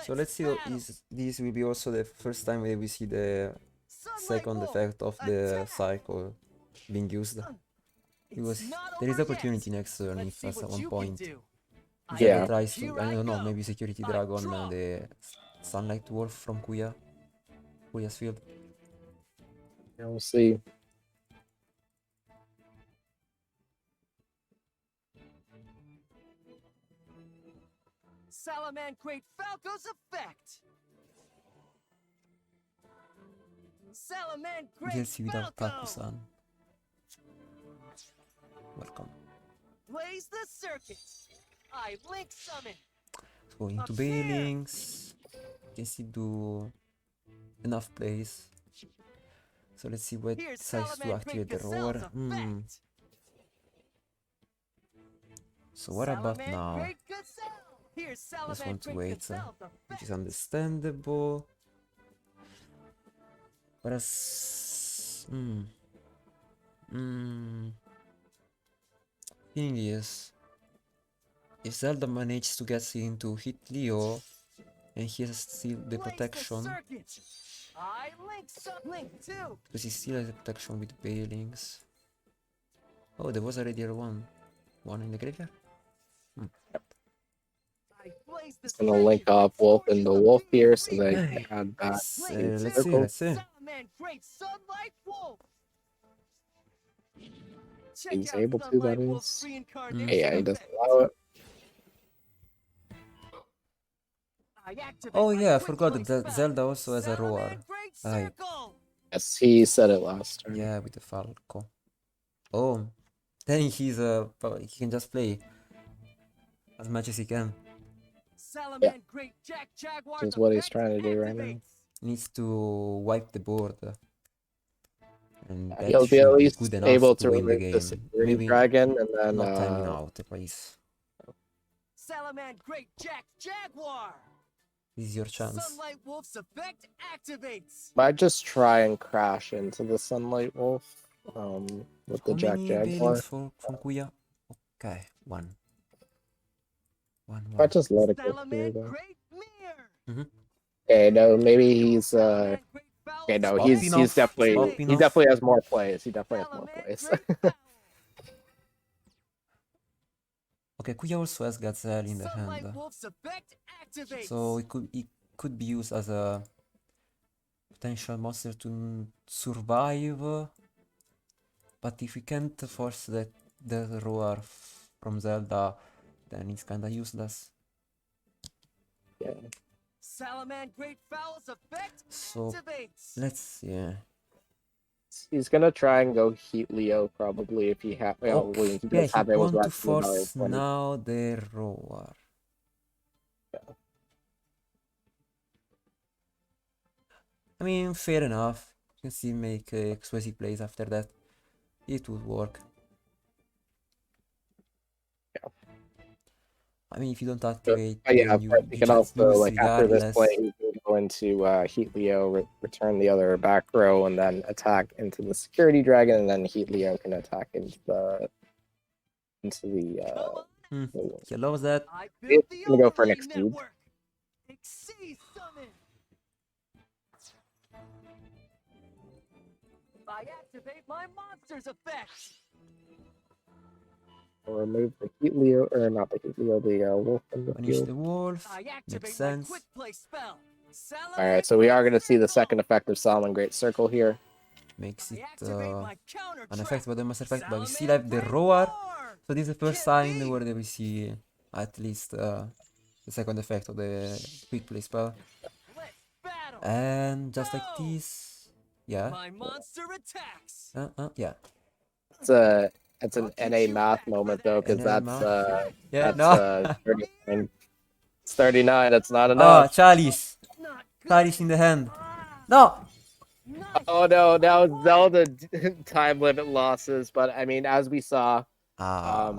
So let's see. battle. This will be also the first time that we see the Sunlight second Wolf, effect of the attack. cycle being used. It's There not is over opportunity yet. next turn Let's if see at what one you point can do. Yeah. Zelda tries to. Here I don't know. go. Maybe Security I Dragon, draw. the Sunlight Wolf from Kuya's field. Yeah, we'll see. Salaman Great Falco's effect. Salaman Great DLC without Falco. Taku-san. Welcome. Blaze the circuit. I link summon. Let's go into Up there. Bailings. Can still do enough plays. So let's see what Here's decides to Salaman activate Great the roar. Gazelle's effect. So what about Salaman now? Great Gazelle. Here's Salaman Just want to Great wait, Gazelle's which effect. is understandable. Whereas, thing is, if Zelda manages to get into hit Leo, and he has still the Blaze protection, circuit. I link too. because he still has the protection with Bailings. Oh, there was already one in the graveyard. I blaze the It's gonna link circuit. up Wolf and the Wolf here so they Hey. can add back. Let's the see, circle. let's see. Salaman Great Sunlight Wolf. Check He's out able to, Sunlight that Wolf's is. reincarnation Yeah, he doesn't effect. allow it. I activate Oh my yeah, I quick forgot play that spell. Zelda also has a roar. Salaman Great Aye. Circle. Yes, he said it last turn. Yeah, with the Falco. Oh, then he can just play as much as he can. Salaman Great Jack Jaguar. Which is what he's trying to do right now. He needs to wipe the board. And that He'll be should at least good enough able to to win the remove the game. security Maybe dragon and then not timing out, please. Salaman Great Jack Jaguar. This is your chance. Sunlight Wolf's effect activates. Might just try and crash into the Sunlight Wolf with the How Jack many Jaguar. Veilings from Kuya? Okay, one. One. Might just let it go through Salaman though. Great Mirror. Okay, no, maybe he's Salaman Great Foul okay, no, Spot he's enough, definitely spot he enough. definitely has more plays. He definitely has more Salaman plays. Great Foul. Okay, Kuya also has Gazelle in the Sunlight hand. Wolf's effect activates. So it could be used as a potential monster to survive. But if we can't force the roar from Zelda, then it's kinda useless. Yeah. Salaman Great Foul's effect So activates. let's see. He's gonna try and go Heat Leo probably if he have Okay, he does he have it was want to resting another force 20. now the roar. I mean, fair enough. You can still make explosive plays after that. It would work. Yeah. I mean, if you don't activate, But yeah, then of you course, he can just also lose like after this regardless. play, he can go into Heat Leo, return the other back row, and then attack into the Security Dragon, and then Heat Leo can attack into the Come on. He loves that. I It's built the gonna go for an overlay Exceed. network. Exceed summon. I activate my monster's effect. Or remove the Heat Leo, or not the Heat Leo, the Wolf from the Punish field. the wolf. I Makes activate my sense. quick play spell. Alright, so we are gonna see the second effect of Solomon Great Circle here. Makes I it activate my counter an trap. effect by the master effect, but we still Salaman have the Great roar. Roar. So this is the first Can't time be. where we see at least the second effect of the quick play spell. Let's battle. And just like Go. this, yeah, My monster attacks. yeah. It's an NA math moment though, because NA that's math. Yeah, that's no. 39. It's 39. That's not Ah, enough. Chalice. Not good. Chalice in the hand. Ah, No. nice. Oh no, now Zelda time limit losses, but I mean, as we saw, NA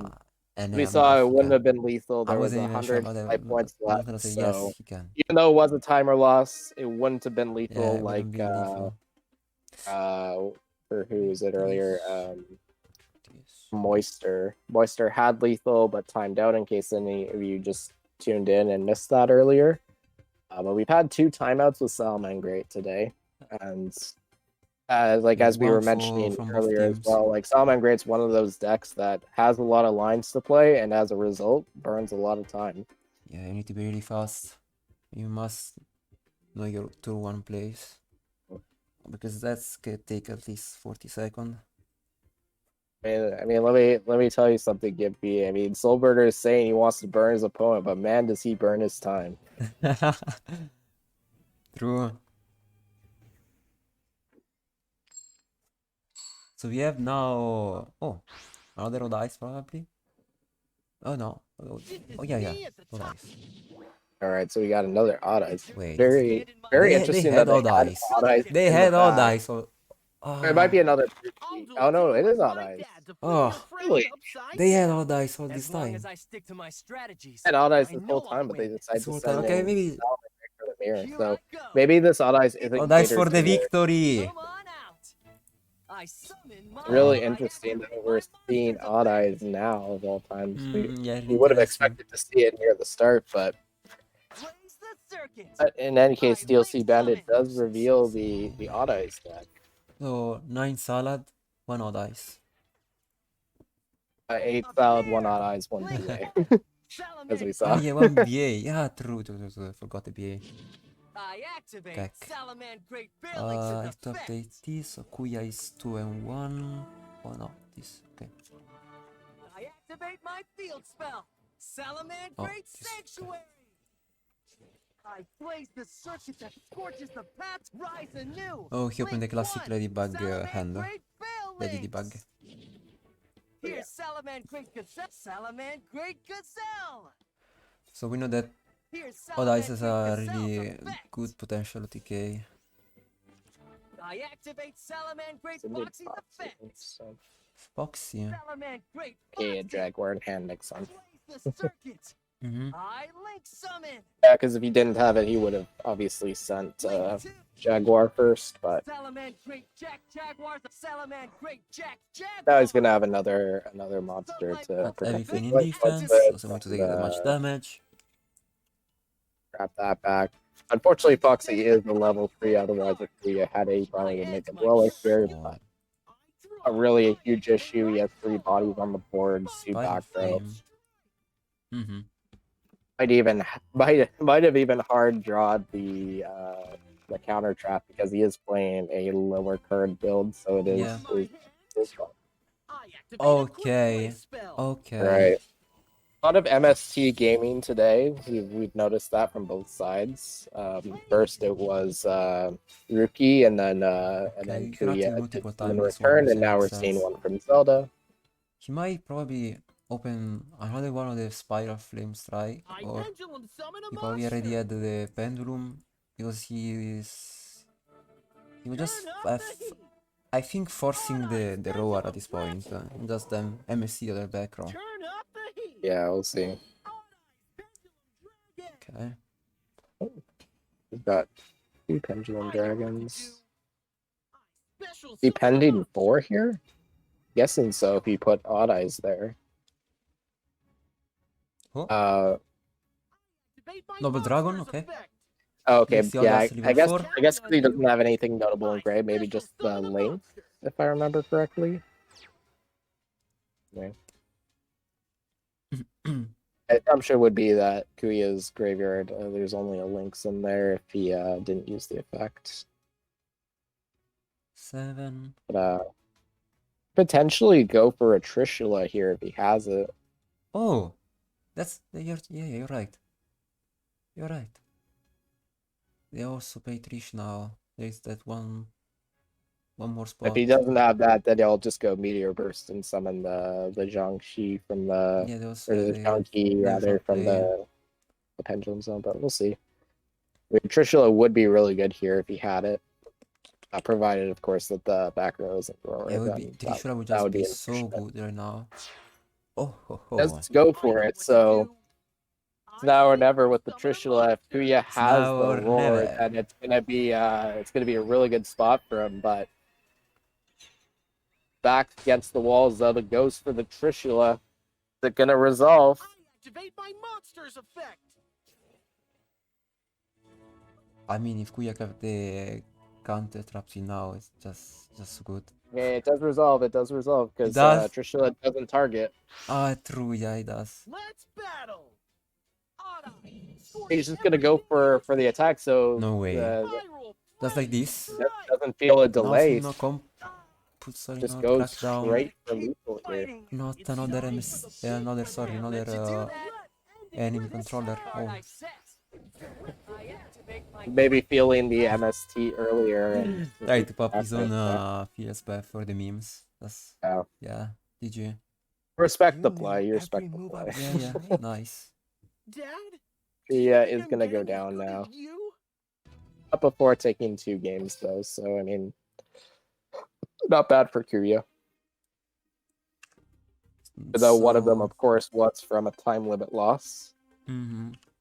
we math. saw it He wouldn't can. have been lethal. I There was wasn't even sure 100 about that. life points I was left, gonna say so yes, he can. even though it was a timer loss, it wouldn't have been lethal Yeah, it like wouldn't be lethal. for who was it earlier? Yes. Moister. Moister had lethal, but timed out in case any of you just tuned in and missed that earlier. But we've had 2 timeouts with Salman Great today, and like Yeah, as we were one mentioning from both earlier as teams. well, like Salman Great's one of those decks that has a lot of lines to play, and as a result, burns a lot of time. Yeah, you need to be really fast. You must know your turn 1 place. Because that's gonna take at least 40 seconds. I mean, let me tell you something, Gimpy. I mean, Soulburner is saying he wants to burn his opponent, but man, does he burn his time. True. So we have now another dice probably. Oh no. Oh yeah. Dice. All right, so we got another odd eyes. Wait. Very They interesting had that all they had dice. odd eyes They in the had all back. dice. So, It might be another. Oh no, it is odd eyes. Really? They had all dice all this As long time. as I stick to my strategies. Had odd eyes I this know whole I'll time, but they win. decided This to whole send time. Okay, in maybe Salmon for the mirror. Here So I go. maybe this odd eyes isn't all dice catered for to the mirror. victory. Come on out. I summon my Really I interesting that activate we're my seeing monster's odd effect. eyes now of all times. Yeah, We would have interesting. expected to see it near the start, but Blaze the circuit. in any case, I DLC link Bandit summon. does reveal the odd eyes deck. So 9 salad, 1 all dice. 8 salad, 1 odd eyes, 1 Blink. BA, as we Oh saw. yeah, 1 BA. Yeah, true. I forgot the BA. I activate Kek. Salaman Great I Phalanx's have to effect. update this. So Kuya is 2 and 1. Oh no, this. Okay. I activate my field spell. Salaman Oh, Great this- Sanctuary. I blaze the circuit that scorches the path, rise anew. Oh, he opened the Blink classic one. Ladybug Salaman hand. Great Ladybug. Phalanx. Here's Salaman Great Gazelle. Salaman Great Gazelle. So we know that Here's all Salaman dice has Great a Gazelle's really effect. good potential TK. I activate Salaman Great It's a big Foxy's box, effect. Foxy. Salaman Great Okay, Foxy. Jaguar in hand next time. Blaze the circuit. Mm-hmm. I link summon. Yeah, because if he didn't have it, he would have obviously sent Link 2. Jaguar first, but Salaman Great Jack Jaguars. Salaman Great Jack Jaguars. now he's gonna have another monster to Got protect everything his in life defense, with, doesn't want to and, take that much damage. grab that back. Unfortunately, Foxy is a level 3, otherwise if we had a probably would make a Dweller here, but not really a huge issue. He has 3 bodies on the board, 2 Spider back row. Flame. Mm-hmm. Might have even hard drawed the counter trap because he is playing a lower card build, so it is. Yeah. is I activate a quick Okay. play spell. Okay. right. A lot of MST gaming today. We've noticed that from both sides. First it was Rookie, and then Okay, you can activate Kuya multiple did in times this one, return, so and it now we're makes seeing sense. one from Zelda. He might probably open another one of the Spiral Flame Strike, I or pendulum summon a he probably already monster. had the Pendulum, because he was just, Turn up the heat. I think, forcing the roar at this point, just them MSC on the back row. Turn up the heat. Yeah, we'll see. Okay. We've got 2 Pendulum Dragons. Special He summon a pending monster. 4 here? Guessing so if he put Odd Eyes there. Oh, Activate my Noble Dragon, monster's okay. effect. Oh, okay, Makes the yeah, Odd Eyes I level 4. I guess he doesn't have anything notable in gray, maybe just the length, if I remember correctly. Yeah. Assumption would be that Kuya's graveyard, there's only a Lynx in there if he didn't use the effect. 7. But potentially go for a Trishula here if he has it. Oh, you're right. You're right. They also pay Trish now. There's that one more spot. If he doesn't have that, then I'll just go Meteor Burst and summon the Jiangxi from the Yeah, those or the Jiangxi rather from play. the Pendulum Zone, but we'll see. I mean, Trishula would be really good here if he had it, provided, of course, that the back row isn't roaring. Yeah, would be then Trishula would that just would be be so unfortunate. good right now. Oh ho ho. Let's go for it. So it's now or never with the Trishula. If Kuya has now the or roar, never. then it's gonna be a really good spot for him. But back against the wall, Zelda goes for the Trishula. Is it gonna resolve? I activate my monster's effect. I mean, if Kuyak have the counter traps in now, it's just good. Yeah, it does resolve. It does resolve because does? Trishula doesn't target. Ah, true. Yeah, it does. Let's battle. He's just gonna go for the attack. So No way. Just like this. doesn't feel a delay. Nothing, no comp. Sorry, Just no goes crackdown. straight for lethal here. Not another enemy controller. Oh. Maybe feeling the MST earlier. And Right, to pop his own after, feels bad for the memes. That's yeah. GG. Respect the play. You respect the play. Yeah, nice. Dad? He is gonna go down now. Up before taking 2 games though, so I mean, not bad for Kuya. Though one of them, of course, was from a time limit loss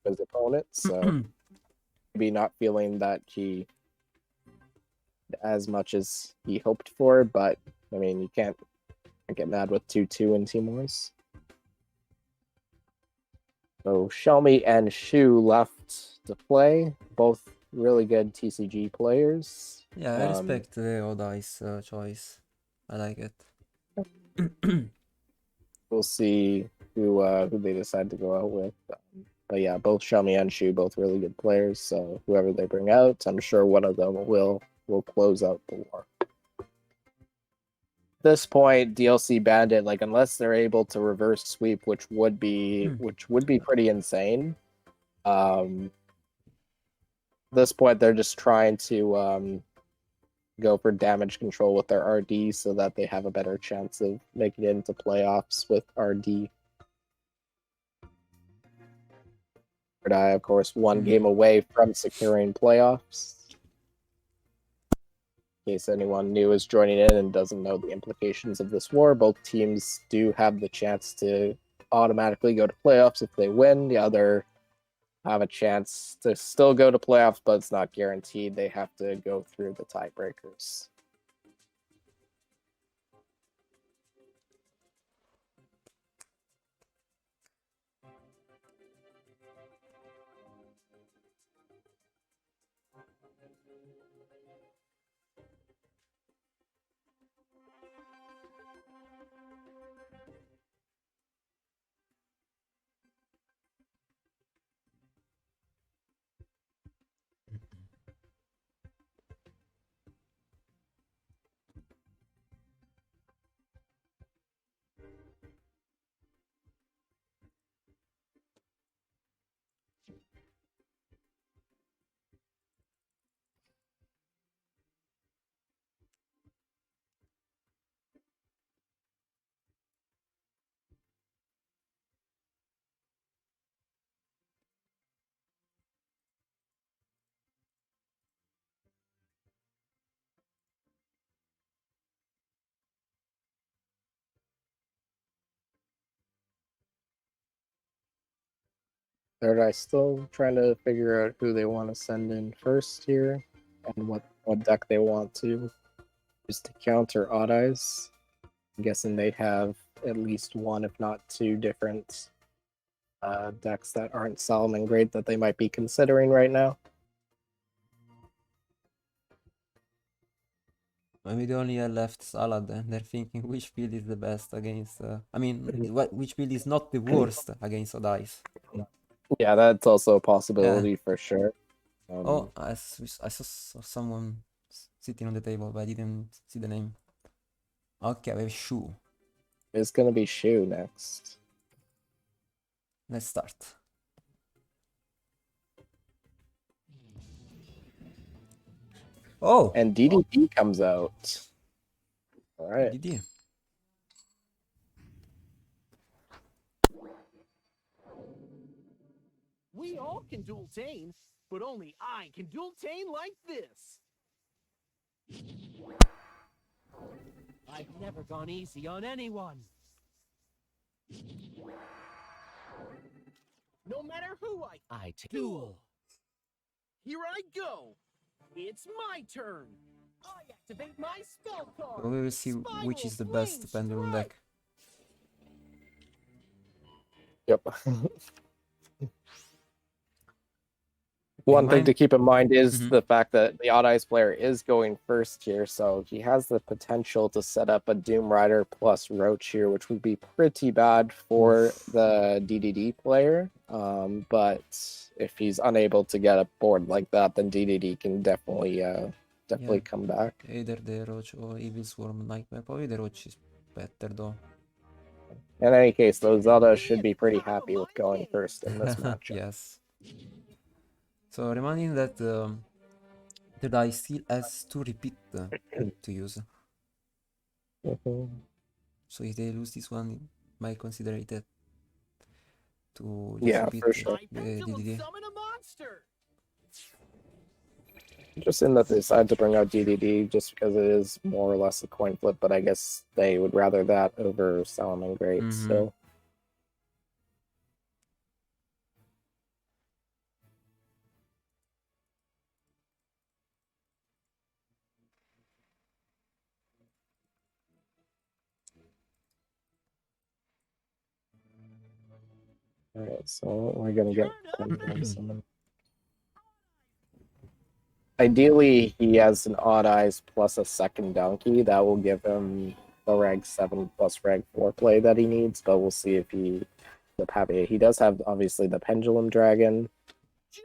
his opponent, so maybe not feeling that he as much as he hoped for, but I mean, you can't get mad with 2-2 in Team Wars. So Xiaomi and Shu left to play, both really good TCG players. Yeah, I respect the Odd Eyes choice. I like it. We'll see who they decide to go out with. But yeah, both Xiaomi and Shu, both really good players. So whoever they bring out, I'm sure one of them will close out the war. At this point, DLC Bandit, like unless they're able to reverse sweep, which would be pretty insane. At this point, they're just trying to go for damage control with their RD so that they have a better chance of making it into playoffs with RD. But I, of course, one game away from securing playoffs. In case anyone new is joining in and doesn't know the implications of this war, both teams do have the chance to automatically go to playoffs if they win. The other have a chance to still go to playoffs, but it's not guaranteed. They have to go through the tiebreakers. Third Eye still trying to figure out who they want to send in first here and what deck they want to use to counter Odd Eyes. I'm guessing they have at least one, if not two, different decks that aren't Solomon Great that they might be considering right now. Maybe they only left Salad and they're thinking which build is the best against. I mean, which build is not the worst against Odice. Yeah, that's also a possibility for sure. Oh, I saw someone sitting on the table, but I didn't see the name. Okay, we have Shu. It's gonna be Shu next. Let's start. Oh, And DDD comes out. All right. DD. We all can dual tane, but only I can dual tane like this. I've never gone easy on anyone. No matter who I take. Duel. Here I go. It's my turn. I activate my spell card. We will see which is the best pendulum deck. Yep. One thing to keep in mind is the fact that the Odd Eyes player is going first here, so he has the potential to set up a Doom Rider plus Roach here, which would be pretty bad for the DDD player. But if he's unable to get a board like that, then DDD can definitely come back. Either the Roach or Evil Swarm Nightmare. Probably the Roach is better though. In any case, those Zelda should be pretty happy with going first in this matchup. Yes. So reminding that the die still has to repeat to use. So if they lose this one, might consider it to just repeat for sure. the DDD. Interesting that they decided to bring out DDD just because it is more or less a coin flip, but I guess they would rather that over Solomon Great. So. Alright, so we're gonna get someone. Ideally, he has an Odd Eyes plus a second Donkey. That will give him the Reg 7 plus Reg 4 play that he needs, but we'll see if he ends up having it. He does have, obviously, the Pendulum Dragon,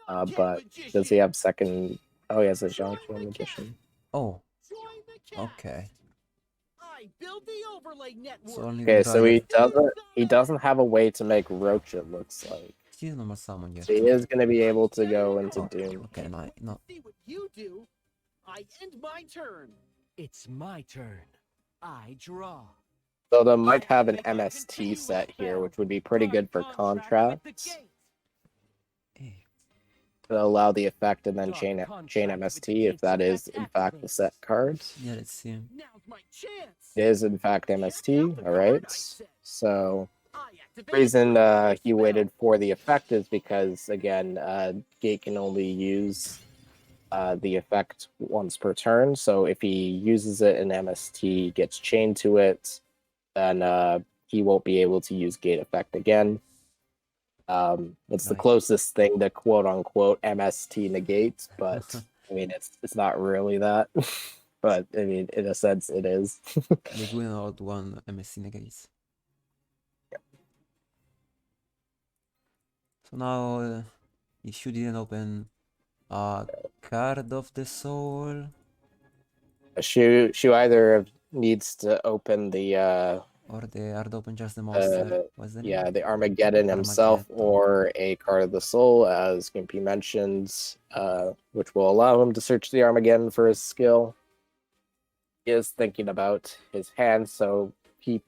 but does he have second... Oh, he has a Giampy Magician. Oh, okay. So Okay, so he doesn't have a way to make Roach, it looks like. Still no more summon yet. So he is going to be able to go into Doom. Okay, no. See what you do. I end my turn. It's my turn. I draw. So they might have an MST set here, which would be pretty good for contracts. To allow the effect and then chain MST if that is in fact the set card. Yeah, let's see. It is in fact MST, alright. So reason he waited for the effect is because, again, Gate can only use the effect once per turn. So if he uses it and MST gets chained to it, then he won't be able to use Gate effect again. It's the Right. closest thing to quote unquote MST negate, but I mean it's not really that. But I mean, in a sense, it is. The good and old one MSC negates. So now, if you didn't open a card of the soul, Shu either needs to open the or the hard open just the monster. What's the name? the Armageddon himself, Armageddon. or a card of the soul, as Gimpy mentions, which will allow him to search the Armageddon for his skill. He is thinking about his hand, so he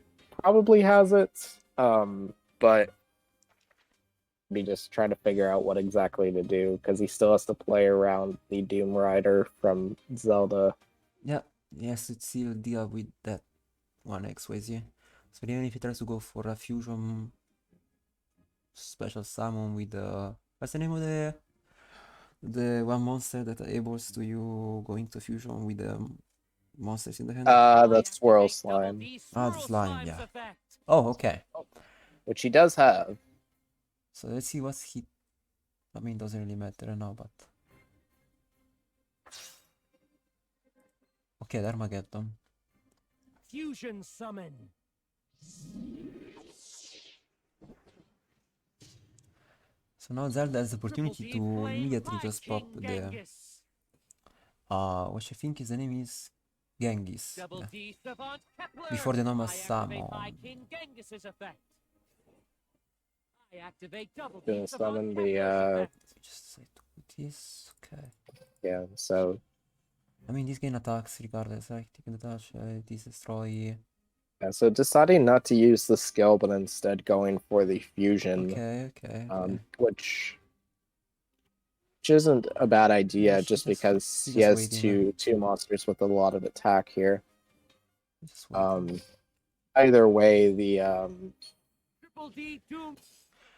probably has it, but be just trying to figure out what exactly to do, because he still has to play around the Doom Rider from Zelda. Yeah, he has to still deal with that one X-Ways. So even if he tries to go for a fusion special summon with what's the name of the one monster that enables to you go into fusion with the monsters in the hand? The Swirl Slime, Ah, the slime, yeah. Oh, okay. which he does have. So let's see what he. I mean, doesn't really matter now, but okay, the Armageddon. Fusion summon. So now Zelda has the opportunity to immediately just pop the what I think his name is Genghis. Yeah. Before the normal summon. Gonna summon the Just say to put this. Okay. yeah, so I mean, this game attacks regardless, right? Taking the touch, this destroy. yeah, so deciding not to use the skill, but instead going for the fusion, Okay. which isn't a bad idea, Yeah, just just- because he just has waiting, two monsters with a lot of attack here. Just waiting. Either way, the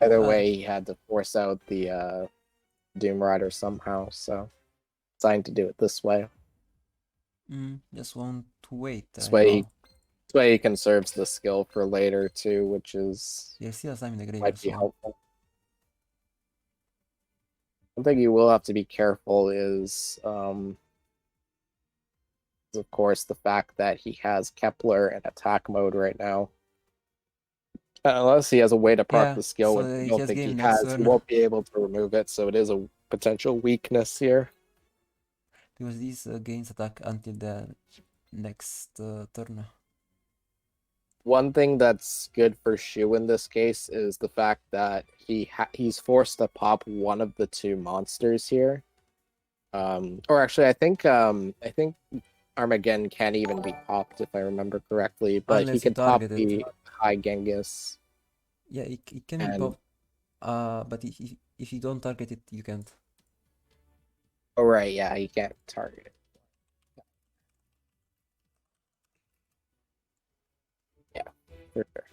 either Uh, way, he had to force out the Doom Rider somehow. So deciding to do it this way. Just want to wait. This I way, know. this way he conserves the skill for later too, which is Yeah, still has time in the graveyard, might be so helpful. One thing you will have to be careful is, of course, the fact that he has Kepler in attack mode right now. Unless he has a way to proc Yeah, the skill, so which I he don't has think he game next has, he turn. won't be able to remove it, so it is a potential weakness here. because these gains attack until the next turn. One thing that's good for Shu in this case is the fact that he's forced to pop one of the two monsters here. Or actually, I think Armageddon can't even be popped if I remember correctly, but he Unless you can pop target it. the High Genghis. Yeah, it can be And- popped. But if you don't target it, you can't. Oh right, yeah, he can't target it. Yeah, for sure.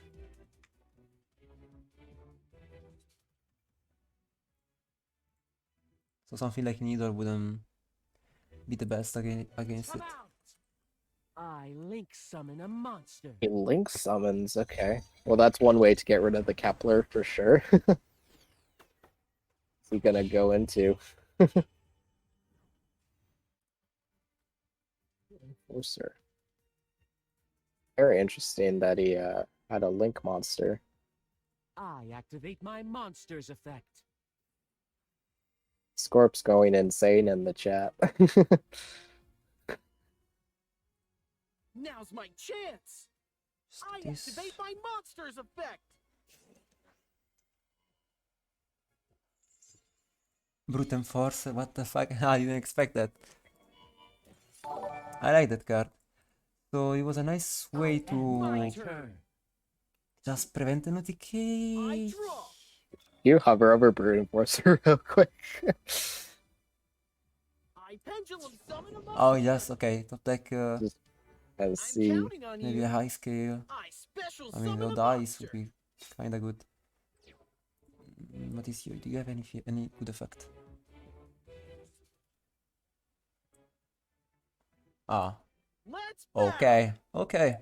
So something like Needle wouldn't be the best against it. I link summon a monster. He link summons, okay. Well, that's one way to get rid of the Kepler for sure. What's he gonna go into? Enforcer. Very interesting that he had a link monster. I activate my monster's effect. Scorp's going insane in the chat. Now's my chance. Just I this. activate my monster's effect. Brute Enforcer, what the fuck? I didn't expect that. I like that card. So it was a nice way My to turn. just prevent an I OTK. draw. You hover over Brute Enforcer real quick. I pendulum summon a monster. Oh yes, okay. Top deck, Let's I'm see. counting on maybe you. a high scale. I special I mean, summon no a dice would monster. be kinda good. what is your? Do you have any good effect? Ah, Let's okay, okay.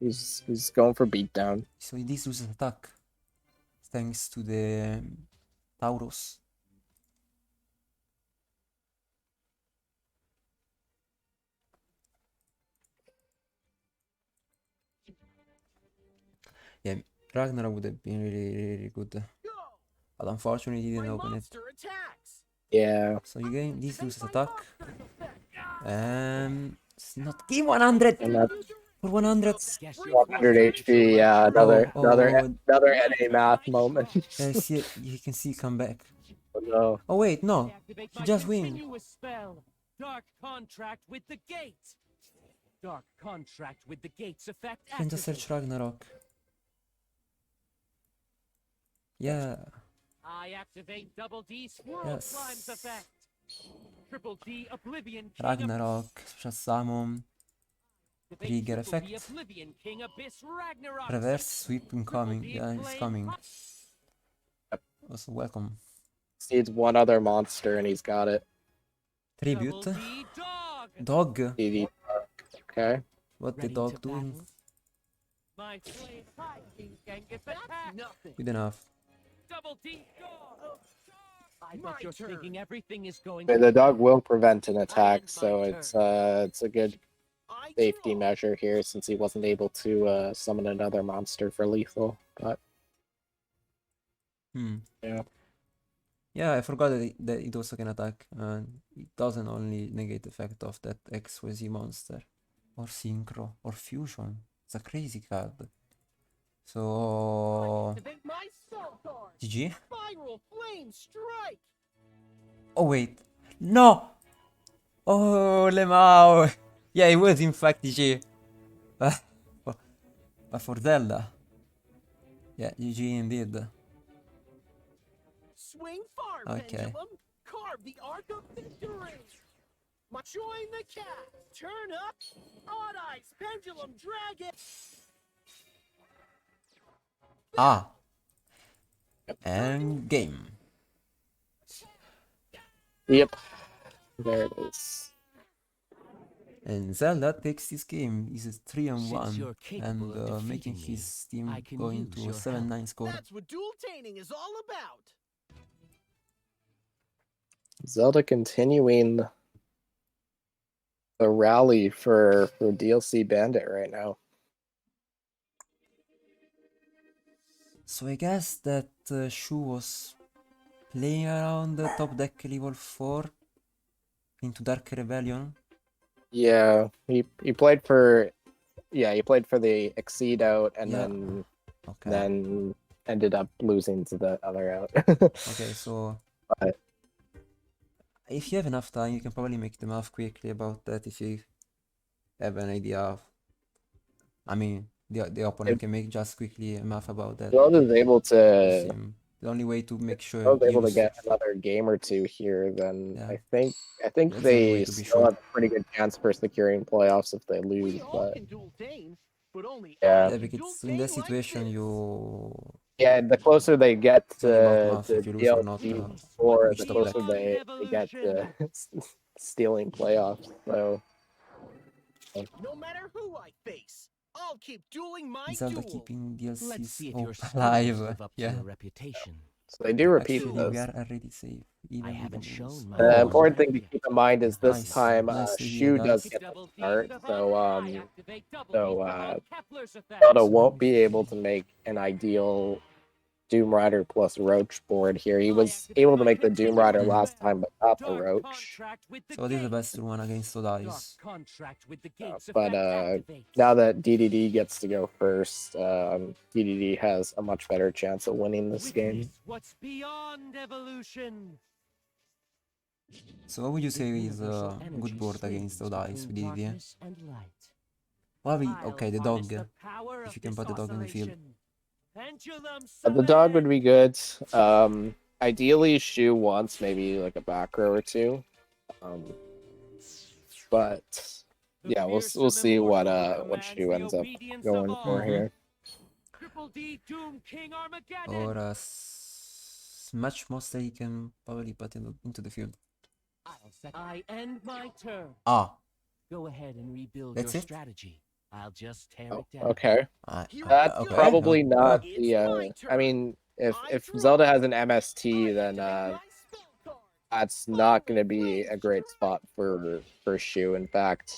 He's going for beatdown. So this loses attack thanks to the Taurus. Yeah, Ragnarok would have been really good, go. but unfortunately he My didn't open it. monster attacks. Yeah. So you gain this Take loses my attack. monster's effect. It's not game 100 And that's for 100. Guess you're 100 HP. Yeah, Oh, another NA math moment. see, you can see come back. Oh, no. Oh wait, no, Activate he my just win. continuous spell. Dark contract with the gate. Dark contract with the gates effect. You can just search Ragnarok. Yeah, I activate double D swirl Yes. slimes effect. Triple D Oblivion King Ragnarok, special summon, Activate trigger triple D effect. Oblivion King Abyss Ragnarok. Reverse sweep incoming. D Yeah, it's Flame coming. Yep. Also welcome. Needs one other monster and he's got it. Tribute. Double D Dog. Dog. DD. Okay. What the Ready dog to doing? battle? My slave Viking can get That's attack. nothing. Good enough. Double D Dog. I My bet you're turn. thinking everything is going. The dog will prevent an attack, end so my it's a good I safety draw. measure here since he wasn't able to summon another monster for lethal. But Hmm. yeah. Yeah, I forgot that it also can attack. It doesn't only negate the effect of that XYZ monster. Or Synchro. Or Fusion. It's a crazy card. So... Activate my soul card. GG? Spiral flame strike. Oh wait. No! Oh, Lemao! Yeah, it was in fact GG. But for Zelda. Yeah, GG indeed. Swing far, Okay. pendulum. Carve the arc of victory. Join the cat. Turn up. Odd eyes, pendulum dragon. Ah! And game. Yep. There it is. And Zelda takes this game. He's a 3 and Since 1 you're capable and of making defeating me, his team I can going use to a your 7-9 score. That's what dual tainting is all about. Zelda continuing the rally for DLC Bandit right now. So I guess that Shu was playing around the top deck level 4 into Dark Rebellion. Yeah, he played for the Exceed out and Yeah. Okay. then ended up losing to the other out. Okay, so But- if you have enough time, you can probably make the math quickly about that if you have an idea of. I mean, the opponent can make just quickly a math about that. Zelda is able Because, to the only way to make sure I was able to use- get another game or two here, then Yeah. I think That's the only they way to be still sure. have a pretty good chance for securing playoffs if they lose. We all But can dual tain, but only Yeah. I Yeah, can because dual in that tain like situation this. you yeah, the closer they get It's only about to math if you lose or not, DLC 4, which the top closer deck. they get to stealing playoffs. So No matter who I face, I'll keep dueling my Zelda duel. keeping Let's DLCs see if your skills alive. live up to Yeah. your reputation. they do repeat Actually, we those. are already safe. Even I with haven't the shown moves. my The Oh, important thing to keep in mind is this Nice, time nice to hear, Shu does guys. get the Double D start, Savant. so I activate double so, D Savant Kepler's effect. Zelda won't be able to make an ideal Doom Rider plus Roach board here. He was able to make the Doom Rider last time, but not the Dark Roach. contract with the So this is the gate. best one against Dark Odais. contract with the gates But effect activates. now that DDD gets to go first, DDD has a much better chance of winning this game. Witness what's beyond evolution. So what would you say The is a universal energy good board against swings Odais with between DDD? darkness and light. Okay, the I'll dog. harness the power If of you can put the this dog in the field. oscillation. Pendulum The dog would summon. be good. Ideally, Shu wants maybe like a back row or two. But The yeah, we'll fearsome see what immortal Shu commands ends the up obedience of going for Mm-hmm. all. here. Triple D Doom King Armageddon. Ora much monster he can probably put into the field. I end my turn. Ah, Go ahead and rebuild That's your it? strategy. I'll just tear Oh, it down. okay. Here That's I go. probably not It's the. my I turn. mean, if I if draw. Zelda has an MST, I then activate my spell card. that's not going to be a great spot for Shu. In fact,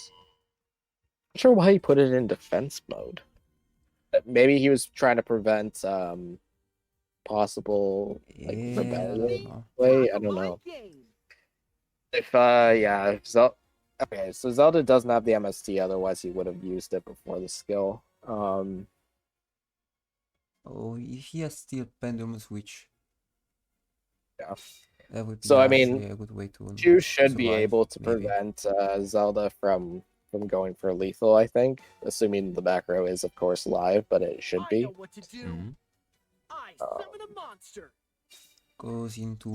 not sure why he put it in defense mode. Maybe he was trying to prevent possible like yeah, I rebellion. don't know. Way I don't know. If yeah, if Zelda. Okay, so Zelda doesn't have the MST. Otherwise, he would have used it before the skill. Oh, if he has still pendulum switch, Yeah. that would be So I actually mean, a good way to Shu should be survive, able to maybe. prevent Zelda from going for lethal. I think, assuming the back row is of course live, but it should I be. know what to do. Mhm. I summon a monster. Goes into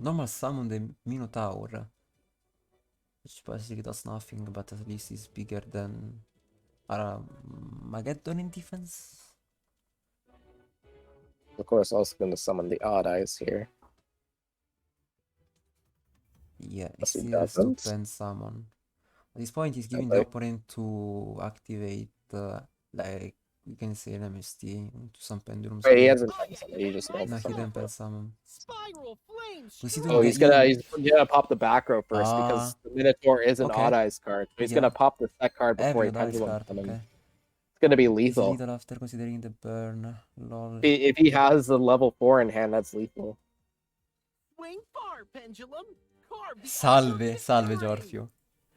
normal summon the Minotaur, which basically does nothing, but at least is bigger than Armageddon in defense. Of course, also going to summon the Odd Eyes here. Yeah, it Unless he still has to doesn't. pen summon. At this point, he's giving the Okay. opponent to activate, like, we can say an MST into some pendulum Wait, he skill. hasn't pen summoned. He just wants No, to he summon. didn't pen summon. Spiral flame Was he strike. doing Oh, the he's gonna E? pop the back row first because the Minotaur is an okay. Odd Eyes card. So he's Yeah. gonna pop the set card before Every he other pendulum card, summons. okay. It's gonna be Is lethal. lethal after considering the burn. Lol. If he has the level 4 in hand, that's lethal. Swing far, pendulum. Carve the Salve, arrow salve into Giorgio.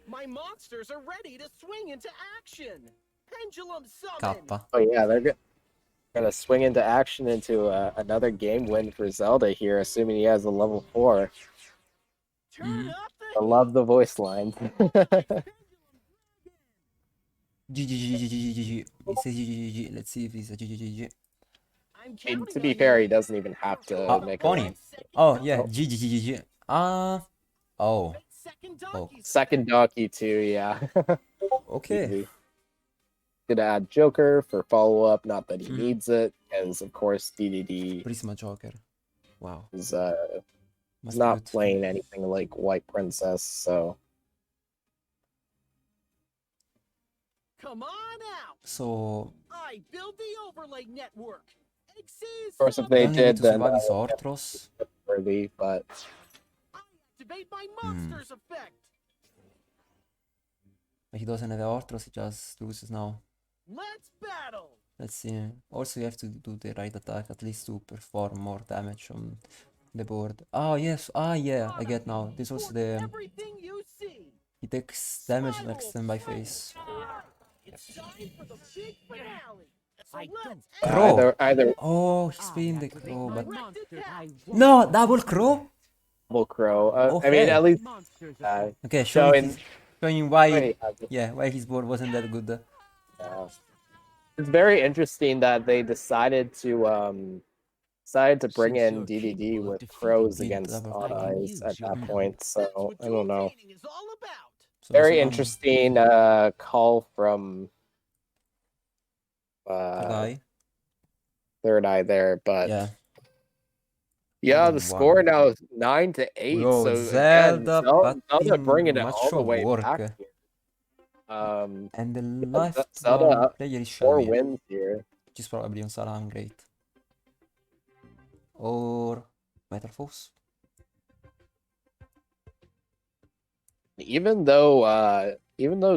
My monsters are ready to swing into action. Pendulum summon. Kappa. Oh yeah, they're gonna swing into action into another game win for Zelda here, assuming he has a level 4. Turn Mhm. up I the love the voice lines. GG. It says GG. Let's see if it's a GG. I'm I mean, counting to be on fair, you. he doesn't even have to make a Pony. run. Oh, yeah, Oh. GG. Oh. Second Oh. donkey's Second donkey too, yeah. Okay. Easy. Gonna add Joker for follow up. Not that he Hmm. needs it, as of course DDD Prisma Joker. Wow. is Must be not good. playing anything like White Princess, so Come on out. So, I build the overlay network. of course if the they only way did, to then survive is Orthros. worthy. But I activate my monster's effect. But he doesn't have Orthros, he just loses now. Let's battle. Let's see. Also, you have to do the right attack at least to perform more damage on the board. Oh, yes. Ah, yeah, I get now. This was the... Everything you see. He takes damage next time by face. It's time for the big finale. So let's Crow. either Oh, he's paying the crow, but... monster. No, double crow? Double Crow. I mean, Okay. at least Okay, showing showing why... why- Yeah, why his board wasn't that good. it's very interesting that they decided to bring in DDD with crows Need against double Odd crow. Eyes at that point. So I don't know. Is all about. So Very it's interesting call from the guy. Third Eye there, but Yeah. yeah, the One. score now is 9-8. Yo, So Zelda again, Zelda putting bringing it all much the of way work. back here. And the left Zelda player is 4 Xiaomi, wins here. which is probably on Salam great. Or Metal Force. Even though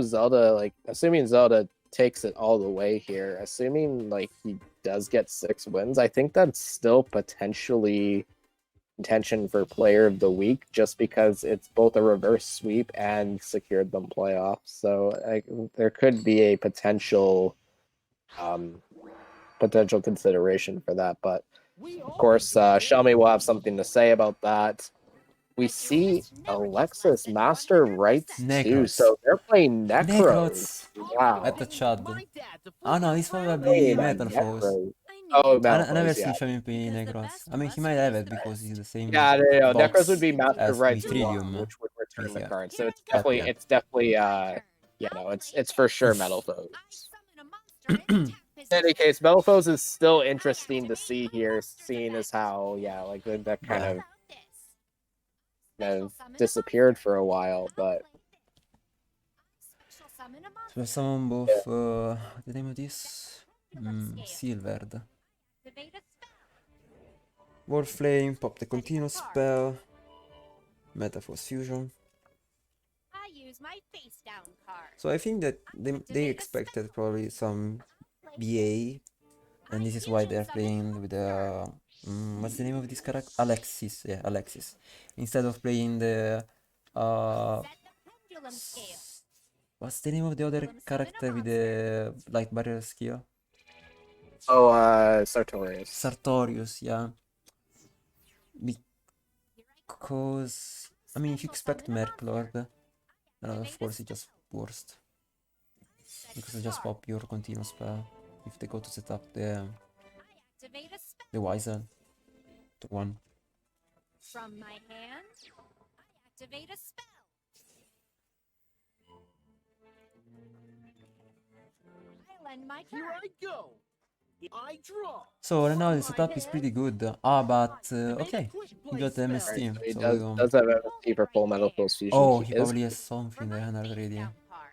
Zelda, like, assuming Zelda takes it all the way here, assuming like he does get 6 wins, I think that's still potentially contention for player of the week, just because it's both a reverse sweep and secured them playoffs. So there could be a potential consideration for that. But of course, Xiaomi will have something to say about that. We see Alexis Master Rights too, Necrots. so they're playing Necros. Wow. At the Chad. Oh no, he's probably Playing Metal Force. Necros. Oh, Metal I never Force, seen yeah. Xiaomi play Necrots. I mean, he might have it because he's the same Yeah, no, box Necros would be Master as Rights Mithrilium. 1, which would return the Yeah. card. So it's But, definitely, it's for sure Metal Force. In any case, Melphos is still interesting to see here, seeing as how, yeah, like that kind Yeah. of disappeared for a while, but So summon both, the name of this? Silvered. Warflame, pop the continuous spell. Metaphors Fusion. So I think that they expected probably some BA, and this is why they're playing with the what's the name of this character? Alexis, yeah, Alexis. Instead of playing the what's the name of the other character with the light barrier skill? Sartorius. Sartorius, yeah. Because I mean, if you expect Merklord, then of course it's just worst. Because I just pop your continuous spell if they go to set up the Wiser to one. From my hand, I activate a spell. I lend my Here card. I go. I draw. So right now the setup is pretty good. But Activate a okay, quick you play got the spell. MS Alright, team. so he So does have MST for full Metalfoes Fusion. oh, He he is probably has something For in the my hand face already. down card,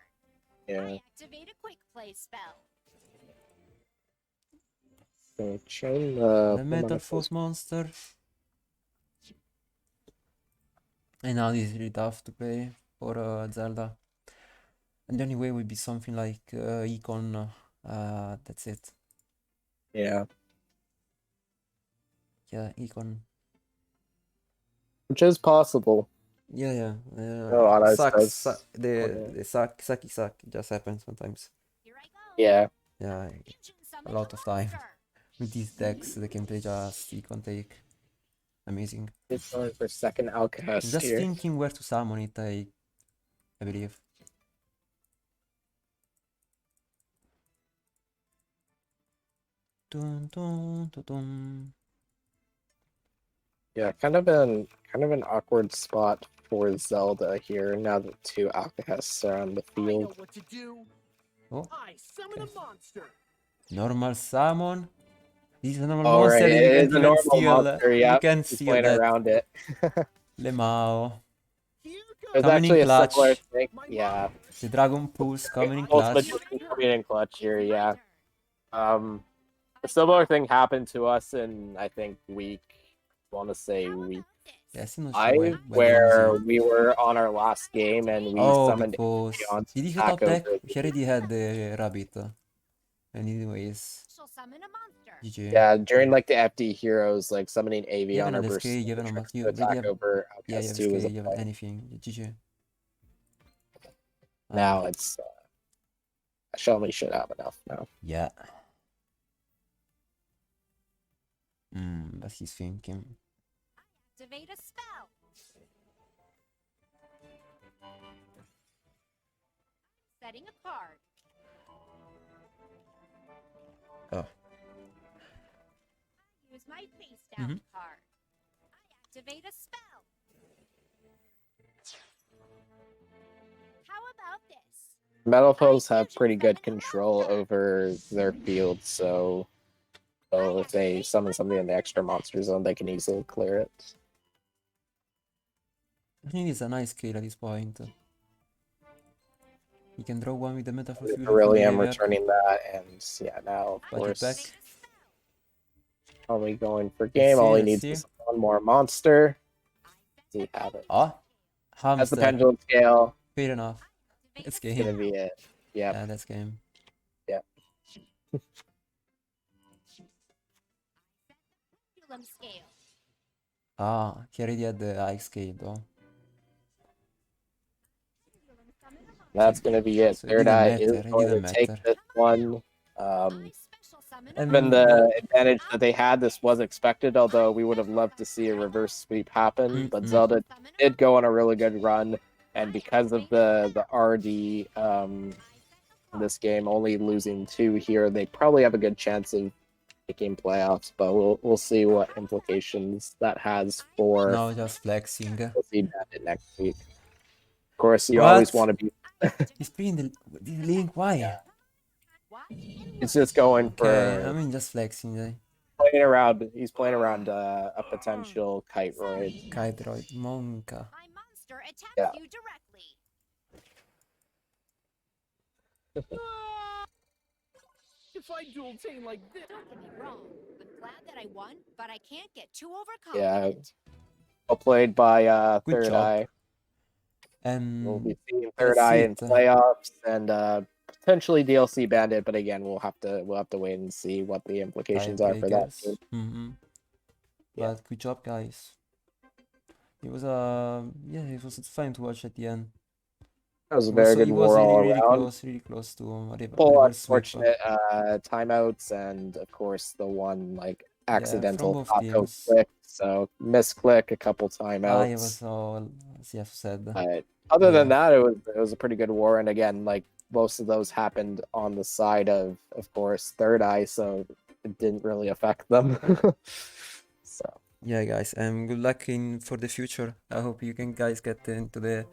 yeah. I activate a quick play spell. So chain The full Metal Metalfoes. Force monster. And now this is really tough to play for Zelda. And the only way would be something like Econ. That's it. Yeah. Yeah, Econ. Which is possible. Yeah. Oh, Anna Sucks. says- The sucky suck. It just happens sometimes. Here I go. Yeah. Yeah, Engine summon lot of time. monster. with these decks they can play just Econ take. Amazing. It's going for second I'm Alchemist just here. thinking where to summon it, I believe. Dun, dun, dun, dun. Yeah, kind of an awkward spot for Zelda here now that two Alchests are on the I know field. what to do. Oh, I summon okay. a monster. Normal summon. This is a normal Oh, monster right, that you it can't is a even normal steal. monster, You yeah. can Just steal playing that. around it. Lemao. Here There's goes. Coming in actually a clutch. similar thing. Yeah. The Dragon Pulse coming in Pulse clutch. Magician coming in clutch here, It's my yeah. turn. A similar thing happened to us in, I think, week How week about this? Yes, I'm not sure 5, when where was it? we were on our last game and we Oh, summoned because Amphions did he back top deck? over. He already had the rabbit. And anyways, She'll summon a monster. GG. Yeah, during like the FD heroes, like summoning AV You have on our an burst SK, you have an tricks you to already attack have, over yeah, you Outcast have 2 was SK, a you have play. anything. GG. Now it's I surely should have enough now. Yeah. But he's thinking. Activate a spell. Setting a card. Oh. Use my face down Mhm. card. I activate a spell. How about this? Metal foes have pretty good control over their field, so if they summon somebody in the extra monster zone, they can easily clear it. I think it's a nice kill at this point. You can draw one with the Metaphor I Fusion really from am graveyard. returning that, and yeah, now of Back it course, back. probably going for game. see, All he let's needs see. is one more monster. We have it. Ah, That's the hamster. pendulum scale. Fair enough. That's It's game. gonna be it. Yep. Yeah, that's game. Pendulum scale. Ah, he already had the high scale though. Pendulum summon a monster. That's gonna be it. So it Third didn't eye matter, is it going to didn't take matter. this one. I special summon a And Given then the advantage that they had, this was expected, although we would have loved to see a reverse sweep happen. But Zelda did go on a really good run, and because of the RD in this game, only losing 2 here, they probably have a good chance of making playoffs. But we'll see what implications that has for. now just flexing. We'll see Bandit next week. Of course, you What? always want to be. He's playing the link. Why? watch and It's learn. just going Okay, I for mean just flexing, dai. playing around. He's playing around a potential kite roid. Sorry. Kite Droid, Monka. My monster attacks Yeah. you directly. If I dual tame like this. Don't get me wrong. I'm glad that I won, but I can't get too Yeah. overconfident. Well played by Good Third job. Eye. We'll be seeing Third That's Eye in it. playoffs and potentially DLC Bandit, but again, we'll have to wait and see what the implications are for that team. Mm-hmm. Yeah. But good job, guys. It was yeah, it was fun to watch at the end. That was a It very was, good it was war all really around. close to a Full reverse sweep. unfortunate timeouts and of course the one like from accidental both auto teams. click, so misclick a couple It timeouts. was all, as Jeff said. But other than Yeah. that, it was a pretty good war, and again, like most of those happened on the side of course, Third Eye, so it didn't really affect them. So Yeah, guys, good luck for the future. I hope you can guys get into the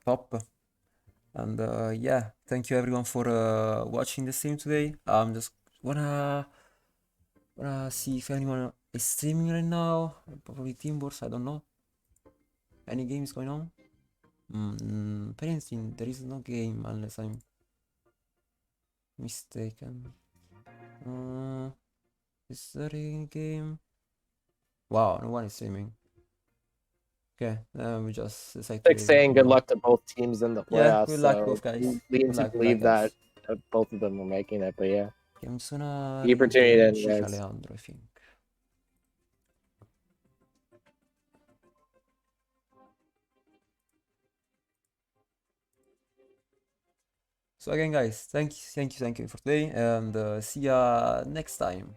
top. And yeah, thank you everyone for watching the stream today. Just wanna see if anyone is streaming right now. Probably Team Wars, I don't know. Any games going on? Apparently there is no game unless I'm mistaken. Is there a game? Wow, no one is streaming. Okay, we just decided like to saying good ignore. luck to both teams in the Yeah, playoffs. good luck so both guys. leading Good to luck, believe guys. that both of them were making it, but yeah. Okay, I'm just gonna Keep for tuning in, Chica guys. Leandro, I think. So again, guys, thank you for today, and see ya next time.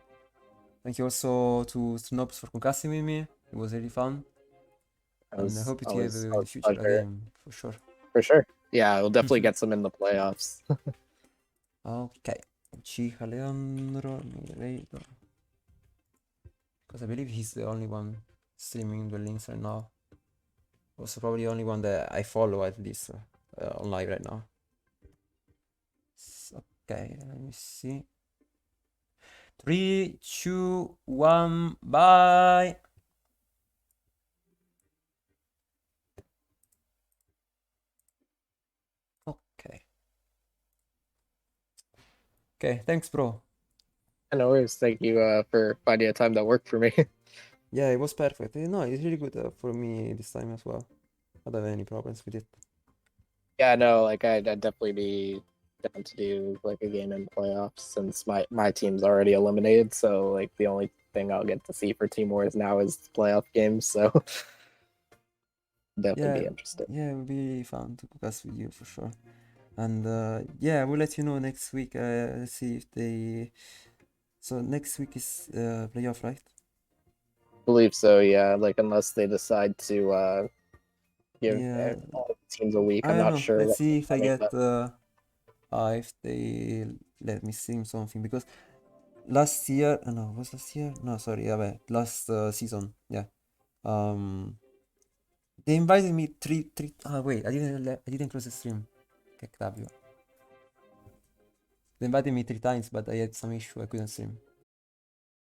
Thank you also to Tnobes for concussing with me. It was really fun, and I hope to have you in the future pleasure. again, for sure. For sure. Yeah, we'll definitely get some in the playoffs. Okay, Chica Leandro, moderator. Because I believe he's the only one streaming the links right now. Also, probably the only one that I follow at least on live right now. Okay, let me see. 3, 2, 1, bye. Okay. Okay, thanks, bro. No worries. Thank you for finding a time that worked for me. Yeah, it was perfect. No, it's really good for me this time as well. I don't have any problems with it. Yeah, no, like I'd definitely be down to do like a game in playoffs since my team's already eliminated. So like the only thing I'll get to see for Team Wars now is playoff games. So definitely be interested. Yeah, it will be fun to discuss with you for sure. And yeah, we'll let you know next week. Let's see if they. So next week is playoff, right? Believe so, yeah. Like unless they decide to give Yeah. all the teams a week, I I'm don't not know. sure. Let's see if I coming, get but if they let me stream something, because last year, no, was last year? No, sorry, yeah, last season, yeah. They invited me three. Wait, I didn't close the stream. Che cavolo. They invited me 3 times, but I had some issue. I couldn't stream.